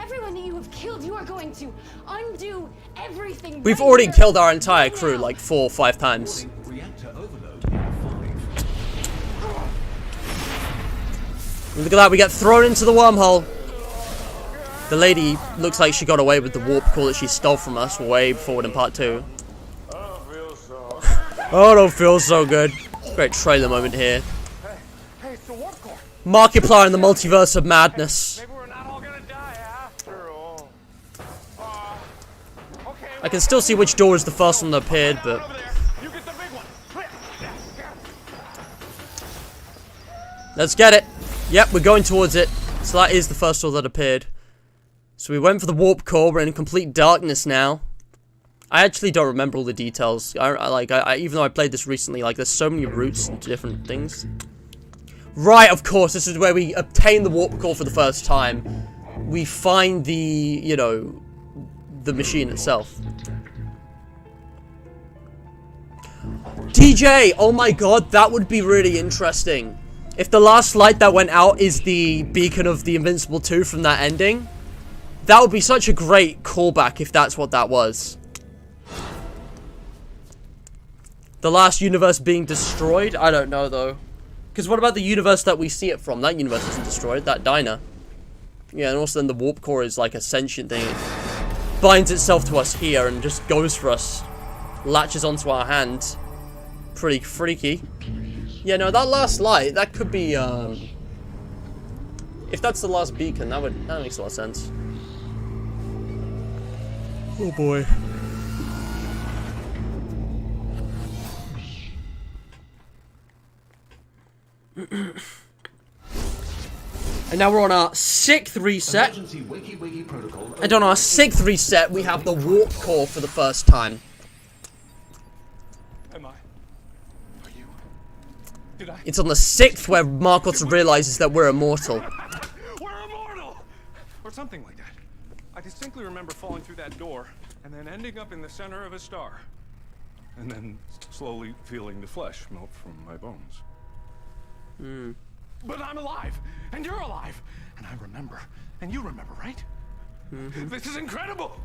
Everyone that you have killed, you are going to undo everything. We've already killed our entire crew like 4 or 5 times. Look at that, we get thrown into the wormhole. The lady looks like she got away with the warp core that she stole from us way forward in part 2. Oh, I don't feel so good. Great trailer moment here. Hey, it's the warp core. Markiplier in the multiverse of madness. Maybe we're not all gonna die after all. Okay. I can still see which door is the first one that appeared, but... You get the big one. Let's get it. Yep, we're going towards it. So that is the first door that appeared. So we went for the warp core. We're in complete darkness now. I actually don't remember all the details. Even though I played this recently, like, there's so many routes and different things. Right, of course, this is where we obtain the warp core for the first time. We find the, you know, the machine itself. DJ! Oh my god, that would be really interesting. If the last light that went out is the beacon of the Invincible 2 from that ending, that would be such a great callback if that's what that was. The last universe being destroyed? I don't know, though. Because what about the universe that we see it from? That universe isn't destroyed. That diner. Yeah, and also then the warp core is like a sentient thing. It binds itself to us here and just goes for us. Latches onto our hand. Pretty freaky. Yeah, no, that last light, that could be, if that's the last beacon, that makes a lot of sense. Oh boy. And now we're on our 6th reset. And on our 6th reset, we have the warp core for the first time. Am I? Are you? Did I? It's on the 6th where Marcos realizes that we're immortal. We're immortal! Or something like that. I distinctly remember falling through that door and then ending up in the center of a star. And then slowly feeling the flesh melt from my bones. But I'm alive, and you're alive, and I remember, and you remember, right? This is incredible!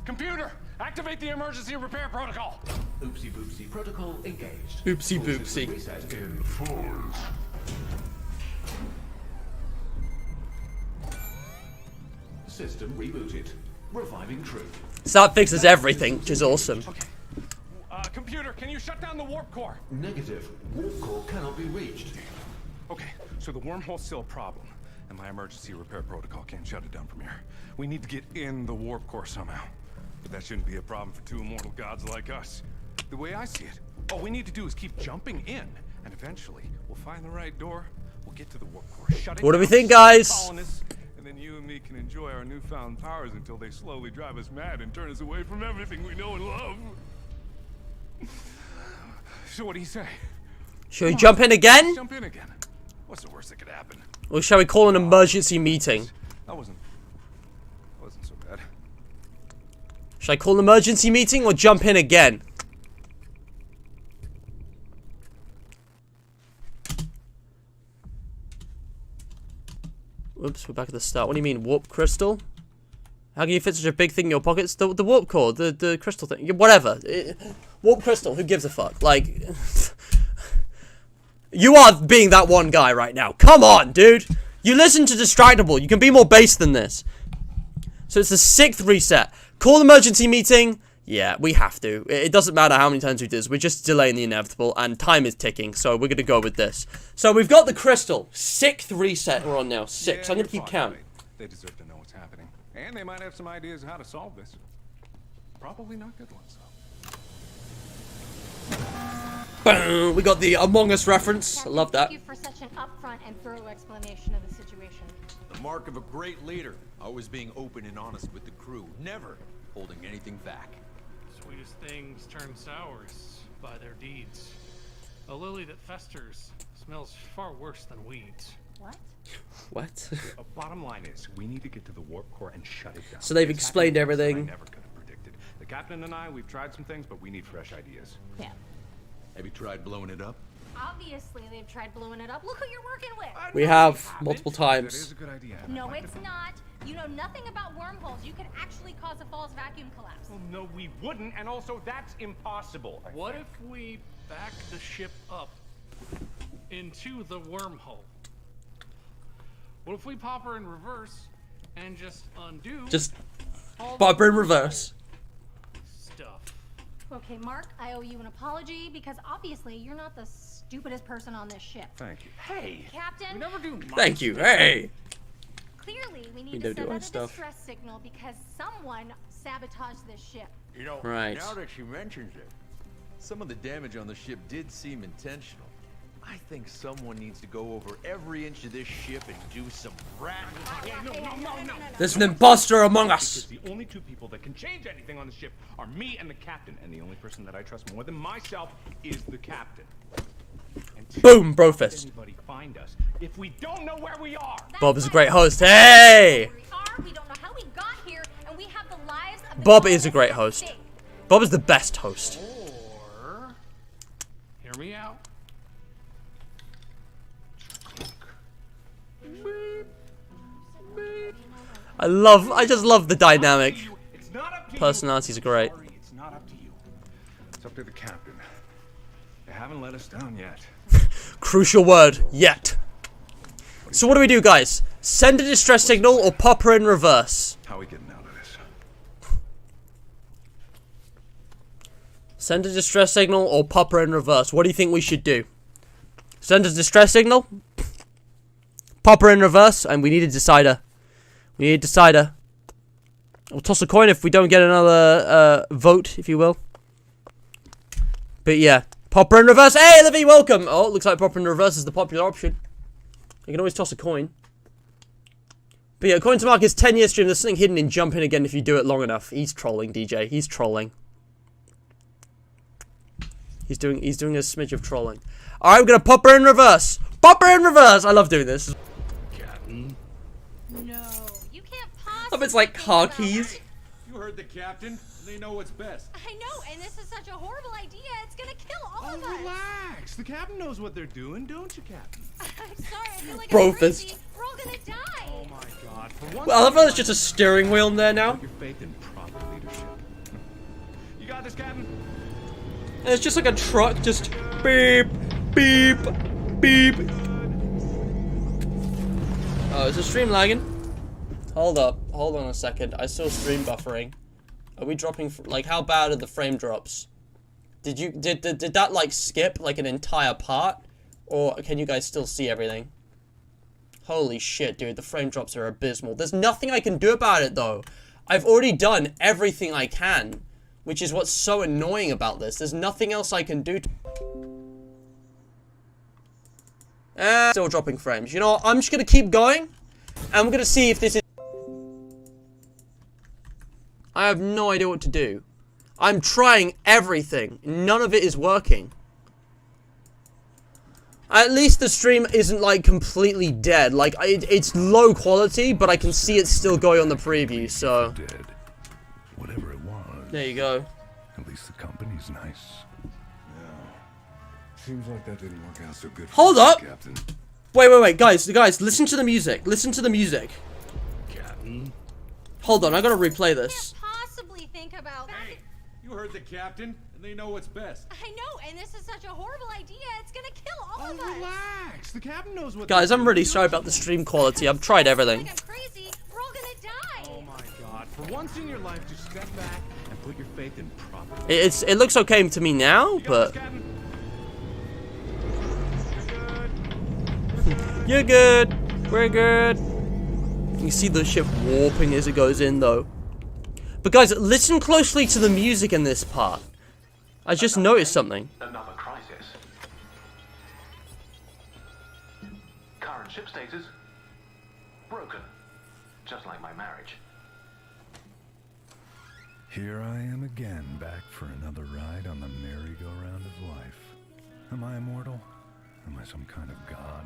Computer, activate the emergency repair protocol! Oopsie boopsie protocol engaged. Oopsie boopsie. Reset in 4. System rebooted. Reviving crew. So that fixes everything, which is awesome. Okay. Computer, can you shut down the warp core? Negative. Warp core cannot be reached. Okay, so the wormhole's still a problem, and my emergency repair protocol can't shut it down from here. We need to get in the warp core somehow. But that shouldn't be a problem for 2 immortal gods like us. The way I see it, all we need to do is keep jumping in, and eventually we'll find the right door, we'll get to the warp core, shut it What do we down, think, guys? colonists, and then you and me can enjoy our newfound powers until they slowly drive us mad and turn us away from everything we know and love. So what do you say? Shall we jump in again? Jump in again. What's the worst that could happen? Or shall we call an emergency meeting? That wasn't so bad. Should I call an emergency meeting or jump in again? Whoops, we're back at the start. What do you mean, warp crystal? How can you fit such a big thing in your pockets? The warp core, the crystal thing. Whatever. Warp crystal, who gives a fuck? Like... You are being that one guy right now. Come on, dude. You listen to Distractable. You can be more base than this. So it's the 6th reset. Call emergency meeting. Yeah, we have to. It doesn't matter how many times we do this. We're just delaying the inevitable, and time is ticking. So we're going to go with this. So we've got the crystal. 6th reset we're on now. 6. Yeah, I'm going to keep count. They deserve to know what's happening. And they might have some ideas how to solve this. Probably not good ones, though. Boom, we got the Among Us reference. I love that. Thank you for such an upfront and thorough explanation of the situation. The mark of a great leader, always being open and honest with the crew, never holding anything back. Sweetest things turn sours by their deeds. A lily that festers smells far worse than weeds. What? What? Bottom line is, we need to get to the warp core and shut it down. So they've explained everything. I never could have predicted. The captain and I, we've tried some things, but we need fresh ideas. Yeah. Have you tried blowing it up? Obviously, they've tried blowing it up. Look who you're working with. We have multiple That is times. a good idea. No, it's not. You know nothing about wormholes. You could actually cause a false vacuum collapse. Well, no, we wouldn't, and also that's impossible. What if we back the ship up into the wormhole? What if we pop her in reverse and just undo? Just all pop her in the reverse. stuff. Okay, Mark, I owe you an apology because obviously you're not the stupidest person on this ship. Thank you. Hey! Captain, We never do Thank you. Hey. clearly we We need don't to do send our out a stuff. distress signal because someone sabotaged this ship. You know, Right. now that she mentions it, some of the damage on the ship did seem intentional. I think someone needs to go over every inch of this ship and do some rat. No. There's an imposter among us. Because the only 2 people that can change anything on the ship are me and the captain, and the only person that I trust more than myself is the captain. Boom, bro fist. Anybody find us if we don't know where we are? Bob is a great host. Hey! We don't know how we got here, and we have the lives of the Bob is a great host. Bob is the best host. Or, hear me out. I just love the dynamic. Personalities are great. It's not up to you. It's up to the captain. They haven't let us down yet. Crucial word, yet. So what do we do, guys? Send a distress signal or pop her in reverse? How are we getting out of this? Send a distress signal or pop her in reverse? What do you think we should do? Send a distress signal? Pop her in reverse? And we need a decider. We need a decider. We'll toss a coin if we don't get another vote, if you will. But yeah, popper in reverse. Hey, Livy, welcome. Oh, looks like popper in reverse is the popular option. You can always toss a coin. But yeah, according to Marcus, 10-year stream, there's something hidden in jump in again if you do it long enough. He's trolling, DJ. He's trolling. He's doing a smidge of trolling. All right, we're gonna popper in reverse. Popper in reverse. I love doing this. No, you can't possibly. I hope it's like car keys. You heard the captain. They know what's best. I know, and this is such a horrible idea. It's gonna kill all of us. Relax. The captain knows what they're doing, don't you, Captain? I'm sorry. I feel like Bro I'm crazy. fist. We're all gonna die. Oh my God! For once, Well, I love how there's just a steering wheel in there now. Put your faith in proper leadership. You got this, Captain. And it's just like a truck, just beep, beep, beep. Oh, is the stream lagging? Hold on a second. I saw stream buffering. Are we dropping? Like, how bad are the frame drops? Did that like skip like an entire part, or can you guys still see everything? Holy shit, dude! The frame drops are abysmal. There's nothing I can do about it though. I've already done everything I can, which is what's so annoying about this. There's nothing else I can do. Still dropping frames. You know what? I'm just gonna keep going, and we're gonna see if this is. I have no idea what to do. I'm trying everything. None of it is working. At least the stream isn't like completely dead. Like it's low quality, but I can see it still going on the preview. So Dead. Whatever it was. there you go. At least the company's nice. Yeah. Seems like that didn't work out so good. Hold up. Captain. Wait, guys, listen to the music. Listen to the music. Captain. Hold on, I gotta replay this. Possibly think about. Hey, you heard the captain, and they know what's best. I know, and this is such a horrible idea. It's gonna kill all of us. Relax. The captain knows what. Guys, I'm really sorry about the stream quality. I've tried everything. I'm crazy. We're all gonna die. Oh my God! For once in your life, just step back and put your faith in proper. It looks okay to me now, but you're good. We're good. You see the ship warping as it goes in, though. But guys, listen closely to the music in this part. I just noticed something. Another crisis. Current ship status. Broken. Just like my marriage. Here I am again, back for another ride on the merry-go-round of life. Am I immortal? Am I some kind of god?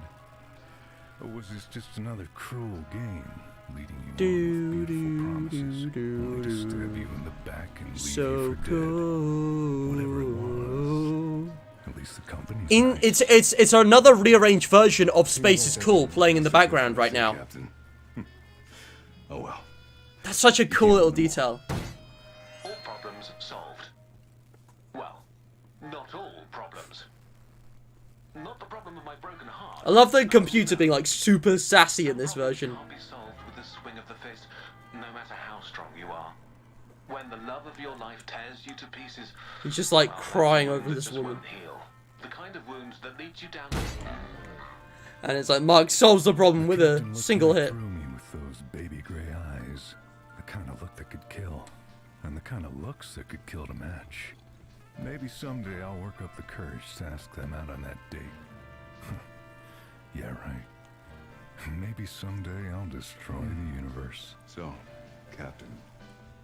Or was this just another cruel game, leading you on with beautiful promises, only to stab you in the back and leave you for dead? Whatever it was, at least the company's nice. It's another rearranged version of Space is Cool playing in the background right now. Oh well. That's such a cool little detail. All problems solved. Well, not all problems. Not the problem of my broken heart. I love the computer being like super sassy in this version. Can't be solved with a swing of the fist, no matter how strong you are. When the love of your life tears you to pieces, He's just like crying over this woman. heal. The kind of wounds that leads you down. And it's like Mark solves the problem with a single hit. Through me with those baby gray eyes, the kind of look that could kill, and the kind of looks that could kill to match. Maybe someday I'll work up the courage to ask them out on that date. Yeah, right. Maybe someday I'll destroy the universe. So, Captain,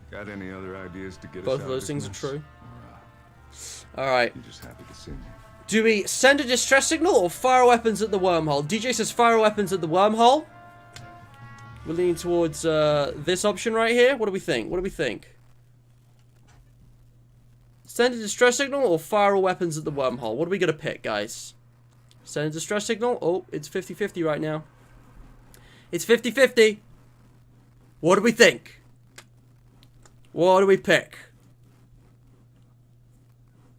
got any other ideas to get us out Both of of those this things are mess? true. Or, Alright. you just happy to see me? Do we send a distress signal or fire weapons at the wormhole? DJ says fire weapons at the wormhole. We're leaning towards this option right here. What do we think? What do we think? Send a distress signal or fire weapons at the wormhole? What are we going to pick, guys? Send a distress signal? Oh, it's 50-50 right now. It's 50-50. What do we think? What do we pick?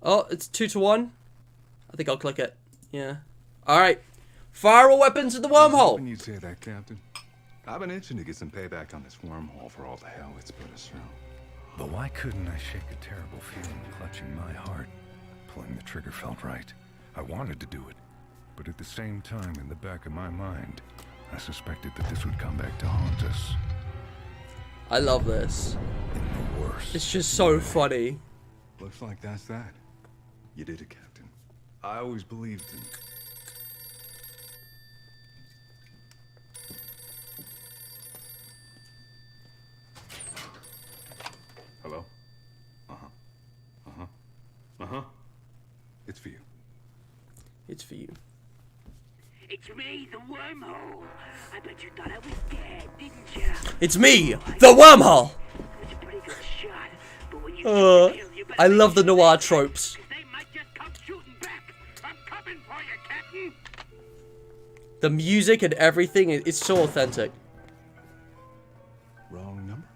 Oh, it's 2-1. I think I'll click it. Yeah. Alright. Fire weapons at the wormhole. When you say that, Captain, I've been itching to get some payback on this wormhole for all the hell it's put us through. But why couldn't I shake a terrible feeling clutching my heart? Pulling the trigger felt right. I wanted to do it. But at the same time, in the back of my mind, I suspected that this would come back to haunt us. I love this. It's just so funny. Looks like that's that. You did it, Captain. I always believed in. Hello? It's for you. It's for you. It's me, the wormhole. I bet you thought I was dead, didn't ya? It's me, the wormhole. I love the noir tropes. The music and everything, it's so authentic. Wrong number?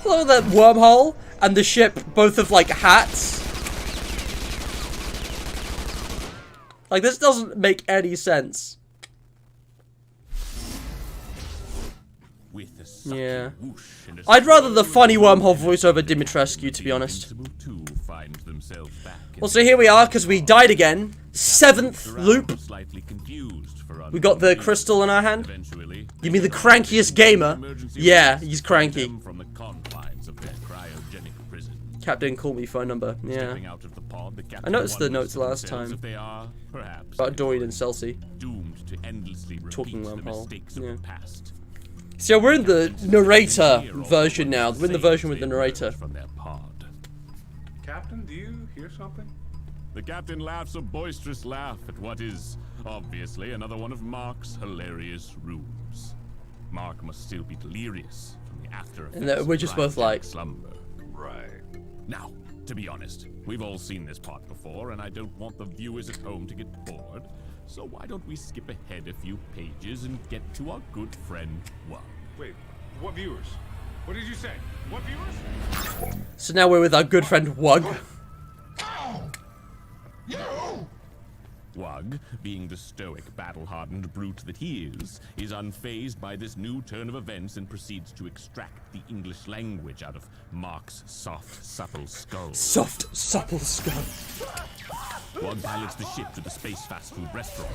I love that wormhole and the ship both have like hats. Like, this doesn't make any sense. Yeah. I'd rather the funny wormhole voice over Dimitrescu, to be honest. Well, so here we are, because we died again. 7th loop. We got the crystal in our hand. You mean the crankiest gamer? Yeah, he's cranky. Captain, call me phone number. Yeah. I noticed the notes last time. About Dorian and Celsi. Talking wormhole. Yeah. So we're in the narrator version now. We're in the version with the narrator. Captain, do you hear something? The captain laughs a boisterous laugh at what is, obviously, another one of Mark's hilarious ruse. Mark must still be delirious from the after effects. And we're just both like, slumber. Right. Now, to be honest, we've all seen this part before, and I don't want the viewers at home to get bored. So why don't we skip ahead a few pages and get to our good friend Wug? Wait, what viewers? What did you say? What viewers? So now we're with our good friend Wug. Wug, being the stoic, battle-hardened brute that he is unfazed by this new turn of events and proceeds to extract the English language out of Mark's soft, supple skull. Soft, supple skull. Wug pilots the ship to the space fast food restaurant.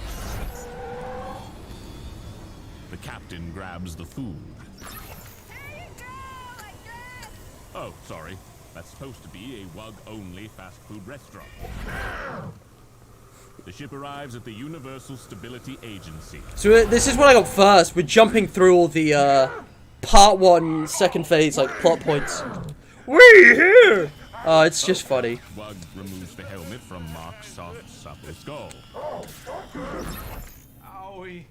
The captain grabs the food. Oh, sorry. That's supposed to be a Wug-only fast food restaurant. The ship arrives at the Universal Stability Agency. So this is what I got first. We're jumping through all the part 1, second phase, like, plot points. We here! Oh, it's just funny. Wug removes the helmet from Mark's soft, supple skull. Owie.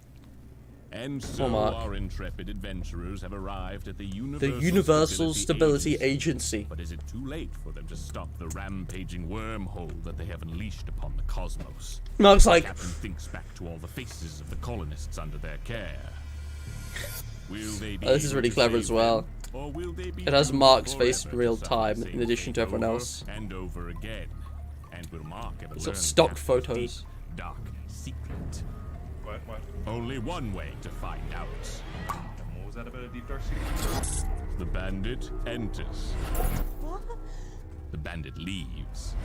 And so Mark. our intrepid adventurers have arrived at the Universal, Universal Stability Agency. But is it too late for them to stop the rampaging wormhole that they have unleashed upon the cosmos? Mark's like, the captain thinks back to all the faces of the colonists under their care. Will they be this is really clever as well. Or will they be It has Mark's face in forever real to time, suffer in addition to everyone over else. And over again. And will Mark ever It's learn got stock Captain's photos. deep, dark secret? What? Only one way to find out. And what was that about a deep dark secret? The bandit enters. The bandit leaves.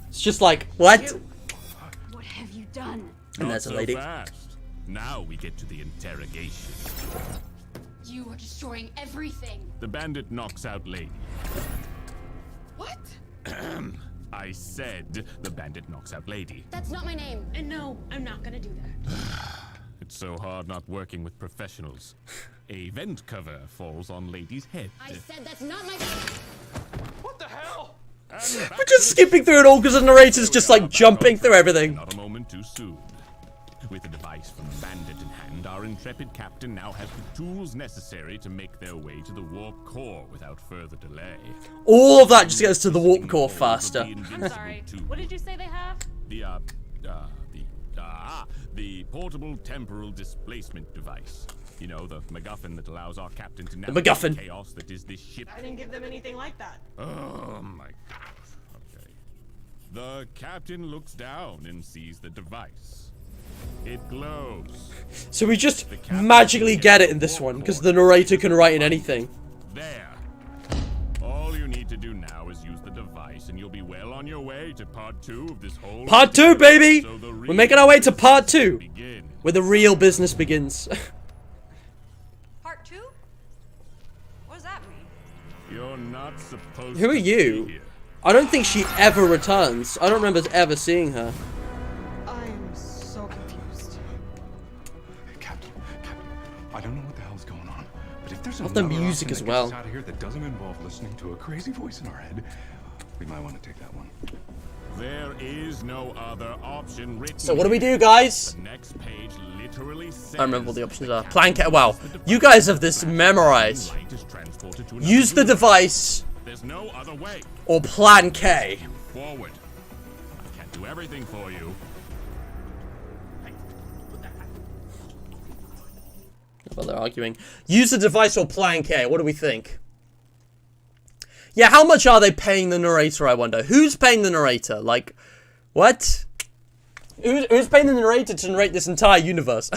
It's just like, what? What have you done? And there's a lady. So fast. Now we get to the interrogation. You are destroying everything. The bandit knocks out Lady. What? I said the bandit knocks out Lady. That's not my name. And no, I'm not gonna do that. It's so hard not working with professionals. A vent cover falls on Lady's head. I said that's not my. What the hell? We're just skipping through it all because the narrator's just like jumping through everything. Not a moment too soon. With the device from the bandit in hand, our intrepid captain now has the tools necessary to make their way to the warp core without further delay. All of that just gets to the warp core faster. I'm sorry. What did you say they have? The portable temporal displacement device. You know, the MacGuffin that allows our captain to The navigate MacGuffin. the chaos that is this ship. I didn't give them anything like that. Oh my god. Okay. The captain looks down and sees the device. It glows. So we just magically get it in this one because the narrator can write in anything. There. All you need to do now is use the device, and you'll be well on your way to part 2 of this whole... Part 2, baby! We're making our way to part 2, where the real business begins. Part 2? What does that mean? You're not supposed Who are to you? be here. I don't think she ever returns. I don't remember ever seeing her. I am so confused. Captain, I don't know what the hell's going on, but if there's Love the another music option as that well. gets us out of here that doesn't involve listening to a crazy voice in our head, we might want to take that one. There is no other option written. So what do we do, guys? The next page literally says I remember what the options are. Plan K. Wow, you guys have this memorized. Use the device. There's no other way. Or Plan K. Forward. I can't do everything for you. Well, they're arguing. Use the device or Plan K. What do we think? Yeah, how much are they paying the narrator, I wonder? Who's paying the narrator? Like, what? Who's paying the narrator to narrate this entire universe?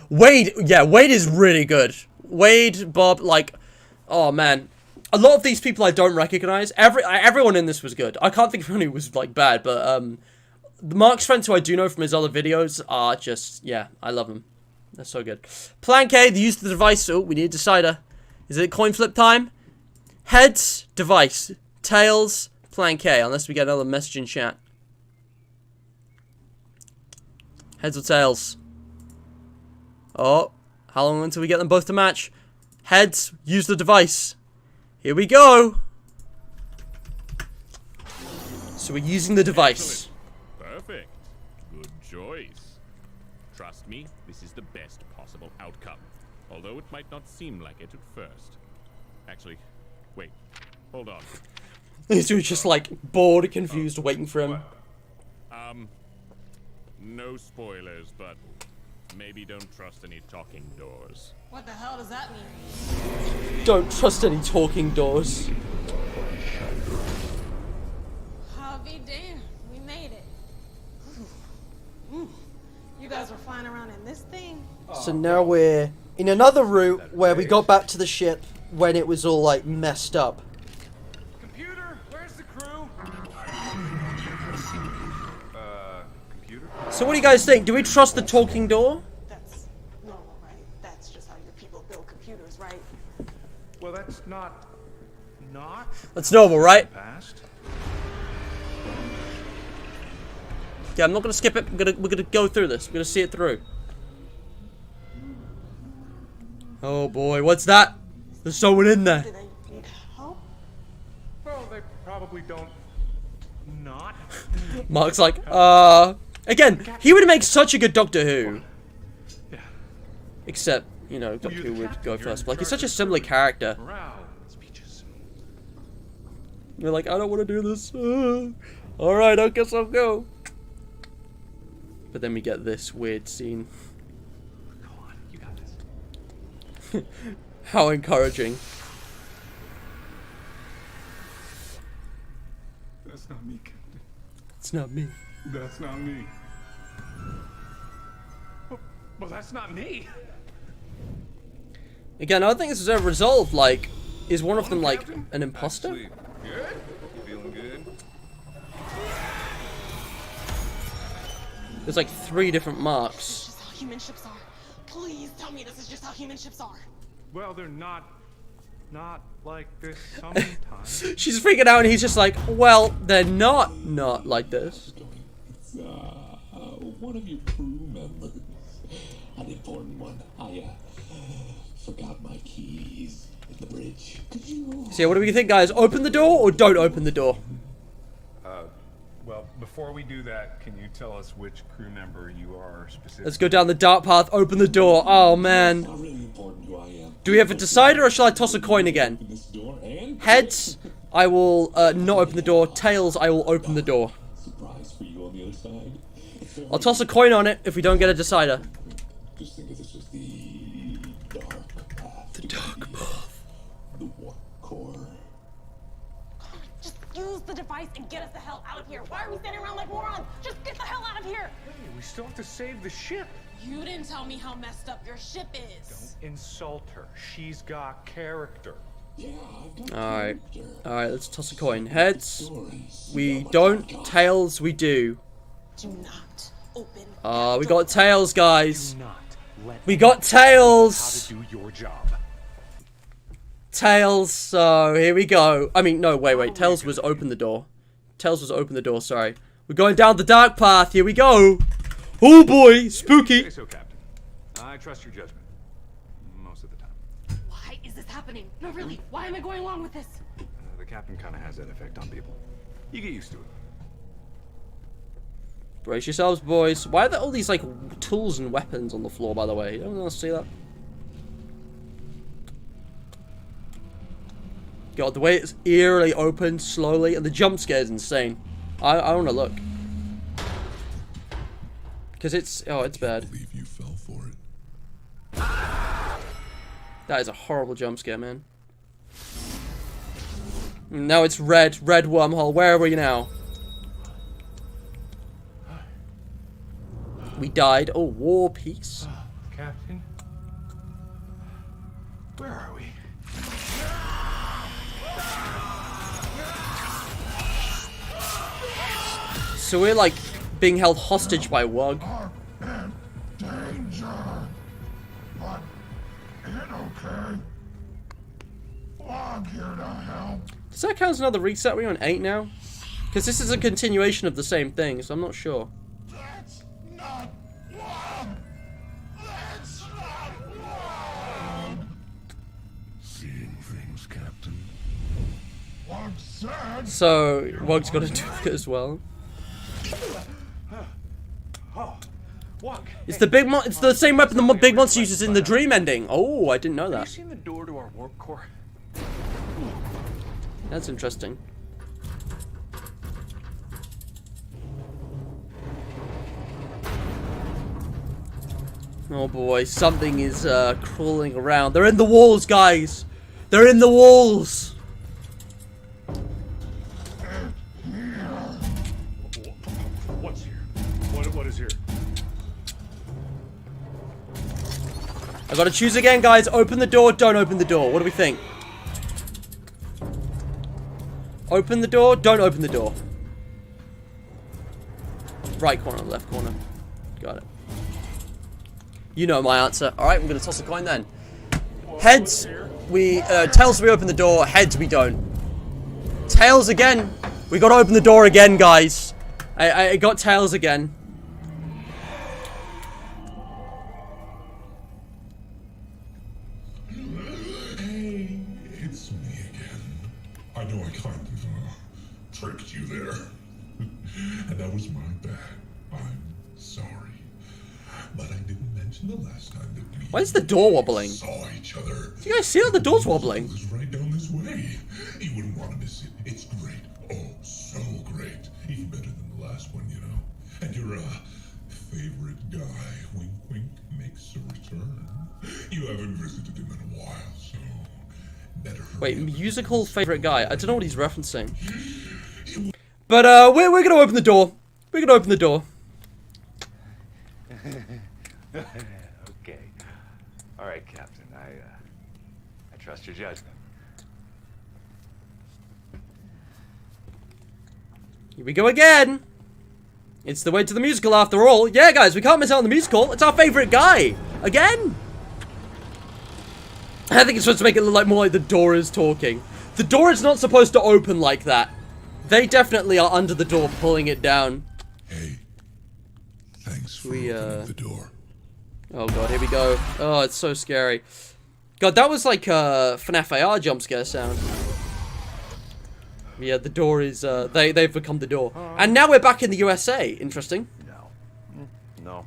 Wade, yeah, Wade is really good. Wade, Bob, like, oh man. A lot of these people I don't recognize. Everyone in this was good. I can't think of anyone who was, like, bad, but, the Mark's friends who I do know from his other videos are just, yeah, I love them. They're so good. Plan K, the use of the device. Oh, we need a decider. Is it coin flip time? Heads, device. Tails, Plan K, unless we get another message in chat. Heads or tails? Oh, how long until we get them both to match? Heads, use the device. Here we go. So we're using the device. Perfect. Good choice. Trust me, this is the best possible outcome. Although it might not seem like it at first. Actually, wait. Hold on. These two are just like bored, confused, waiting for him. No spoilers, but maybe don't trust any talking doors. What the hell does that mean? Don't trust any talking doors. I'll be damned. We made it. You guys were flying around in this thing? So now we're in another route where we got back to the ship when it was all like messed up. Computer, where's the crew? Computer? So what do you guys think? Do we trust the talking door? That's normal, right? That's just how your people build computers, right? Well, that's not. That's normal, right? Past. Yeah, I'm not gonna skip it. We're gonna go through this. We're gonna see it through. Oh boy, what's that? There's someone in there. Do they need help? Well, they probably don't. Not. Mark's like, again, he would make such a good Doctor Who. Yeah. Except, you know, Doctor Who would go first. But like, he's such a similar character. Morale speeches. You're like, I don't want to do this. Alright, I guess I'll go. But then we get this weird scene. Go on, you got this. How encouraging. That's not me, Captain. It's not me. That's not me. Well, that's not me. Again, I don't think this is ever resolved. Like, is one of them like an imposter? Good? Feeling good? There's like 3 different marks. This is just how human ships are. Please tell me this is just how human ships are. Well, they're not like this sometimes. She's freaking out and he's just like, well, they're not like this. It's, one of your crew members. An important one. I, forgot my keys in the bridge. Could you... So yeah, what do we think, guys? Open the door or don't open the door? Well, before we do that, can you tell us which crew member you are specifically? Let's go down the dark path, open the door. Oh, man. Not really important who I am. Do we have a decider or shall I toss a coin again? This door and... Heads, I will not open the door. Tails, I will open the door. Surprise for you on the other side. I'll toss a coin on it if we don't get a decider. Just think of this as the dark path. The dark path. The warp core. Just use the device and get us the hell out of here. Why are we standing around like morons? Just get the hell out of here. Hey, we still have to save the ship. You didn't tell me how messed up your ship is. Don't insult her. She's got character. Alright. Alright, let's toss a coin. Heads, we don't. Tails, we do. Do not open. We got tails, guys. We got tails. How to do your job. Tails, so here we go. I mean, no, wait. Tails was open the door. Tails was open the door, sorry. We're going down the dark path. Here we go. Oh boy, spooky. Say so, Captain. I trust your judgment. Most of the time. Why is this happening? No, really. Why am I going along with this? The captain kind of has that effect on people. You get used to it. Brace yourselves, boys. Why are there all these, like, tools and weapons on the floor, by the way? You don't want to see that? God, the way it's eerily opened slowly, and the jump scare is insane. I want to look. Because it's... Oh, it's bad. I believe you fell for it. That is a horrible jump scare, man. Now it's red. Red wormhole. Where are we now? We died. Oh, war peace. Captain? Where are we? So we're like being held hostage by Wug. Danger. But it okay. I'm here to help. Does that count as another reset? We're on 8 now? Because this is a continuation of the same thing, so I'm not sure. That's not wrong. That's not wrong. Seeing things, Captain. Wug said. So Wug's got to do it as well. Oh, Wug. It's the big it's the same weapon the big monster uses in the dream ending. Oh, I didn't know Have you that. seen the door to our warp core? That's interesting. Oh boy, something is crawling around. They're in the walls, guys. They're in the walls. What's here? What is here? I gotta choose again, guys. Open the door, don't open the door. What do we think? Open the door, don't open the door. Right corner, left corner. Got it. You know my answer. Alright, I'm gonna toss a coin then. Heads, tails we open the door, heads we don't. Tails again. We gotta open the door again, guys. I got tails again. Hey, it's me again. I know I kind of tricked you there. And that was my bad. I'm sorry. But I didn't mention the last time that we Why is the door wobbling? saw each other. Do you guys see how the door's wobbling? It was right down this way. You wouldn't want to miss it. It's great. Oh, so great. Even better than the last one, you know. And your favorite guy, wink wink, makes a return. You haven't visited him in a while, so better. Wait, musical favorite guy. I don't know what he's referencing. But we're gonna open the door. We're gonna open the door. Okay. All right, Captain. I trust your judgment. Here we go again. It's the way to the musical after all. Yeah, guys, we can't miss out on the musical. It's our favorite guy. Again. I think it's supposed to make it look like more like the door is talking. The door is not supposed to open like that. They definitely are under the door pulling it down. Hey. Thanks for opening the door. Oh god, here we go. Oh, it's so scary. God, that was like a FNAF AR jump scare sound. Yeah, the door is, they've become the door. And now we're back in the USA. Interesting. No.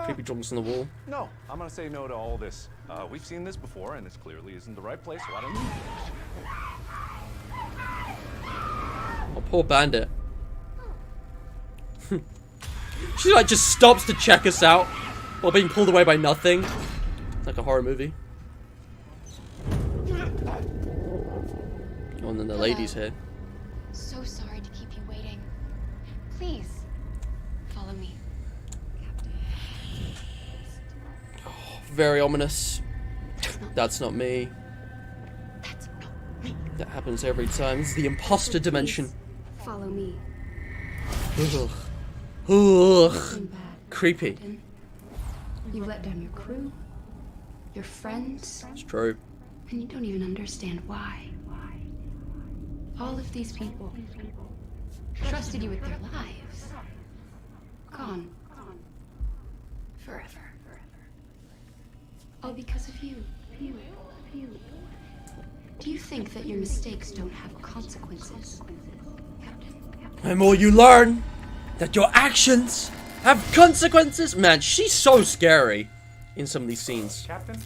Creepy drums on the wall. No, I'm gonna say no to all this. We've seen this before, and this clearly isn't the right place, so I don't need Oh, poor bandit. She like just stops to check us out while being pulled away by nothing. Like a horror movie. Oh, and then the lady's here. So sorry to keep you waiting. Please, follow me. Very ominous. That's not me. That's not That happens every time. This is the imposter dimension. Follow me. Ugh. Ugh. Creepy. You let down your crew, your friends. It's true. And you don't even understand why. All of these people trusted you with their lives. Gone. Forever. All because of you. Do you think that your mistakes don't have consequences? The more you learn that your actions have consequences. Man, she's so scary in some of these scenes. Captain?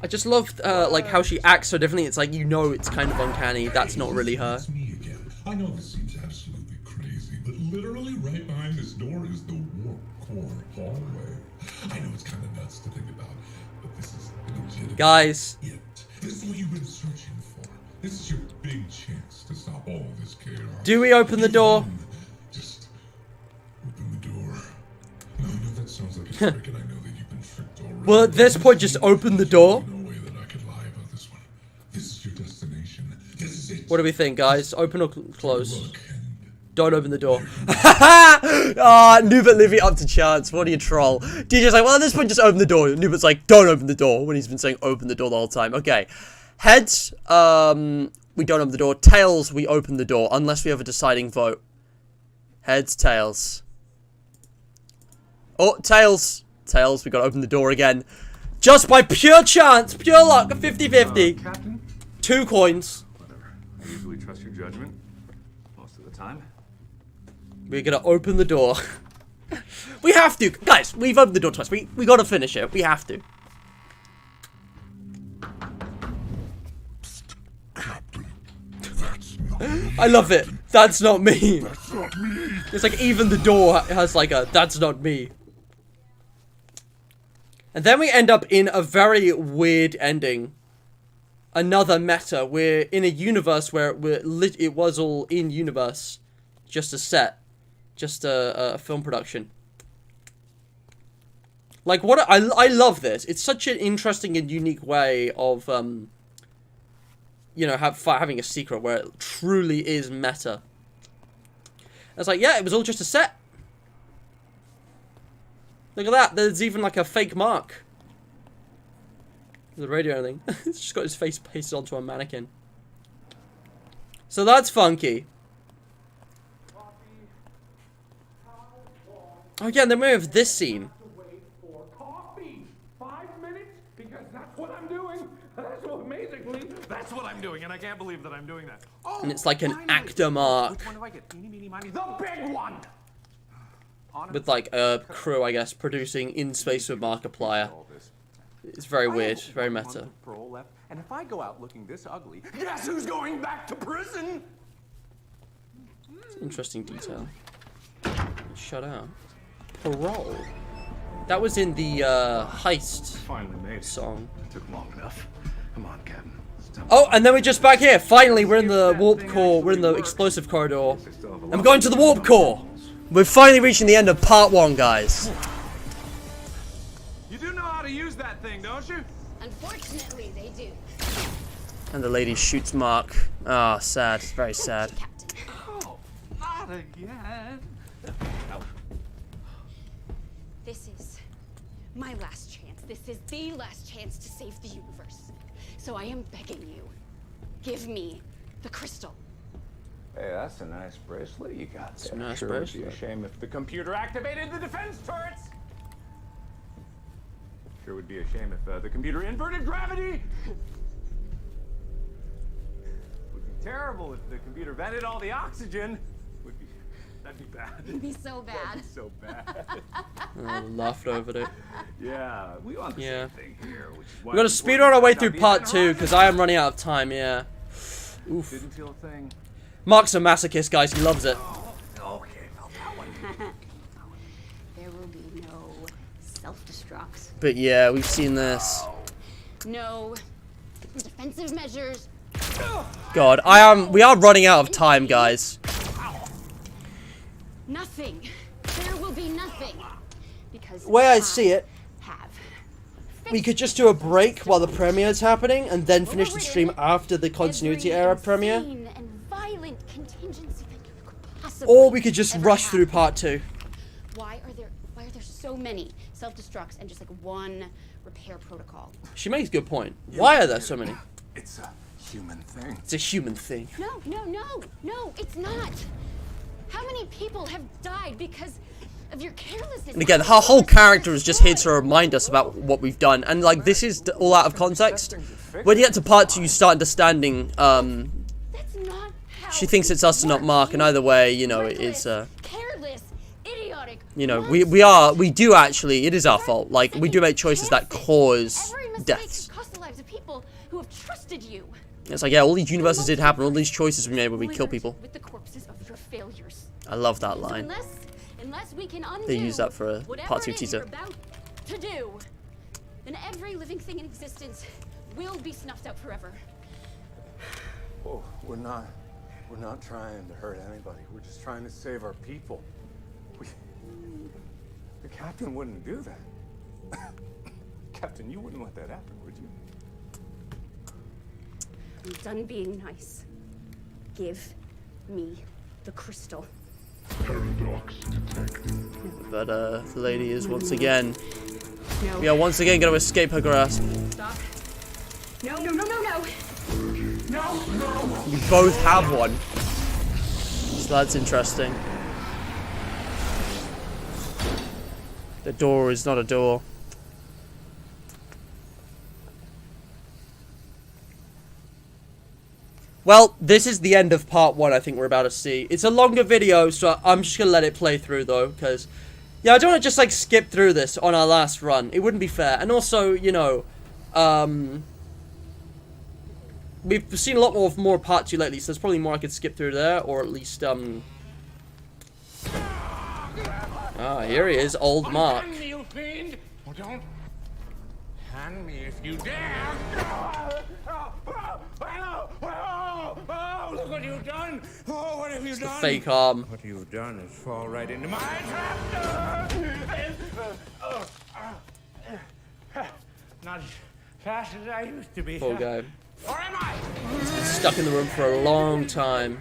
I just love like how she acts so differently. It's like, you know, it's kind of uncanny. That's not really her. It's me again. I know this seems absolutely crazy, but literally right behind this door is the warp core hallway. I know it's kind of nuts to think about, but this is legitimate. Guys. This is what you've been searching for. This is your big chance to stop all of this chaos. Do we open the door? Just open the door. No, I know that sounds like a trick, and I know that you've been tricked already. Well, at this point, just open the door. No way that I could lie about this one. This is your destination. This is it. What do we think, guys? Open or close? Don't open the door. Ah, Nubert living up to chance. What are you, troll? DJ's like, well, at this point, just open the door. Nubert's like, don't open the door, when he's been saying open the door the whole time. Okay. Heads, we don't open the door. Tails, we open the door, unless we have a deciding vote. Heads, tails. Oh, tails. Tails, we gotta open the door again. Just by pure chance, pure luck, 50-50. Captain? 2 coins. Whatever. I usually trust your judgment. Most of the time. We're gonna open the door. We have to. Guys, we've opened the door twice. We gotta finish it. We have to. I love it. That's not me. That's not me. It's like even the door has like a that's not me. And then we end up in a very weird ending. Another meta. We're in a universe where it was all in universe. Just a set. Just a film production. Like, what I love this. It's such an interesting and unique way of, you know, having a secret where it truly is meta. It's like, yeah, it was all just a set. Look at that. There's even like a fake mark. The radio and everything. It's just got his face pasted onto a mannequin. So that's funky. Oh yeah, and then we have this scene. Coffee. 5 minutes? Because that's what I'm doing. That's what, amazingly, that's what I'm doing, and I can't believe that I'm doing that. Oh, And it's like an actor mark. Which one do I get? Eeny, meeny, miny, the big one. With like a crew, I guess, producing In Space with Markiplier. It's very weird, very meta. Parole left, and if I go out looking this ugly, guess who's going back to prison? It's an interesting detail. Shut out. Parole. That was in the heist song. Took long enough. Come on, Captain. Oh, and then we're just back here. Finally, we're in the warp core. We're in the explosive corridor. And we're going to the warp core. We're finally reaching the end of part 1, guys. You do know how to use that thing, don't you? Unfortunately, they do. And the lady shoots Mark. Ah, sad. Very sad. Oh, not again. This is my last chance. This is the last chance to save the universe. So I am begging you, give me the crystal. Hey, that's a nice bracelet you got there. a nice Sure would be bracelet. a shame if the computer activated the defense turrets. Sure would be a shame if the computer inverted gravity. Would be terrible if the computer vented all the oxygen. That'd be bad. It'd be so bad. That'd be so bad. I laughed over it. Yeah, we want the Yeah. same thing here. Which is We're gonna speed on our way through part 2 because I am running out of time. Yeah. Oof. Didn't feel a thing. Mark's a masochist, guys. He loves it. Okay, felt that one. There will be no self-destructs. But yeah, we've seen this. No defensive measures. God, we are running out of time, guys. Nothing. There will be nothing. Because The way I see it, have we could just do a break while the premiere is happening, and then finish the stream after the continuity era premiere. And violent contingency that you could possibly Or we could just ever rush have. through part 2. Why are there so many self-destructs and just like one repair protocol? She makes a good point. Why are there so many? It's a human thing. It's a human thing. No, it's not. How many people have died because of your carelessness? And again, her whole character is just here to remind us about what we've done. And like, this is all out of context. When you get to part 2, you start understanding, she thinks it's us and not Mark, and either way, you know, it is, Careless, idiotic. you know, we do actually, it is our fault. Like, we do make choices that cause deaths. Cost the lives of people who have trusted you. It's like, yeah, all these universes did happen, all these choices we made where we kill people. With the corpses of your failures. I love that So line. unless we can undo They use that for a whatever part 2 it is teaser. you're about to do, then every living thing in existence will be snuffed out forever. Oh, we're not trying to hurt anybody. We're just trying to save our people. The captain wouldn't do that. Captain, you wouldn't let that happen, would you? I'm done being nice. Give me the crystal. Paradox detected. But the lady is once again, No. we are once again going to escape her grasp. Stop. No. We both have one. So that's interesting. The door is not a door. Well, this is the end of part 1 I think we're about to see. It's a longer video, so I'm just going to let it play through though, because, yeah, I don't want to just like skip through this on our last run. It wouldn't be fair. And also, you know, we've seen a lot more part 2 lately, so there's probably more I could skip through there, or at least, here he is, old Mark. Hand me, you fiend! Oh, don't hand me if you dare! Look what you've done! Oh, what have you done? Fake arm. What you've done is fall right into my trap! Not as fast as I used to be. Poor guy. Or am I? He's been stuck in the room for a long time.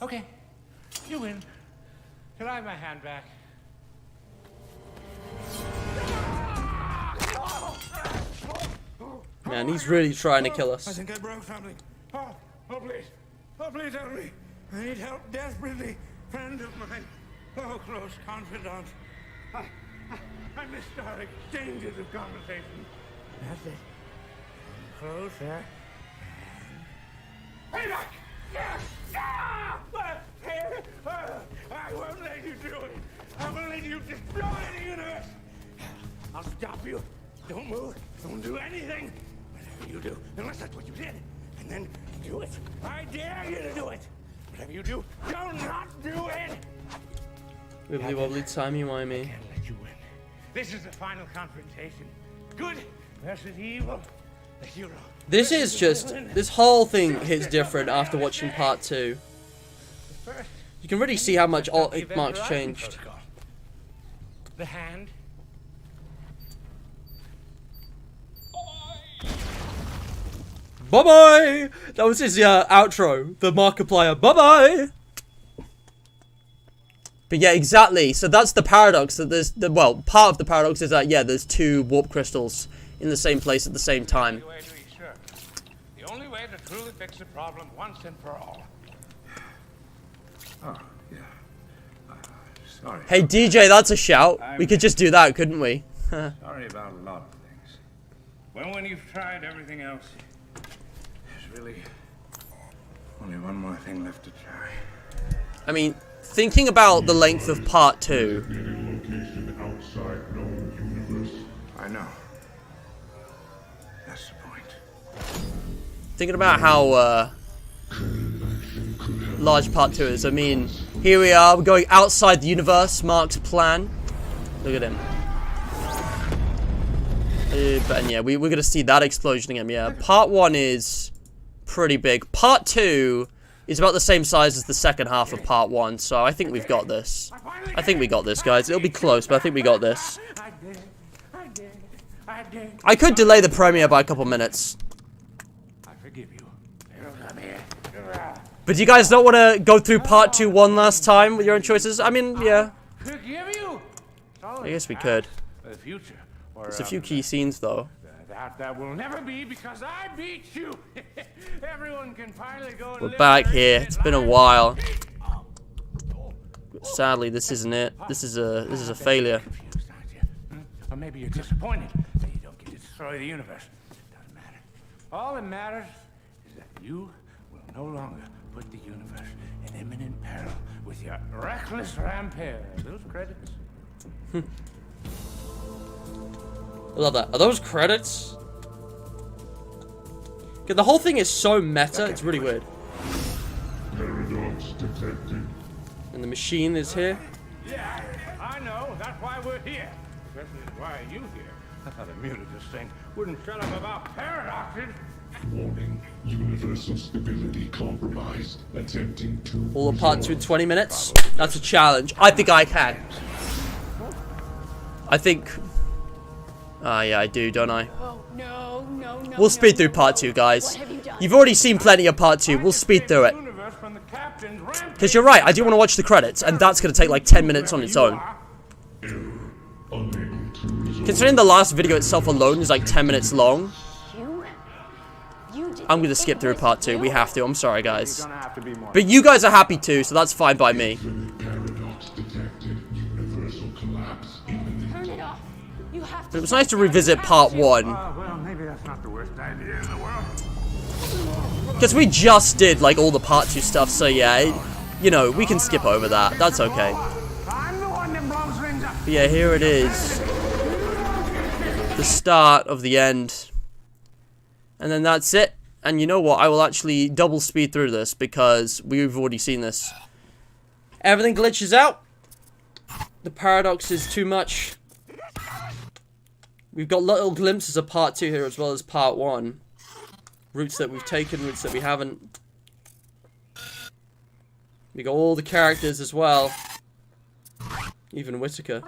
Okay, you win. Can I have my hand back? Man, he's really trying to kill us. I think I broke something. Oh, please. Oh, please help me. I need help desperately. Friend of mine. Oh, close confidant. I missed our exchanges of conversation. That's it. Closer. Hey, back! I won't let you do it. I won't let you destroy the universe. I'll stop you. Don't move. Don't do anything. Whatever you do, unless that's what you did, and then do it. I dare you to do it. Whatever you do, do not do it. Wibbly wobbly timey-wimey. I can't let you win. This is the final confrontation. Good versus evil. The hero. This is just, this whole thing hits different after watching part 2. You can really see how much Mark's changed. The hand. Bye-bye! That was his outro. The Markiplier. Bye-bye! But yeah, exactly. So that's the paradox. That there's, well, part of the paradox is that, yeah, there's 2 warp crystals in the same place at the same time. The only way to truly fix the problem once and for all. Oh, yeah. Sorry. Hey, DJ, that's a shout. We could just do that, couldn't we? Sorry about a lot of things. Well, when you've tried everything else, there's really only one more thing left to try. I mean, thinking about the length of part 2. I know. That's the point. Thinking about how large part 2 is. I mean, here we are, we're going outside the universe, Mark's plan. Look at him. And yeah, we're gonna see that explosion again. Yeah, part 1 is pretty big. Part 2 is about the same size as the second half of part 1, so I think we've got this. I think we got this, guys. It'll be close, but I think we got this. I could delay the premiere by a couple minutes. I forgive you. But do you guys not want to go through part 2 one last time with your own choices? I mean, yeah. Forgive you. I guess we could. The future. There's a few key scenes, though. That will never be because I beat you. Everyone can finally go and We're live back their here. It's been a while. Sadly, this isn't it. This is a failure. Or maybe you're disappointed that you don't get to destroy the universe. Doesn't matter. All that matters is that you will no longer put the universe in imminent peril with your reckless rampage. Those credits. I love that. Are those credits? Okay, the whole thing is so meta, it's really weird. Paradox detected. And the machine is here. Yeah, I know. That's why we're here. Especially why are you here? I thought I muted this thing. Wouldn't shut up about paradoxes. Warning. Universal stability compromised. Attempting to... All of part 2 in 20 minutes? That's a challenge. I think I can. I think... Ah, yeah, I do, don't I? Oh, no. We'll speed through part 2, guys. You've already seen plenty of part 2. We'll speed through it. Because you're right, I do want to watch the credits, and that's going to take like 10 minutes on its own. Considering the last video itself alone is like 10 minutes long, I'm going to skip through part 2. We have to. I'm sorry, guys. But you guys are happy too, so that's fine by me. But it was nice to revisit part 1. Well, maybe that's not the worst idea in the world. Because we just did like all the part 2 stuff, so yeah, you know, we can skip over that. That's okay. But yeah, here it is. The start of the end. And then that's it. And you know what? I will actually double speed through this because we've already seen this. Everything glitches out. The paradox is too much. We've got little glimpses of part 2 here as well as part 1. Routes that we've taken, routes that we haven't. We got all the characters as well. Even Whitaker.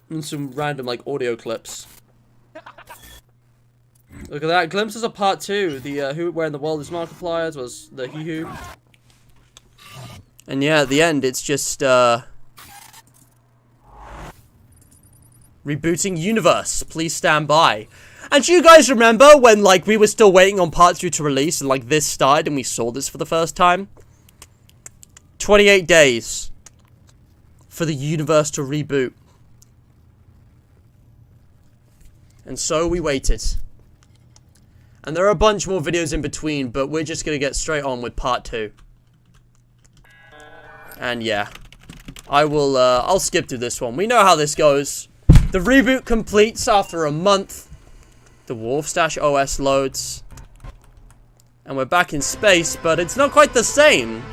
And some random like audio clips. Look at that, glimpses of part 2. The Who, Where in the World is Markiplier, as well as the He Who. And yeah, at the end, it's just rebooting universe. Please stand by. And do you guys remember when like we were still waiting on part 2 to release and like this started and we saw this for the first time? 28 days for the universe to reboot. And so we waited. And there are a bunch more videos in between, but we're just going to get straight on with part 2. And yeah, I'll skip through this one. We know how this goes. The reboot completes after a month. The Wharf Stash OS loads. And we're back in space, but it's not quite the same.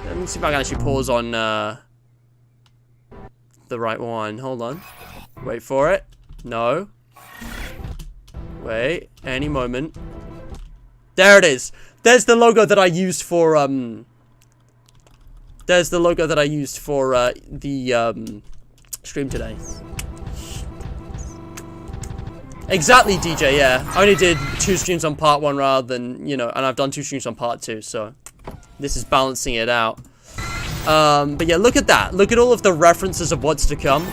Let me see if I can actually pause on the right one. Hold on. Wait for it. No. Wait. Any moment. There it is. There's the logo that I used for, There's the logo that I used for, the, stream today. Exactly, DJ, yeah. I only did 2 streams on part 1 rather than, you know, and I've done 2 streams on part 2, so this is balancing it out. But yeah, look at that. Look at all of the references of what's to come.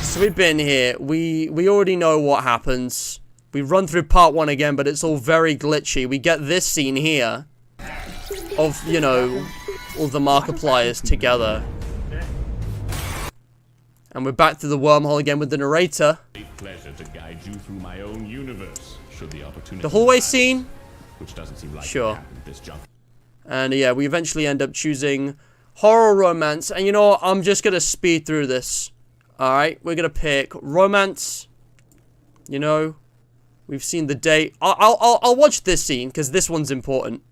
So we've been here. We already know what happens. We run through part 1 again, but it's all very glitchy. We get this scene here of, you know, all the Markipliers together. And we're back to the wormhole again with the narrator. Pleasure to guide you through my own universe, should the opportunity The hallway scene? Which doesn't seem like sure. This jump. And yeah, we eventually end up choosing horror romance. And you know what? I'm just gonna speed through this. Alright, we're gonna pick romance. You know, we've seen the date. I'll watch this scene because this one's important.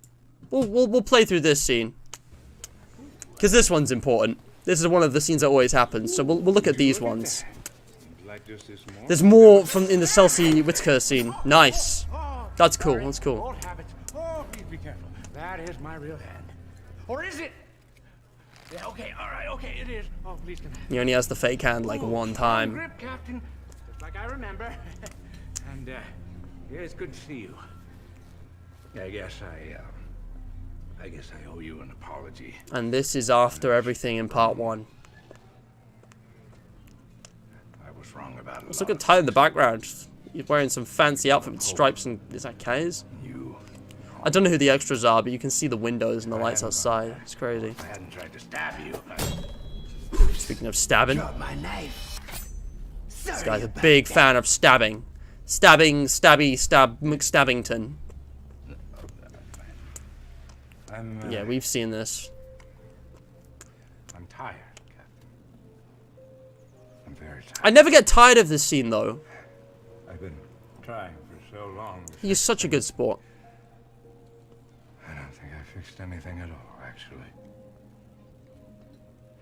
We'll play through this scene because this one's important. This is one of the scenes that always happens. So we'll look at these ones. There's more from in the Chelsea Whitaker scene. Nice. That's cool. That's cool. that is my real hand. Or is it? Yeah, okay, alright, okay, it is. Oh, please can I... He only has the fake hand like one time. Grip, Captain. Just like I remember. And, yeah, it's good to see you. I guess I owe you an apology. And this is after everything in part 1. I was wrong about it. Let's look at Ty in the background. He's wearing some fancy outfit with stripes and... Is that K's? I don't know who the extras are, but you can see the windows and the lights outside. It's crazy. I hadn't tried to stab you. Speaking of stabbing. Drop my knife. This guy's a big fan of stabbing. Stabbing, stabby, stab, McStabbington. Yeah, we've seen this. I'm tired, Captain. I'm very tired. I never get tired of this scene, though. I've been trying for so long. He's such a good sport. I don't think I fixed anything at all, actually.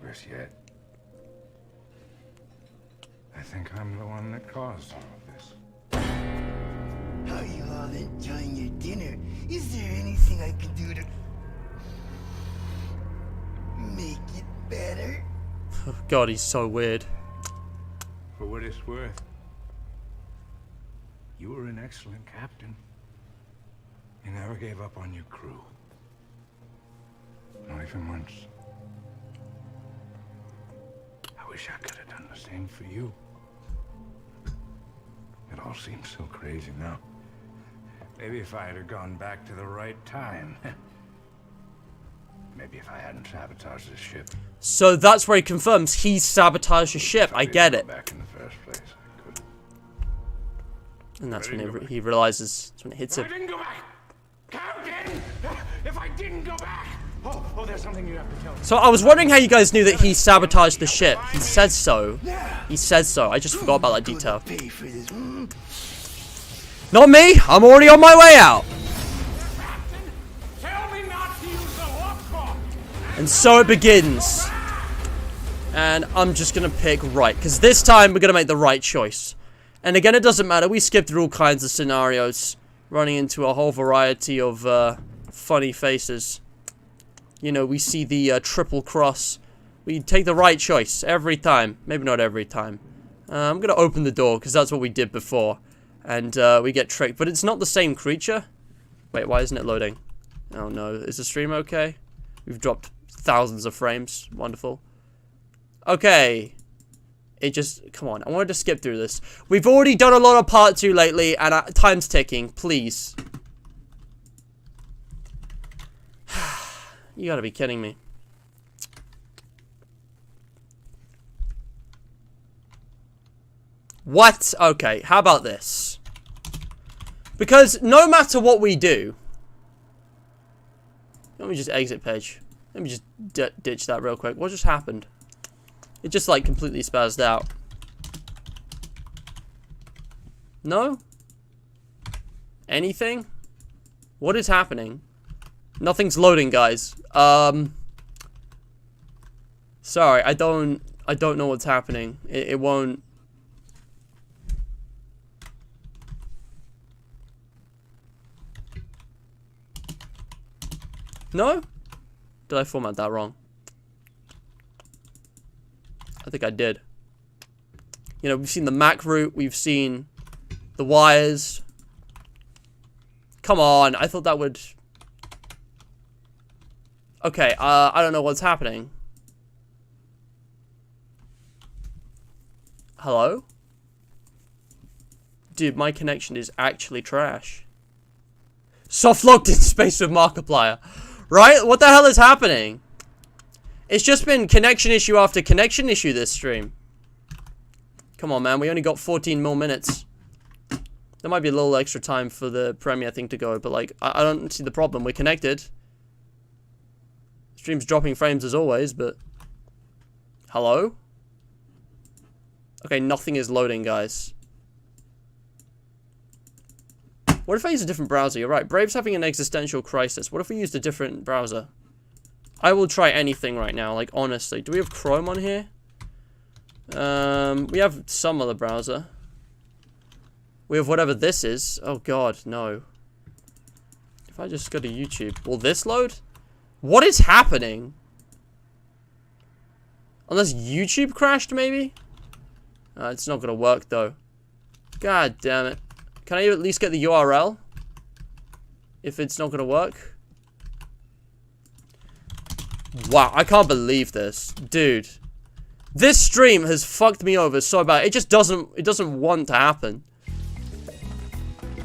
Worse yet, I think I'm the one that caused all of this. How you all enjoying your dinner? Is there anything I can do to make it better? Oh God, he's so weird. For what it's worth, you were an excellent captain. You never gave up on your crew. Not even once. I wish I could have done the same for you. It all seems so crazy now. Maybe if I had gone back to the right time. Maybe if I hadn't sabotaged this ship. So that's where he confirms he sabotaged the ship. I get it. Back in the first place, I could. And that's when he realizes, that's when it hits him. I didn't go back! Captain! If I didn't go back! Oh, there's something you have to tell me. So I was wondering how you guys knew that he sabotaged the ship. He said so. He said so. I just forgot about that detail. Not me! I'm already on my way out! Tell me not to use the hook. And so it begins. And I'm just gonna pick right, because this time we're gonna make the right choice. And again, it doesn't matter. We skip through all kinds of scenarios, running into a whole variety of funny faces. You know, we see the triple cross. We take the right choice every time. Maybe not every time. I'm gonna open the door, because that's what we did before. And we get tricked, but it's not the same creature. Wait, why isn't it loading? Oh no, is the stream okay? We've dropped thousands of frames. Wonderful. Okay. It just, come on, I wanted to skip through this. We've already done a lot of part 2 lately, and time's ticking, please. You gotta be kidding me. What? Okay, how about this? Because no matter what we do... Let me just exit page. Let me just ditch that real quick. What just happened? It just like completely spazzed out. No? Anything? What is happening? Nothing's loading, guys. Sorry, I don't know what's happening. It won't. No? Did I format that wrong? I think I did. You know, we've seen the Mac route, we've seen the wires. Come on, I thought that would... Okay, I don't know what's happening. Hello? Dude, my connection is actually trash. Soft locked in space with Markiplier. Right? What the hell is happening? It's just been connection issue after connection issue this stream. Come on, man. We only got 14 more minutes. There might be a little extra time for the premiere thing to go, but, like, I don't see the problem. We're connected. Stream's dropping frames as always, but... Hello? Okay, nothing is loading, guys. What if I use a different browser? You're right. Brave's having an existential crisis. What if we used a different browser? I will try anything right now, like, honestly. Do we have Chrome on here? We have some other browser. We have whatever this is. Oh, God, no. If If I just go to YouTube, will this load? What is happening? Unless YouTube crashed, maybe? It's not gonna work, though. God damn it. Can I at least get the URL? If it's not gonna work? Wow, I can't believe this. Dude. This stream has fucked me over so bad. It just doesn't want to happen.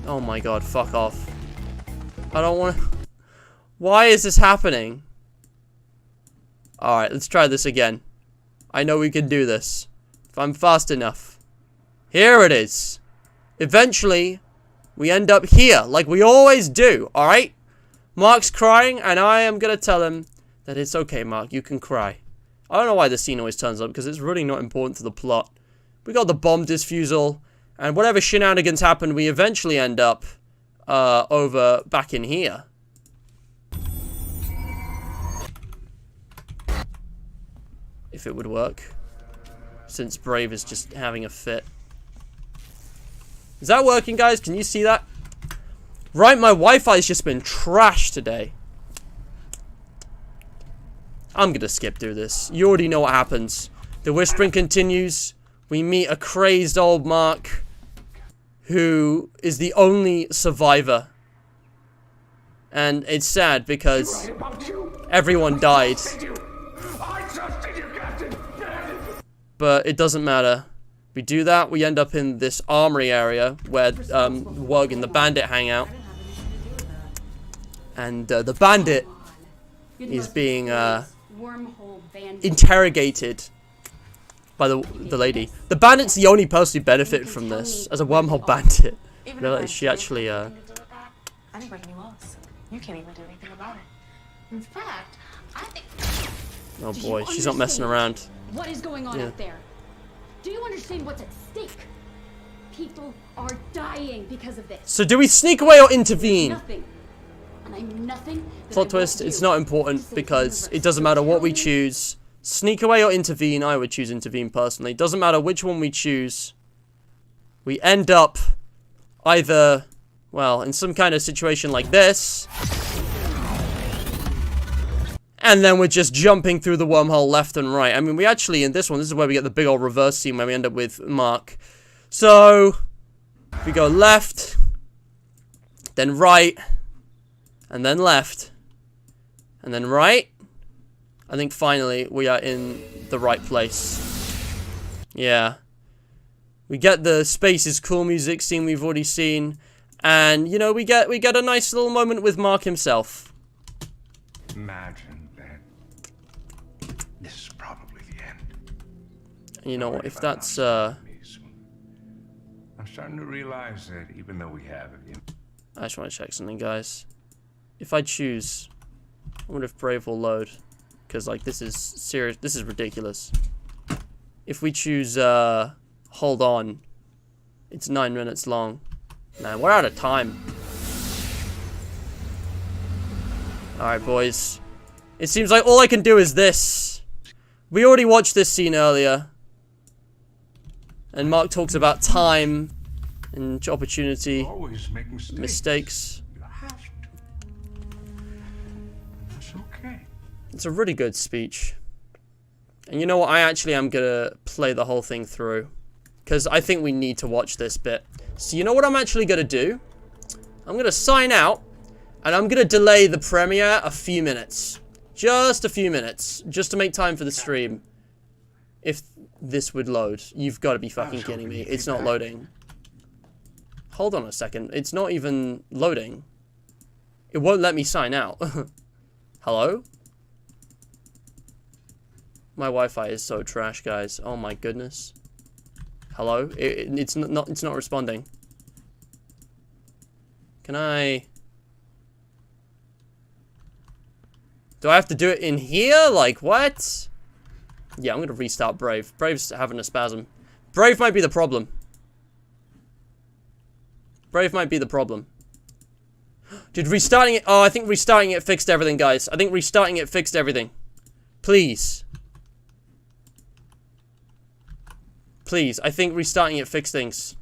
Oh my god, fuck off. I don't want to... Why is this happening? Alright, let's try this again. I know we can do this. If I'm fast enough. Here it is. Eventually, we end up here, like we always do, alright? Mark's crying, and I am gonna tell him that it's okay, Mark, you can cry. I don't know why the scene always turns up, because it's really not important to the plot. We got the bomb disfusal, and whatever shenanigans happen, we eventually end up over back in here. If it would work. Since Brave is just having a fit. Is that working, guys? Can you see that? Right, my Wi-Fi's just been trashed today. I'm gonna skip through this. You already know what happens. The whispering continues. We meet a crazed old Mark, who is the only survivor. And it's sad because everyone died. But it doesn't matter. We do that, we end up in this armory area where Wug and the bandit hang out. And the bandit is being interrogated by the lady. The bandit's the only person who benefited from this as a wormhole bandit. She actually I didn't break any laws. You can't even do anything about it. In fact, I think... Oh boy, she's not messing around. What is going on out there? Do you understand what's at stake? People are dying because of this. So do we sneak away or intervene? Nothing. And I'm nothing. Plot twist, it's not important because it doesn't matter what we choose. Sneak away or intervene, I would choose intervene personally. It doesn't matter which one we choose. We end up either, well, in some kind of situation like this. And then we're just jumping through the wormhole left and right. I mean, we actually, in this one, this is where we get the big old reverse scene where we end up with Mark. So, we go left, then right, and then left, and then right. I think finally we are in the right place. Yeah. We get the Space is Cool music scene we've already seen. And, you know, we get a nice little moment with Mark himself. Imagine that this is probably the end. You know, if that's, I'm starting to realize that even though we have it... I just want to check something, guys. If I choose... I wonder if Brave will load. Because, like, this is serious. This is ridiculous. If we choose, hold on. It's 9 minutes long. Man, we're out of time. Alright, boys. It seems like all I can do is this. We already watched this scene earlier. And Mark talks about time and opportunity. Always make mistakes. You have to. That's okay. It's a really good speech. And you know what? I actually am gonna play the whole thing through. Because I think we need to watch this bit. So you know what I'm actually gonna do? I'm gonna sign out. And I'm gonna delay the premiere a few minutes. Just a few minutes. Just to make time for the stream. If this would load. You've got to be fucking kidding me. It's not loading. Hold on a second. It's not even loading. It won't let me sign out. Hello? My Wi-Fi is so trash, guys. Oh my goodness. Hello? It's not responding. Can I... Do I have to do it in here? Like, what? Yeah, I'm gonna restart Brave. Brave's having a spasm. Brave might be the problem. Brave might be the problem. Did restarting it... Oh, I think restarting it fixed everything, guys. I think restarting it fixed everything. Please. Please, I think restarting it fixed things.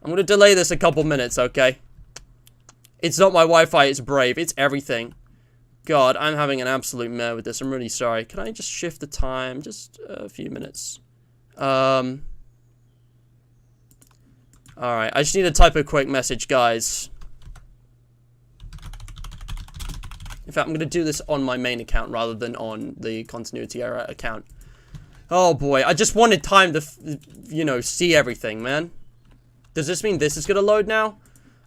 I'm gonna delay this a couple minutes, okay? It's not my Wi-Fi, it's Brave. It's everything. God, I'm having an absolute mare with this. I'm really sorry. Can I just shift the time? Just a few minutes. Alright, I just need to type a quick message, guys. In fact, I'm going to do this on my main account rather than on the Continuity Era account. Oh boy, I just wanted time to, you know, see everything, man. Does this mean this is going to load now?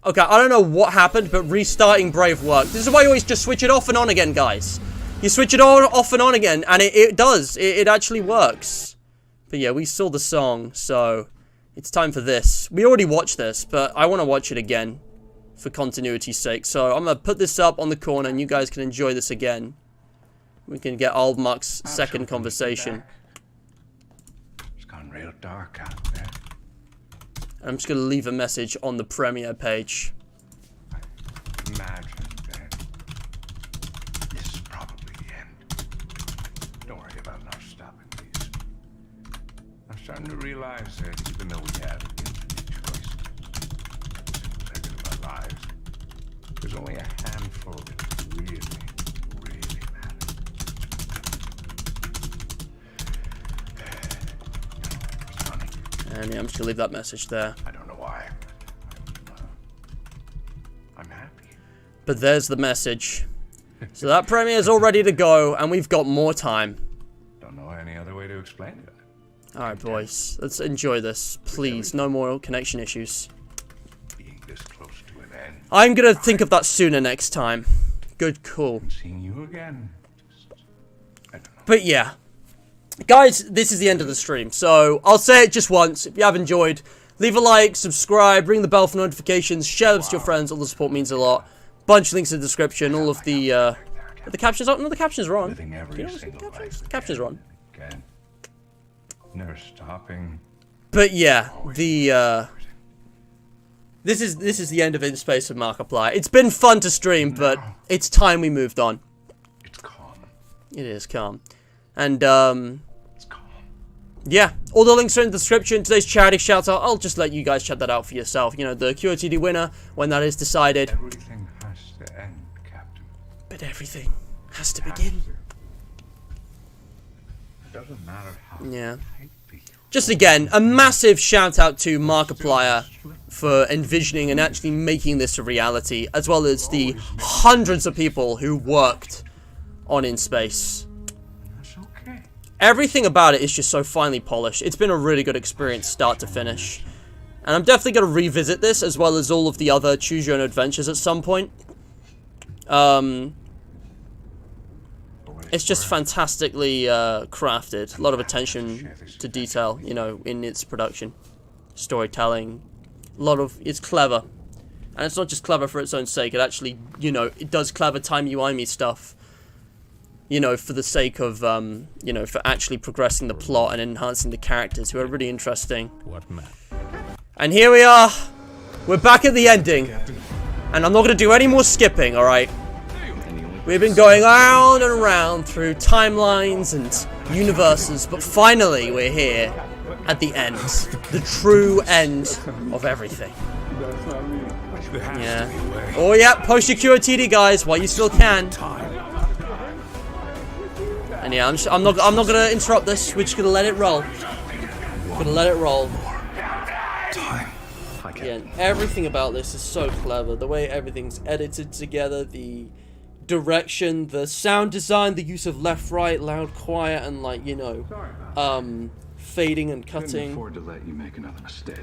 Okay, I don't know what happened, but restarting Brave worked. This is why you always just switch it off and on again, guys. You switch it on, off and on again, and it does. It actually works. But yeah, we saw the song, so it's time for this. We already watched this, but I want to watch it again for continuity's sake. So I'm going to put this up on the corner, and you guys can enjoy this again. We can get old Mark's second conversation. It's gone real dark out there. I'm just going to leave a message on the premiere page. Imagine that this is probably the end. Don't worry about not stopping these. I'm starting to realize that even though we have infinite choices to live our lives, there's only a handful that really matter. And yeah, I'm just gonna leave that message there. I don't know why. I'm happy. But there's the message. So that premiere is all ready to go, and we've got more time. Don't know any other way to explain it. Alright, boys. Let's enjoy this. Please, no more connection issues. Being this close to an end. I'm gonna think of that sooner next time. Good call. Seeing you again. But yeah. Guys, this is the end of the stream, so I'll say it just once. If you have enjoyed, leave a like, subscribe, ring the bell for notifications, share this to your friends. All the support means a lot. Bunch of links in the description. All of the captions are... No, the captions are on. Do you know the captions are on. Again. Never stopping. But yeah, the this is the end of In Space with Markiplier. It's been fun to stream, but it's time we moved on. It's calm. It is calm. And yeah, all the links are in the description. Today's charity shout out, I'll just let you guys check that out for yourself. You know, the QOTD winner, when that is decided. Everything has to end, Captain. But everything has to begin. It doesn't matter how. Yeah. Just again, a massive shout out to Markiplier for envisioning and actually making this a reality, as well as the hundreds of people who worked on In Space. Everything about it is just so finely polished. It's been a really good experience, start to finish. And I'm definitely going to revisit this, as well as all of the other Choose Your Own Adventures at some point. It's just fantastically crafted. A lot of attention to detail, you know, in its production. Storytelling. It's clever. And it's not just clever for its own sake. It actually, you know, it does clever timey-wimey stuff. You know, for the sake of, you know, for actually progressing the plot and enhancing the characters, who are really interesting. And here we are. We're back at the ending. And I'm not going to do any more skipping, alright? We've been going round and around through timelines and universes, but finally we're here at the end. The true end of everything. Yeah. Oh yeah, post your QOTD, guys, while you still can. And yeah, I'm not gonna interrupt this. We're just gonna let it roll. We're gonna let it roll. Yeah, everything about this is so clever. The way everything's edited together, the direction, the sound design, the use of left, right, loud, quiet, and like, you know, fading and cutting. Couldn't afford to let you make another mistake.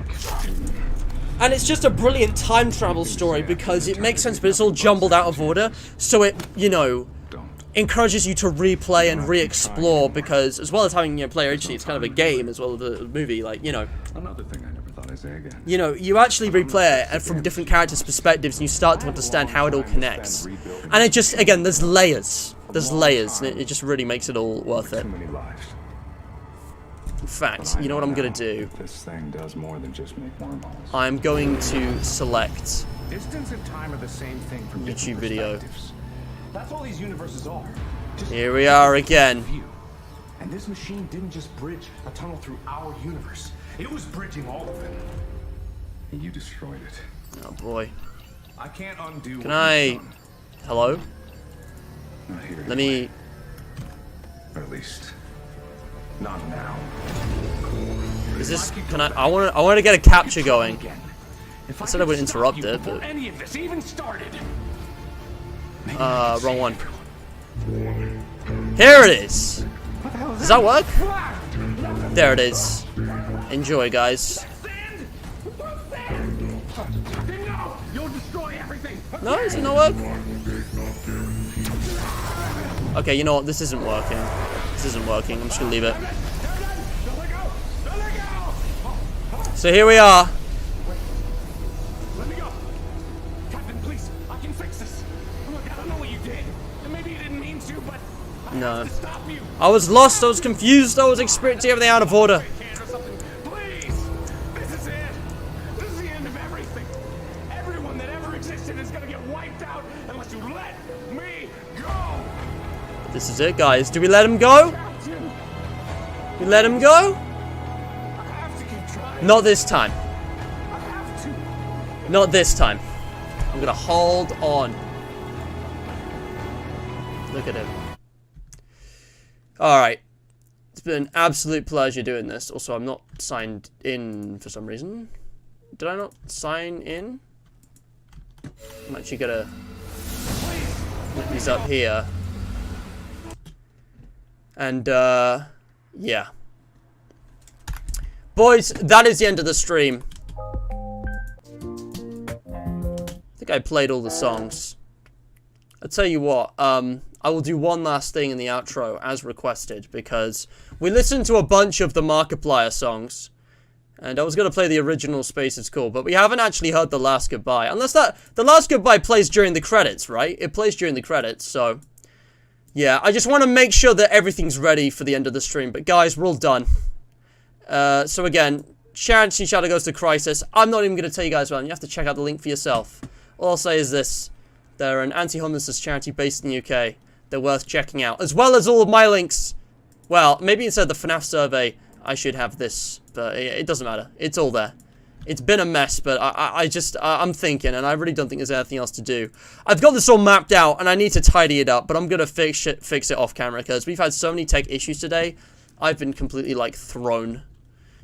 And it's just a brilliant time travel story because it makes sense, but it's all jumbled out of order. So it, you know, encourages you to replay and re-explore because, as well as having, you know, player agency, it's kind of a game as well as a movie. Like, you know, Another thing I never thought I'd say again. you know, you actually replay it and from different characters' perspectives, and you start to understand how it all connects. And it just, again, there's layers. There's layers, and it just really makes it all worth it. In fact, you know what I'm gonna do? This thing does more than just make wormholes. I'm going to select Distance and time are the same thing from YouTube video. That's all these universes are. Here we are again. And this machine didn't just bridge a tunnel through our universe. It was bridging all of them. And you destroyed it. Oh boy. I can't undo. Can I? Hello? Not here. Let me. Or at least, not now. Is this? Can I? I want to get a capture going. I said I would interrupt it, but. Any of this even started. Wrong one. Here it is. Does that work? There it is. Enjoy, guys. No, does it not work? Okay, you know what? This isn't working. This isn't working. I'm just gonna leave it. So here we are. Let me go. Captain, please. I can fix this. Look, I don't know what you did. And maybe you didn't mean to, but No. I was lost. I was confused. I was experiencing everything out of order. please. This is it. This is the end of everything. Everyone that ever existed is gonna get wiped out unless you let me go. This is it, guys. Do we let him go? We let him go? Not this time. Not this time. I'm gonna hold on. Look at him. Alright. It's been an absolute pleasure doing this. Also, I'm not signed in for some reason. Did I not sign in? I'm actually gonna look these up here. And, yeah. Boys, that is the end of the stream. I think I played all the songs. I'll tell you what, I will do one last thing in the outro, as requested, because we listened to a bunch of the Markiplier songs, and I was going to play the original Space is Cool, but we haven't actually heard The Last Goodbye, unless The Last Goodbye plays during the credits, right? It plays during the credits, so... yeah, I just want to make sure that everything's ready for the end of the stream, but guys, we're all done. So again, charity shout out goes to Crisis. I'm not even going to tell you guys about it. You have to check out the link for yourself. All I'll say is this. They're an anti-homelessness charity based in the UK. They're worth checking out. As well as all of my links. Well, maybe instead of the FNAF survey, I should have this. But it doesn't matter. It's all there. It's been a mess, but I'm thinking, and I really don't think there's anything else to do. I've got this all mapped out, and I need to tidy it up, but I'm going to fix it off camera, because we've had so many tech issues today. I've been completely, like, thrown.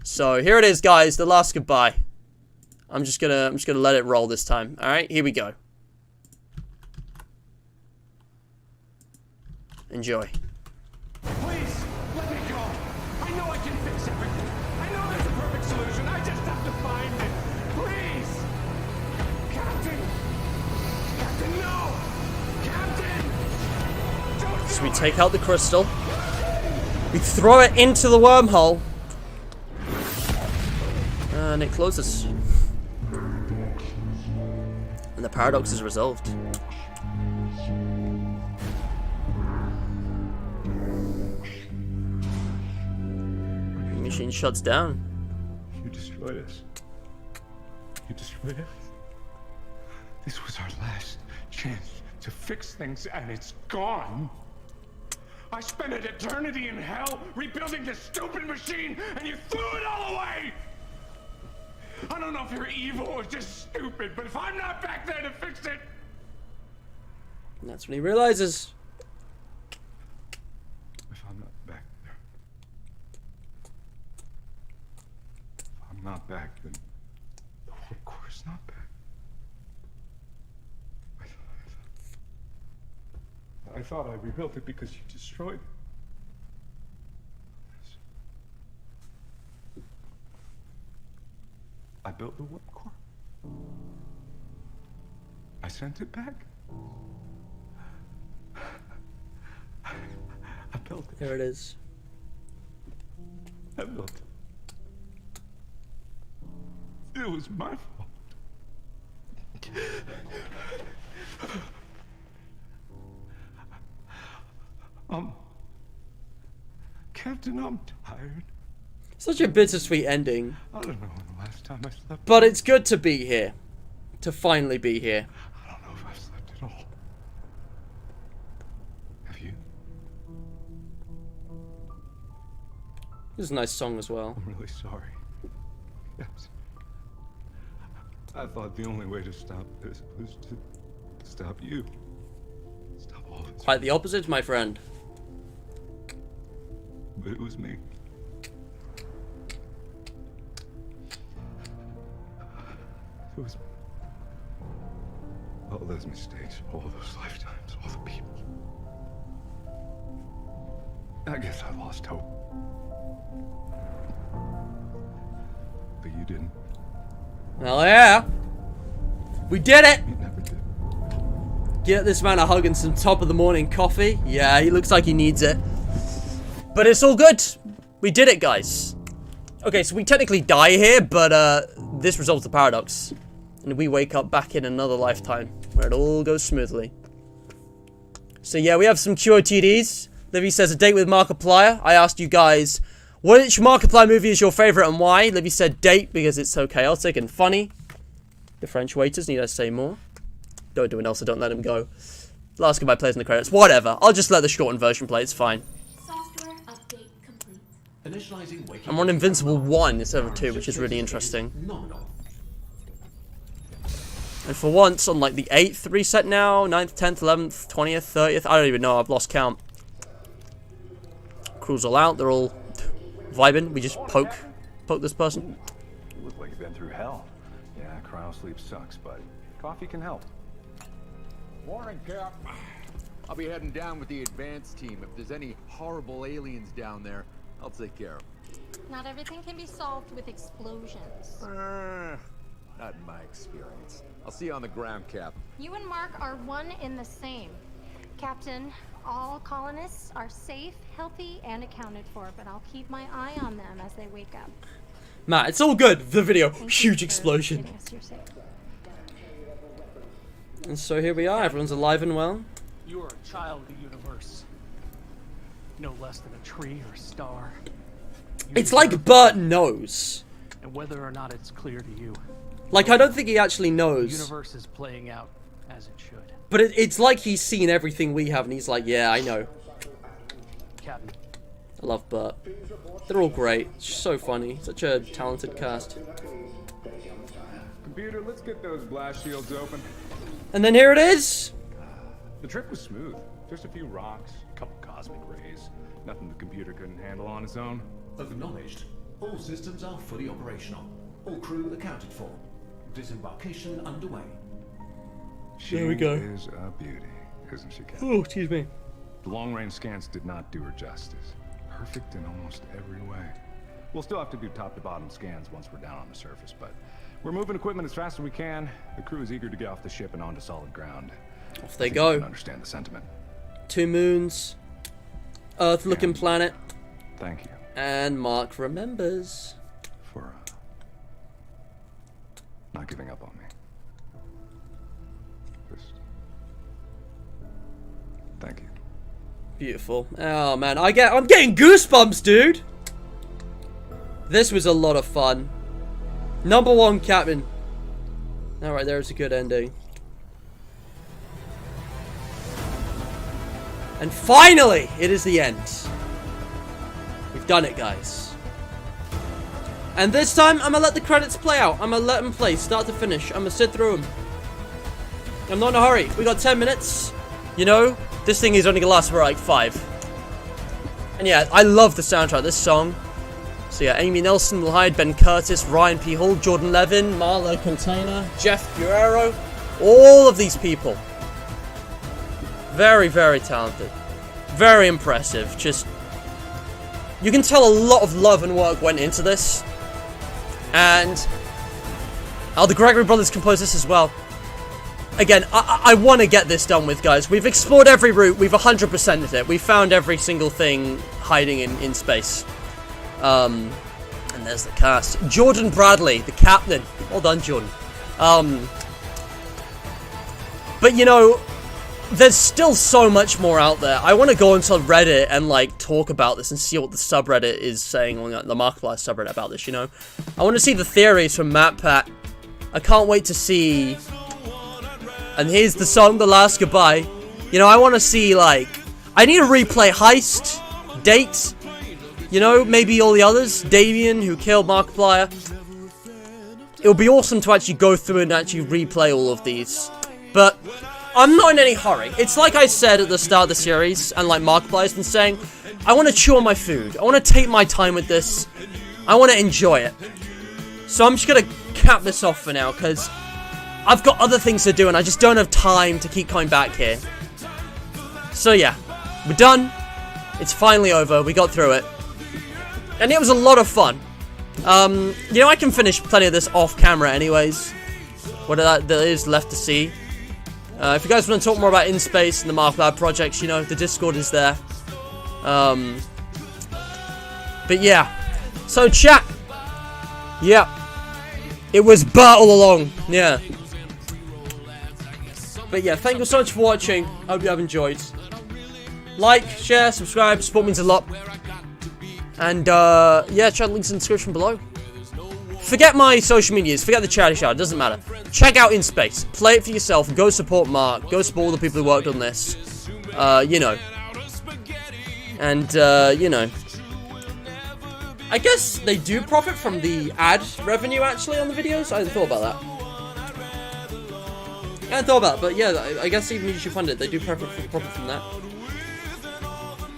So, here it is, guys. The Last Goodbye. I'm just gonna let it roll this time. Alright, here we go. Enjoy. Please, let me go. I know I can fix everything. I know there's a perfect solution. I just have to find it. Please. Captain. Captain, no. Captain. So we take out the crystal. We throw it into the wormhole. And it closes. And the paradox is resolved. The machine shuts down. You destroyed us. You destroyed us. This was our last chance to fix things, and it's gone. I spent an eternity in hell rebuilding this stupid machine, and you threw it all away! I don't know if you're evil or just stupid, but if I'm not back there to fix it... And that's when he realizes. If I'm not back there... If I'm not back, then... the warp core is not back. I thought I rebuilt it because you destroyed it. I built the warp core. I sent it back. I built it. There it is. I built it. It was my fault. Captain, I'm tired. Such a bittersweet ending. I don't know when the last time I slept. But it's good to be here. To finally be here. I don't know if I've slept at all. Have you? This is a nice song as well. I'm really sorry. Yes. I thought the only way to stop this was to stop you. Stop all this. Quite the opposite, my friend. But it was me. It was all those mistakes, all those lifetimes, all the people. I guess I lost hope. But you didn't. Hell yeah. We did it. You never did. Get this man a hug and some top of the morning coffee. Yeah, he looks like he needs it. But it's all good. We did it, guys. Okay, so we technically die here, but this resolves the paradox. And we wake up back in another lifetime where it all goes smoothly. So yeah, we have some QOTDs. Livy says, a date with Markiplier. I asked you guys, which Markiplier movie is your favorite and why? Livy said date because it's so chaotic and funny. The French waiters, need I say more? Don't do an Elsa, don't let him go. Last goodbye plays in the credits. Whatever, I'll just let the shortened version play, it's fine. Software update complete. Initializing waking I'm on Invincible 1 instead of 2, which is really interesting. Nominal. And for once, on like the 8th reset now, 9th, 10th, 11th, 20th, 30th, I don't even know, I've lost count. Crew's all out, they're all vibing, we just poke this person. You look like you've been through hell. Yeah, cryo sleep sucks, but coffee can help. Morning, Cap. I'll be heading down with the advance team. If there's any horrible aliens down there, I'll take care of them. Not everything can be solved with explosions. Not in my experience. I'll see you on the ground, Cap. You and Mark are one in the same. Captain, all colonists are safe, healthy, and accounted for, but I'll keep my eye on them as they wake up. Matt, it's all good. The video, huge explosion. And so here we are, everyone's alive and well. You are a child of the universe. No less than a tree or star. It's like Bert knows. And whether or not it's clear to you. Like, I don't think he actually The knows. universe is playing out as it should. But it's like he's seen everything we have and he's like, yeah, I know. Captain. I love Bert. They're all great. It's just so funny. Such a talented cast. Computer, let's get those blast shields open. And then here it is. The trip was smooth. Just a few rocks, a couple cosmic rays. Nothing the computer couldn't handle on its own. Acknowledged. All systems are fully operational. All crew accounted for. Disembarkation underway. There we go. She is a beauty, isn't she, Captain? Oh, excuse me. The long-range scans did not do her justice. Perfect in almost every way. We'll still have to do top-to-bottom scans once we're down on the surface, but we're moving equipment as fast as we can. The crew is eager to get off the ship and onto solid ground. Off they go. I can understand the sentiment. 2 moons. Earth-looking planet. Thank you. And Mark remembers. For not giving up on me. Just thank you. Beautiful. Oh man, I'm getting goosebumps, dude. This was a lot of fun. Number 1, Captain. All right, there's a good ending. And finally, it is the end. We've done it, guys. And this time, I'm gonna let the credits play out. I'm gonna let them play, start to finish. I'm gonna sit through them. I'm not in a hurry. We got 10 minutes. You know, this thing is only gonna last for like 5. And yeah, I love the soundtrack, this song. So yeah, Amy Nelson will hide, Ben Curtis, Ryan P. Hall, Jordan Levin, Marlo Container, Jeff Guerrero. All of these people. Very, very talented. Very impressive. Just, you can tell a lot of love and work went into this. And the Gregory brothers composed this as well. Again, I want to get this done with, guys. We've explored every route. We've 100%ed it. We've found every single thing hiding in space. And there's the cast. Jordan Bradley, the captain. Well done, Jordan. But, you know, there's still so much more out there. I want to go onto Reddit and, like, talk about this and see what the subreddit is saying on the Markiplier subreddit about this, you know? I want to see the theories from MatPat. I can't wait to see... And here's the song, The Last Goodbye. You know, I want to see, like... I need to replay Heist, Date, you know, maybe all the others. Damien, who killed Markiplier. it would be awesome to actually go through and actually replay all of these. But I'm not in any hurry. It's like I said at the start of the series, and like Markiplier's been saying, I want to chew on my food. I want to take my time with this. I want to enjoy it. So I'm just going to cap this off for now, because I've got other things to do, and I just don't have time to keep coming back here. So yeah, we're done. It's finally over. We got through it. And it was a lot of fun. You know, I can finish plenty of this off camera anyways. What there is left to see. If you guys want to talk more about In Space and the Markiplier projects, you know, the Discord is there. But yeah. So chat. Yeah. It was battle along. Yeah. But yeah, thank you so much for watching. Hope you have enjoyed. Like, share, subscribe. Support means a lot. And, yeah, check links in the description below. Forget my social medias. Forget the charity shout. It doesn't matter. Check out In Space. Play it for yourself. Go support Mark. Go support all the people who worked on this. You know. And, you know. I guess they do profit from the ad revenue, actually, on the videos. I hadn't thought about that. I hadn't thought about it, but yeah, I guess even if you fund it, they do profit from that.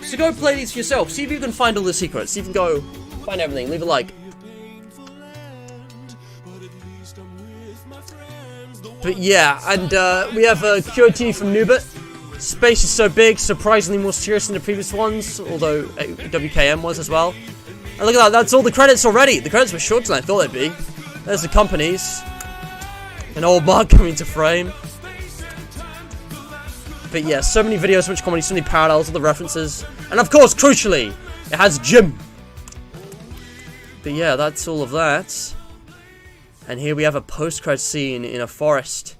So go play these for yourself. See if you can find all the secrets. See if you can go find everything. Leave a like. But yeah, and we have a QOTD from Nubit. Space is so big, surprisingly more serious than the previous ones, although WKM was as well. And look at that, that's all the credits already. The credits were shorter than I thought they'd be. There's the companies. An old Mark coming to frame. But yeah, so many videos, so much comedy, so many parallels, all the references. And of course, crucially, it has Jim. But yeah, that's all of that. And here we have a post-credit scene in a forest.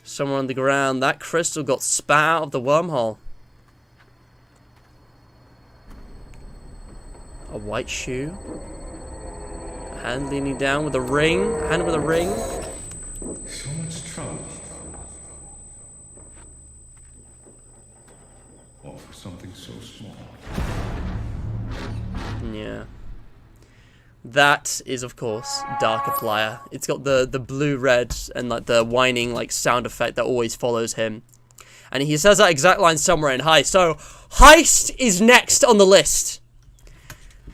Somewhere on the ground. That crystal got spat out of the wormhole. A white shoe. A hand leaning down with a ring. A hand with a ring. So much trouble. All for something so small. Yeah. That is, of course, Markiplier. It's got the blue-red and like the whining like sound effect that always follows him. And he says that exact line somewhere in Heist. So, Heist is next on the list.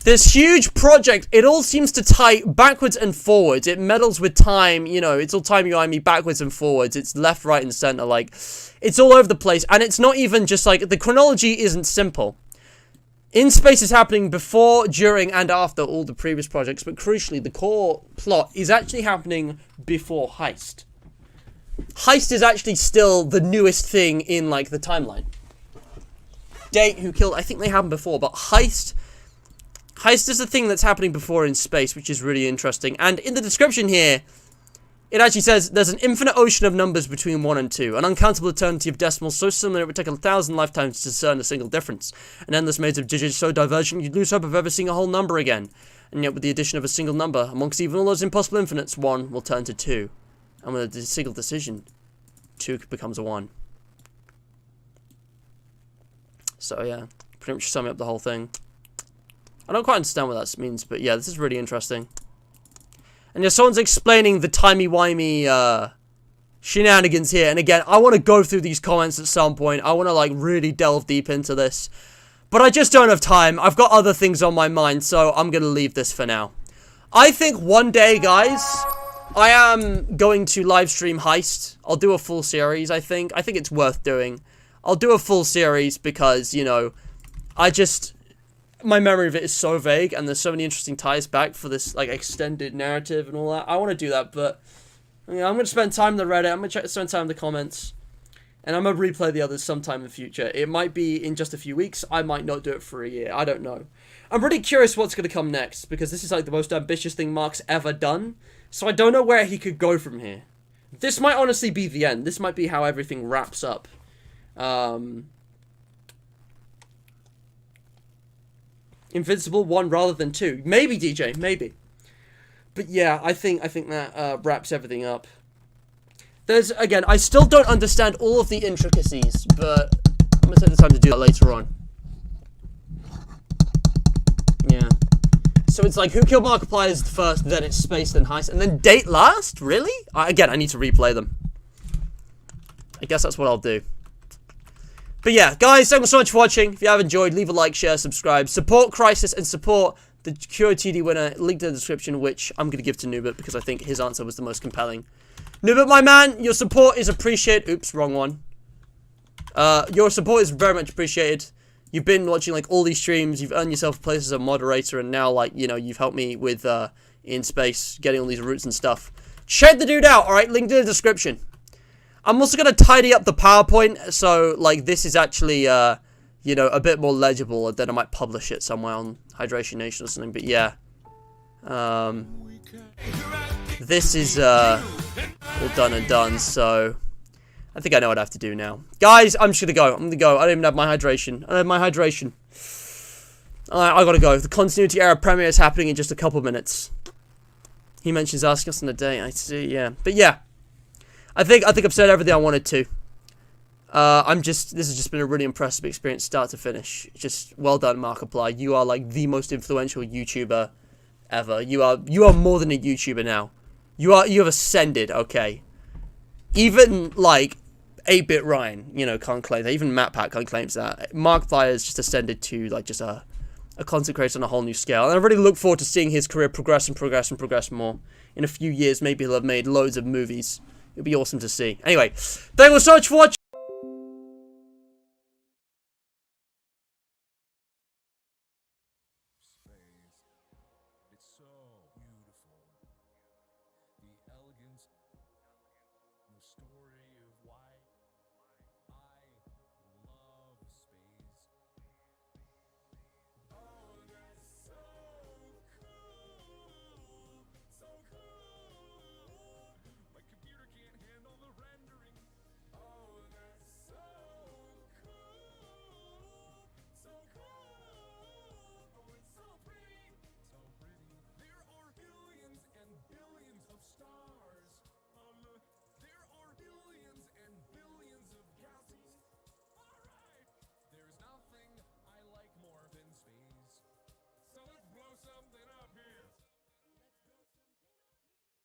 This huge project, it all seems to tie backwards and forwards. It meddles with time, you know, it's all timey-wimey, backwards and forwards. It's left, right, and center, like, it's all over the place. And it's not even just, like, the chronology isn't simple. In Space is happening before, during, and after all the previous projects, but crucially, the core plot is actually happening before Heist. Heist is actually still the newest thing in, like, the timeline. Date, Who Killed, I think they happened before, but Heist is the thing that's happening before In Space, which is really interesting. And in the description here, it actually says, there's an infinite ocean of numbers between 1 and 2. An uncountable eternity of decimals so similar it would take 1,000 lifetimes to discern a single difference. An endless maze of digits so divergent you'd lose hope of ever seeing a whole number again. And yet with the addition of a single number, amongst even all those impossible infinites, 1 will turn to 2. And with a single decision, 2 becomes a 1. So yeah, pretty much summing up the whole thing. I don't quite understand what that means, but yeah, this is really interesting. And yeah, someone's explaining the timey-wimey shenanigans here. And again, I want to go through these comments at some point. I want to, like, really delve deep into this. But I just don't have time. I've got other things on my mind, so I'm going to leave this for now. I think one day, guys, I am going to live stream Heist. I'll do a full series, I think. I think it's worth doing. I'll do a full series because, you know, my memory of it is so vague, and there's so many interesting ties back for this, like, extended narrative and all that. I want to do that, but, you know, I'm going to spend time in the Reddit, I'm going to spend time in the comments, and I'm going to replay the others sometime in the future. It might be in just a few weeks, I might not do it for a year, I don't know. I'm really curious what's going to come next, because this is, like, the most ambitious thing Mark's ever done, so I don't know where he could go from here. This might honestly be the end. This might be how everything wraps up. Invincible 1 rather than 2. Maybe, DJ, maybe. But yeah, I think that wraps everything up. Again, I still don't understand all of the intricacies, but I'm going to take the time to do that later on. Yeah. So it's like, who killed Markiplier is first, then it's space, then heist, and then date last? Really? Again, I need to replay them. I guess that's what I'll do. But yeah, guys, thank you so much for watching. If you have enjoyed, leave a like, share, subscribe. Support Crisis and support the QOTD winner. Link in the description, which I'm going to give to Nubit because I think his answer was the most compelling. Nubit, my man, your support is appreciated. Oops, wrong one. Your support is very much appreciated. You've been watching, like, all these streams. You've earned yourself a place as a moderator. And now, like, you know, you've helped me with, in space, getting all these routes and stuff. Check the dude out, alright? Link in the description. I'm also going to tidy up the PowerPoint. So, like, this is actually, you know, a bit more legible. And then I might publish it somewhere on Hydration Nation or something. But, yeah. This is, all done and done. So, I think I know what I have to do now. Guys, I'm just going to go. I'm going to go. I don't even have my hydration. I don't have my hydration. Alright, I got to go. The Continuity Era premiere is happening in just a couple minutes. He mentions asking us on a date. I see, yeah. But, yeah. I think I've said everything I wanted to. This has just been a really impressive experience, start to finish. Just well done, Markiplier. You are like the most influential YouTuber ever. You are more than a YouTuber now. You have ascended, okay. Even like 8-Bit Ryan, you know, can't claim that. Even MatPat can't claim that. Markiplier has just ascended to like just a content creator on a whole new scale. And I really look forward to seeing his career progress and progress and progress more. In a few years, maybe he'll have made loads of movies. It'd be awesome to see. Anyway, thank you so much for watching.